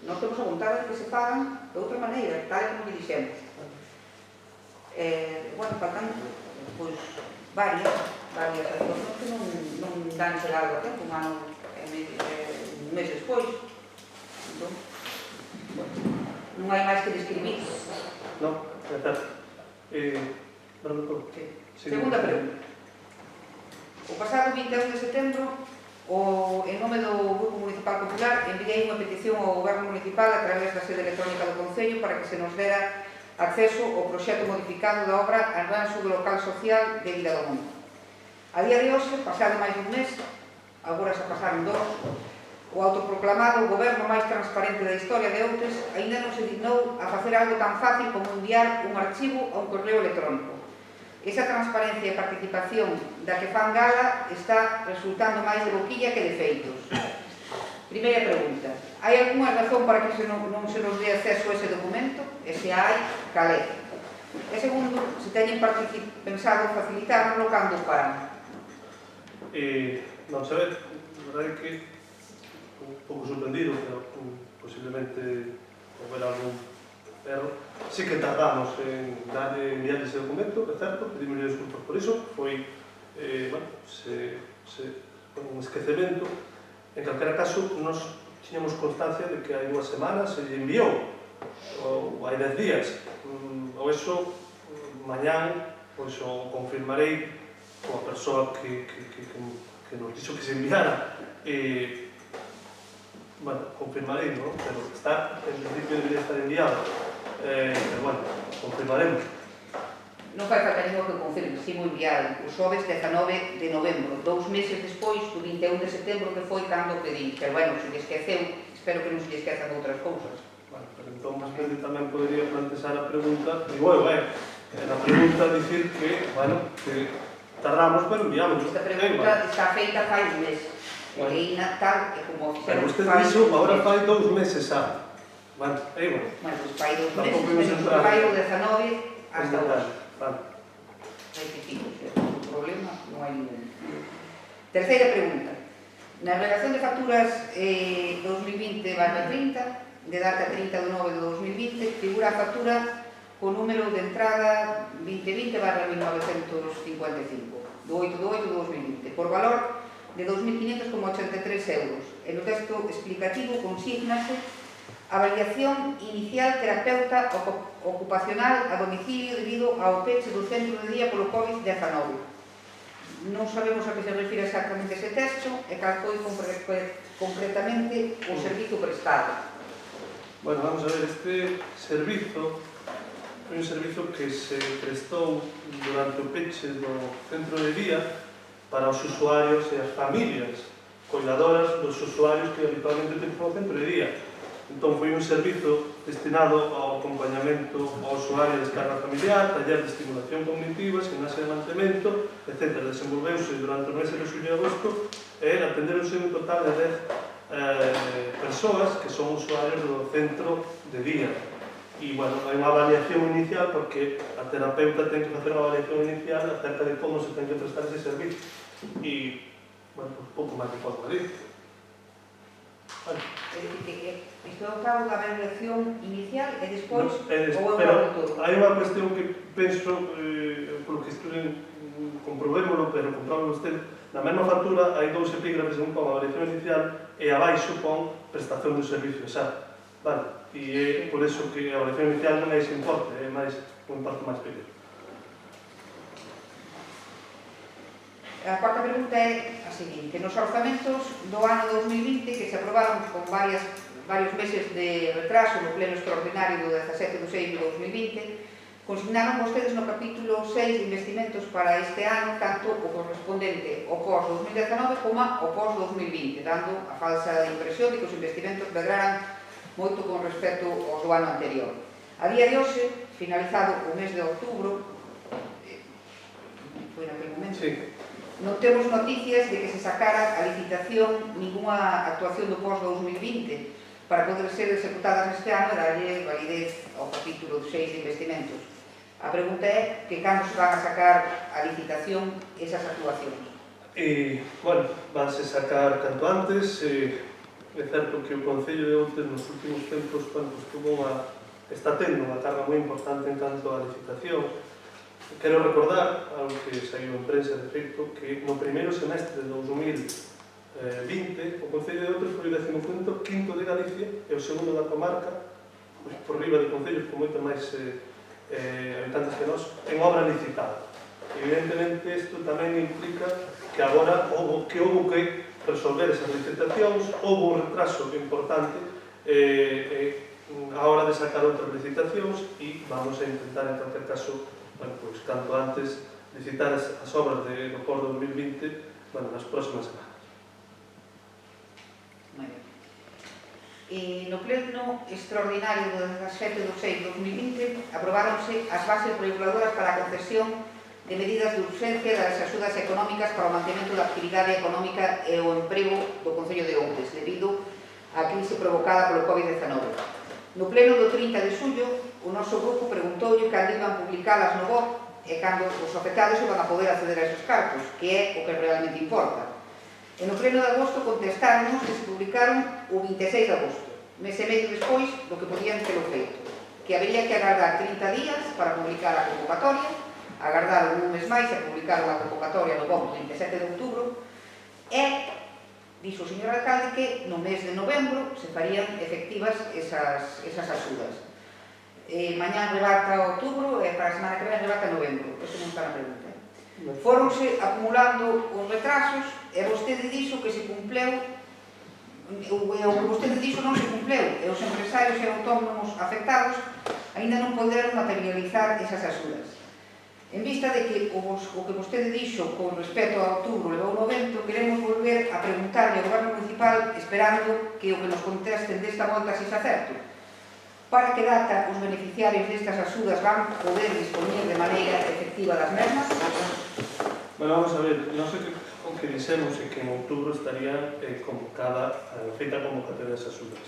Nós temos a vontade de que se pagan de outra maneira, tal e como lle dixemos. Bueno, faltan, pois, varias actuacións que non dan chegado a tempo, un ano un mes despois. Entón, bueno, non hai máis que describir. Non, é certo. Segunda pregunta. O pasado 21 de setembro, en nome do Grupo Municipal Popular, enviei unha petición ao Goberno Municipal a través da sede electrónica do Concello para que se nos dera acceso ao proxecto modificado da obra Arranxo do Local Social de Vila do Monte. A día de hoxe, pasado máis dun mes, agora xa pasaron 2, o autoproclamado goberno máis transparente da historia de Outes aínda non se dignou a facer algo tan fácil como enviar un archivo a un correo electrónico. Esa transparencia e participación da que fan gala está resultando máis de boquilla que de feitos. Primeira pregunta. Hai algunha razón para que non se nos dé acceso a ese documento? E se hai, cal é? E segundo, se teñen pensado facilitarlo cando farán? Non saber, a verdade é que un pouco sorprendido, pero posiblemente houver algún erro. Sí que tardamos en enviar ese documento, é certo, pedimos desculpas por iso, foi un esquecemento. En calquera caso, nos tiñamos constancia de que hai 2 semanas se lle enviou, ou hai 10 días. Ou iso, mañán, pois o confirmarei coa persoa que nos dixo que se enviara. Bueno, confirmarei, non? Pero está, en principio debería estar enviado. Pero bueno, confirmaremos. Non fai falta ningún que confirme, si moi enviado o xoves 19 de novembro, 2 meses despois do 21 de setembro que foi cando pedí. Pero bueno, se lle esqueceu, espero que non se lle esquezan outras cousas. Bueno, pero entón, vostede tamén podería plantexar a pregunta, e bueno, na pregunta dicir que, bueno, que tardamos, pero enviamos. Esta pregunta está feita fai un mes. E que tal e como pero vostede dixo, agora fai 2 meses xa. Bueno, bueno, pues fai 2 meses, pero fai o 19 hasta hoxe. Vale. Repetido, o problema non hai ningún. Terceira pregunta. Na relación de facturas 2020/30, de data 30 de 9 de 2020, figura a factura co número de entrada 2020/1955. do 8 de 8 de 2020, por valor de 2.500,83 euros. En o texto explicativo consígnase a avaliación inicial terapeuta ocupacional a domicilio debido ao peche do centro de día polo COVID-19. Non sabemos a que se refira exactamente ese texto e cal foi concretamente o servizo prestado. Bueno, vamos a ver, este servizo foi un servizo que se prestou durante o peche do centro de día para os usuarios e as familias cuidadoras dos usuarios que habitualmente utilizan o centro de día. Entón, foi un servizo destinado ao acompañamento ao usuario de descarga familiar, taller de estimulación cognitiva, gimnasia de mantemento, etc. Desenvolveuse durante os meses de xullo e agosto e atenderonse un total de 10 persoas que son usuarios do centro de día. E, bueno, hai unha avaliación inicial porque a terapeuta ten que facer unha avaliación inicial acerca de como se ten que prestar ese servicio. E, bueno, pues, pouco máis que posso decir. Vale. É dicir, que isto é o cabo da avaliación inicial e despois ou é un pero cabo todo? hai unha cuestión que penso, polo que estuve comprobémolo, pero compróbelo usted, na mesma factura hai 2 epígrafes, un con avaliación inicial e abaixo con prestación do servicio exacto. Vale? E é por eso que a avaliación inicial non é ese importe, é máis un importe máis pequeno. A cuarta pregunta é a seguinte. Nos orzamentos do ano 2020, que se aprobaron con varios meses de retraso no pleno extraordinario do 17 de 6 de 2020, consignaron vostedes no capítulo 6 de investimentos para este ano tanto o correspondente ao pós-2019 como ao pós-2020, dando a falsa impresión de que os investimentos medraran moito con respecto ao do ano anterior. A día de hoxe, finalizado o mes de outubro, foi naquele momento, Sí. non temos noticias de que se sacara a licitación ninguna actuación do pós-2020 para poder ser executadas neste ano e darlle validez ao capítulo 6 de investimentos. A pregunta é que cando se van a sacar a licitación esas actuacións? Bueno, vanse sacar canto antes. É certo que o Concello de Outes nos últimos tempos está tendo unha carga moi importante en canto á licitación. Quero recordar, algo que saiu en prensa de feito, que no primeiro semestre de 2020 o Concello de Outes foi o 15º de Galicia e o segundo da comarca, por riba de concellos con moito máis habitantes que nós, en obra licitada. Evidentemente, isto tamén implica que agora houve que resolver esas licitacións, houve un retraso importante a hora de sacar outras licitacións e vamos a intentar, en calquer caso, bueno, pues, canto antes, licitar as obras do POR 2020 nas próximas semanas. Moi ben. E no pleno extraordinario do 17 de 6 de 2020 aprobáronse as bases reguladoras para a concesión de medidas de urxencia das axudas económicas para o mantemento da actividade económica e o emprego do Concello de Outes debido á crise provocada polo COVID-19. No pleno do 30 de xullo, o noso grupo preguntoulle cando iban publicalas no BOC e cando os afectados iban a poder acceder a esos cartos, que é o que realmente importa. E no pleno de agosto contestáronos que se publicaron o 26 de agosto, mes e medio despois do que podían ter feito, que habería que agardar 30 días para publicar a convocatoria, agardaron un mes máis a publicar unha convocatoria no BOC 27 de outubro e dixo o señor alcalde que no mes de novembro se farían efectivas esas axudas. Mañá rebata outubro e para a semana que ven rebata novembro. Isto non está na pregunta. Fóronse acumulando os retrasos e vostede dixo que se cumpleu o que vostede dixo non se cumpleu e os empresarios e autónomos afectados aínda non poderon materializar esas axudas. En vista de que o que vostede dixo con respecto a outubro levou no vento, queremos volver a preguntarle ao Goberno Municipal esperando que o que nos contesten desta volta se xa certo. Para que data os beneficiarios destas axudas van poder dispoñer de maneira efectiva das mesmas? Bueno, vamos a ver, non sei o que dixemos é que en outubro estaría convocada a feita convocatoria das axudas.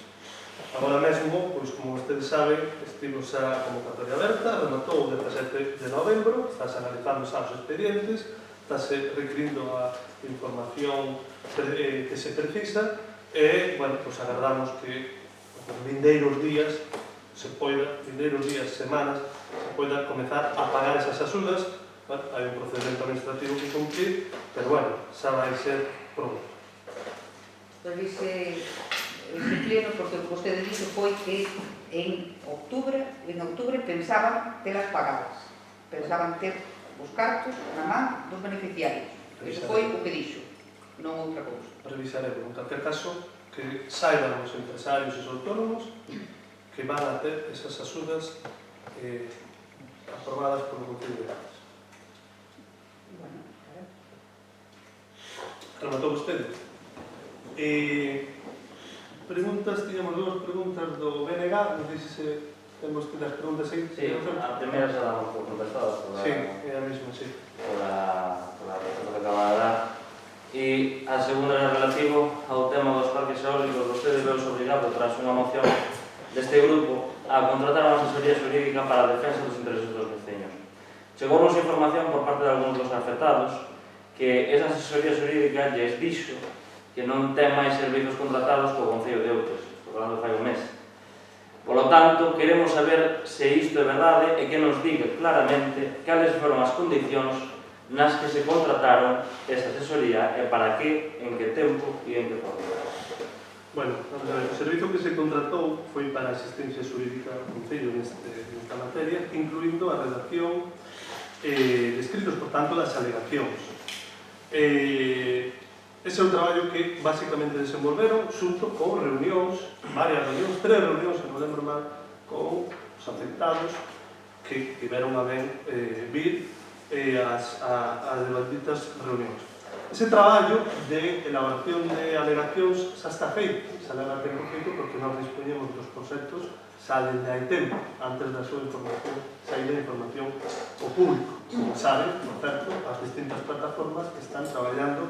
Agora mesmo, pois, como vostedes saben, estivo xa a convocatoria aberta, rematou o 17 de novembro, estáse analizando xa os expedientes, estáse requirindo a información que se precisa e, bueno, pois agardamos que os vindeiros días, semanas, se poida comezar a pagar esas axudas bueno, hai un procedimento administrativo que cumplir, pero bueno, xa vai ser pronto. Revise ese pleno, porque o que vostede dixo foi que en outubre pensaban telas pagadas, pensaban ter os cartos na man dos beneficiarios. Eso foi o que dixo, non outra cousa. Revisaremos, en calquer caso, que saiban os empresarios e os autónomos que van a ter esas axudas aprobadas polo Concello de Cangas. Bueno, Rematou vostede? Preguntas, tiñamos dúas preguntas do BNG, non sei se temos que das preguntas aí. Sí, a primeira xa damos por contestadas por Sí, é a mesma, sí. la resposta que acaba de dar. E a segunda é relativo ao tema dos parques eólicos. Vostede veus obrigado tras unha moción deste grupo a contratar unha asesoría xurídica para a defensa dos intereses dos veciños. Chegounos información por parte de algúns dos afectados que esa asesoría xurídica lles dixo que non ten máis servizos contratados co Concello de Outes, falando fai un mes. Polo tanto, queremos saber se isto é verdade e que nos diga claramente cales foron as condicións nas que se contrataron esta asesoría e para que, en que tempo e en que forma. Bueno, vamos a ver, o servizo que se contratou foi para a asistencia xurídica do Concello nesta materia, incluindo a redacción de escritos, por tanto, das alegacións. Ese é un traballo que basicamente desenvolveron xunto con reunións, varias reunións, 3 reunións, se non lembro mal, con os afectados que tiveron a ben vir as debanditas reunións. Ese traballo de elaboración de alegacións xa está feito, xa leva tempo feito porque nós dispoñemos dos conceptos xa desde hai tempo, antes da súa información, xa hai información ao público. Como saben, por certo, as distintas plataformas que están traballando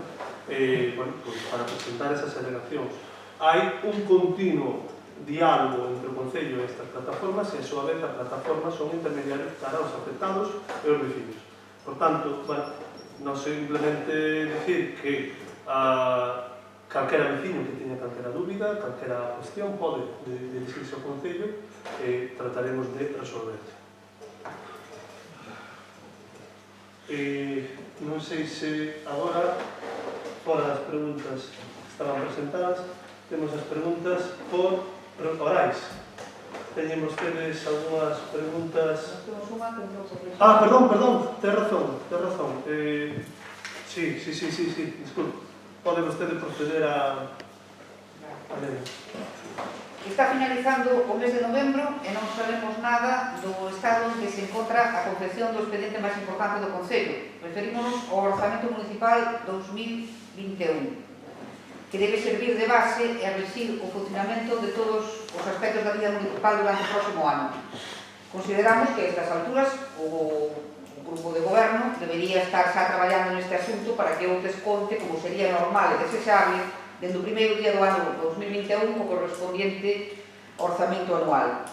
para presentar esas alegacións. Hai un continuo diálogo entre o Concello e estas plataformas e, a súa vez, as plataformas son intermediarios para os afectados e os vecinos. Por tanto, non simplemente decir que calquera veciño que teña calquera dúbida, calquera cuestión, pode dirigirse ao Concello e trataremos de resolver. Non sei se agora, fora das preguntas que estaban presentadas, temos as preguntas por orais. Teñen vostedes algunhas preguntas? Perdón, ten razón. Sí, disculpe. Pode vostede proceder a ler. Está finalizando o mes de novembro e non sabemos nada do estado en que se encontra a confección do expediente máis importante do Concello. Referímonos ao Orzamento Municipal 2021, que debe servir de base e regir o funcionamento de todos os aspectos da vida municipal durante o próximo ano. Consideramos que a estas alturas o grupo de goberno debería estar xa traballando neste asunto para que Outes conte, como sería normal e desexable, dende o primeiro día do ano 2021 o correspondiente orzamento anual.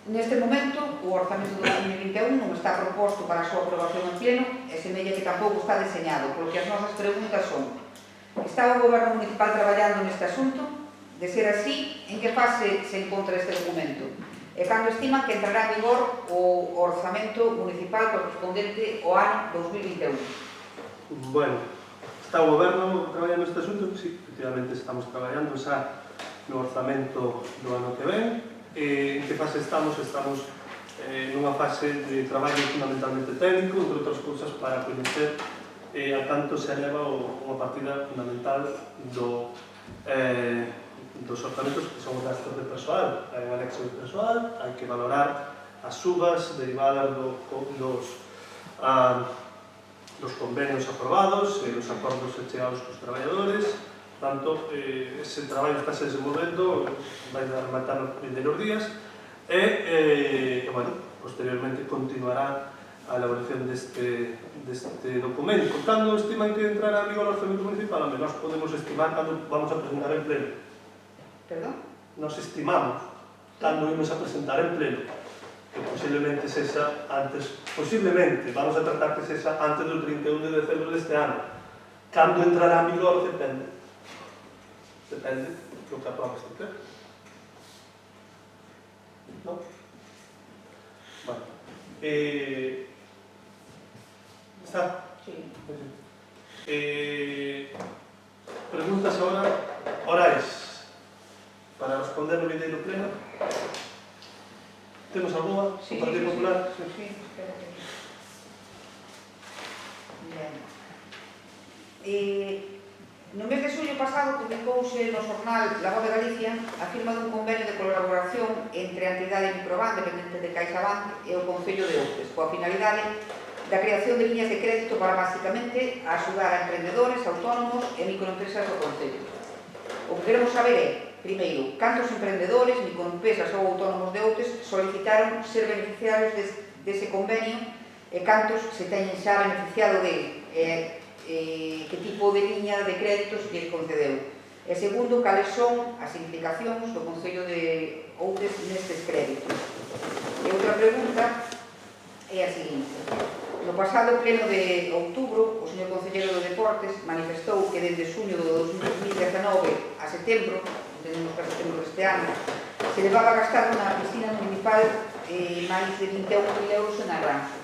Neste momento, o orzamento do 2021 non está proposto para a súa aprobación en pleno e semella que tampouco está deseñado, porque as nosas preguntas son: está o Goberno Municipal traballando neste asunto? De ser así, en que fase se encontra este documento? E cando estiman que entrará en vigor o orzamento municipal correspondente ao ano 2021? Bueno, está o Goberno traballando neste asunto? Sí, efectivamente estamos traballando xa no orzamento do ano que ven. En que fase estamos? Estamos nunha fase de traballo fundamentalmente técnico, entre outras cousas para coñecer a canto se eleva unha partida fundamental dos orzamentos que son os gastos de persoal. Hai un anexo de persoal, hai que valorar as subas derivadas dos convenios aprobados e dos acordos chegados cos traballadores. Tanto, ese traballo está se desenvolvendo, vai a rematar nos primeiros días e, posteriormente continuará a elaboración deste documento. Cando estiman que entrará en vigor o orzamento municipal? Nós podemos estimar cando vamos a presentar en pleno. Perdón? Nos estimamos cando vamos a presentar en pleno, que posiblemente sexa antes, vamos a tratar que sexa antes do 31 de decembro deste ano. Cando entrará en vigor, depende do que aprova este pleno. Non? Bueno, Está? Sí. Preguntas ahora orais para responder no vídeo pleno. Temos alguna? Sí, O Partido Popular? sí, espera que... No mes de xullo pasado publicouse no xornal La Voz de Galicia a firma dun convenio de colaboración entre a entidade Microbank, dependente de CaixaBank, e o Concello de Outes, coa finalidade da creación de liñas de crédito para, basicamente, axudar a emprendedores, autónomos e microempresas do Concello. O que queremos saber é, primeiro, cantos emprendedores, microempresas ou autónomos de Outes solicitaron ser beneficiarios dese convenio e cantos se teñen xa beneficiado dele, que tipo de liña de créditos lles concedeu. E segundo, cales son as implicacións do Concello de Outes nestes créditos. E outra pregunta é a seguinte. No pasado pleno de outubro, o señor Concelleiro de Deportes manifestou que desde xuño do 2019 a setembro, entendemos que a setembro deste ano, se levaba a gastar na piscina municipal máis de 21.000 euros en arranxos.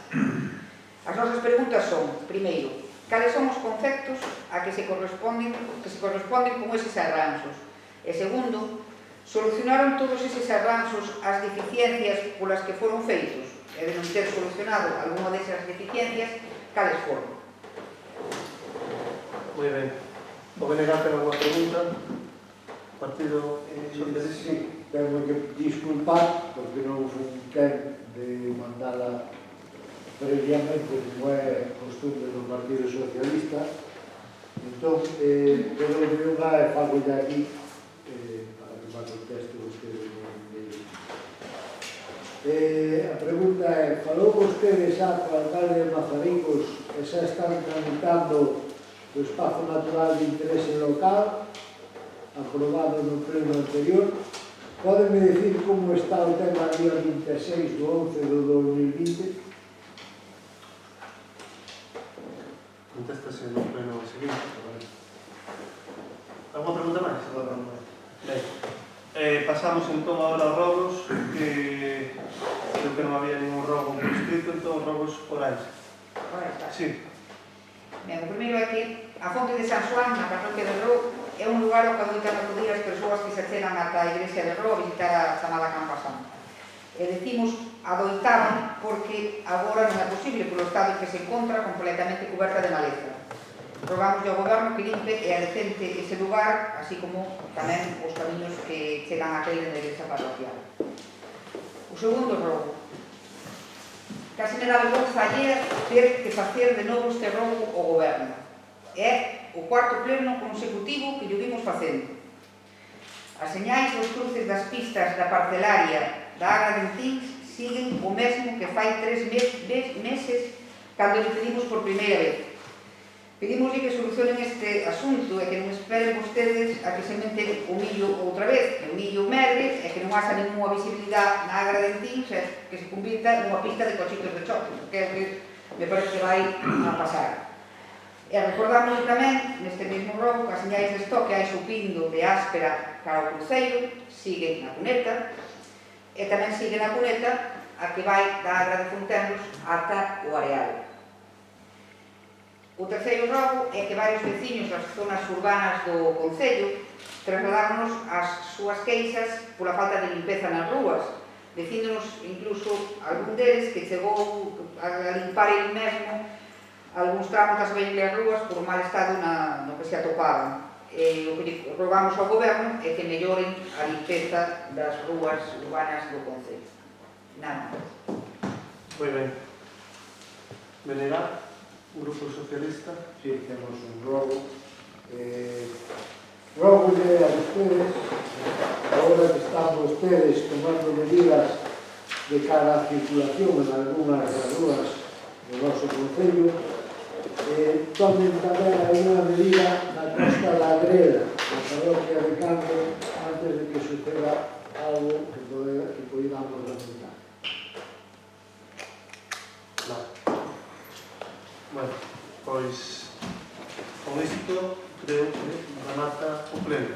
As nosas preguntas son, primeiro, cales son os conceptos a que se corresponden con eses arranxos? E segundo, solucionaron todos eses arranxos as deficiencias polas que foron feitos? E de non ter solucionado alguna desas deficiencias, cales foron? Moi ben. O BNG ten alguna pregunta? Partido Socialista? Sí, tengo que disculpar porque non fui quen de mandala previamente, como é costumbre do Partido Socialista. Entón, pero unha e fago de aquí para que me conteste vostede. A pregunta é, falou vostede xa co alcalde de Mazaricos e xa están tramitando o espazo natural de interese local aprobado no pleno anterior? Pódeme dicir como está o tema día 26 do 11 do 2020? Contéstase no pleno seguinte. Alguna pregunta máis? Ben. Pasamos entón ahora aos rogos, que creo que non había ningún rogo por escrito, entón rogos orais. Sí. Ben, o primeiro é que a fonte de San Xoán, na parroquia de Ró, é un lugar ao que adoitan acudir as persoas que se achegan ata a igrexa de Ró a visitar a chamada Campa Santa. E decimos adoitaban porque agora non é posible polo estado en que se encontra completamente coberta de maleza. Rogamos ao goberno que limpe e adecente ese lugar, así como tamén os camiños que chegan a caer na igrexa parroquial. O segundo rogo. Casi me dá vergonza ayer ter que facer de novo este rogo ao goberno. É o cuarto pleno consecutivo que lle vimos facendo. As señais dos cruces das pistas da parcelaria da Agra de Encíns siguen o mesmo que fai 3 meses cando lle pedimos por primeira vez. Pedimoslle que solucionen este asunto e que non esperen vostedes a que se meten o millo outra vez, que o millo medre e que non haxa ninguna visibilidade na Agra de Encíns e que se convirta nunha pista de cochitos de choque, que é o que me parece que vai a pasar. E recordamos tamén, neste mesmo rogo, que as señais de estoque hai subindo de Áspera cara ao cruceiro, siguen na cuneta, e tamén siguen na cuneta a que vai da Agra de Fontenlos ata o Areal. O terceiro rogo é que varios veciños das zonas urbanas do Concello trasladámonos as súas queixas pola falta de limpeza nas rúas, dicíndonos incluso algún deles que chegou a limpar el mesmo algúns tramos das vellas rúas por mal estado no que se atopaban. O que rogamos ao goberno é que melloren a limpeza das rúas urbanas do Concello. Nada máis. Moi ben. Venegar, o Grupo Socialista. Sí, temos un rogo. Rogolle a vostedes, agora que están vostedes tomando medidas de cara á circulación en algunhas das rúas do noso Concello, tomen tamén alguna medida na Costa da Agreda, na parroquia de Campo, antes de que suceda algo que podamos lamentar. Bueno, pois con isto creo que remata o pleno.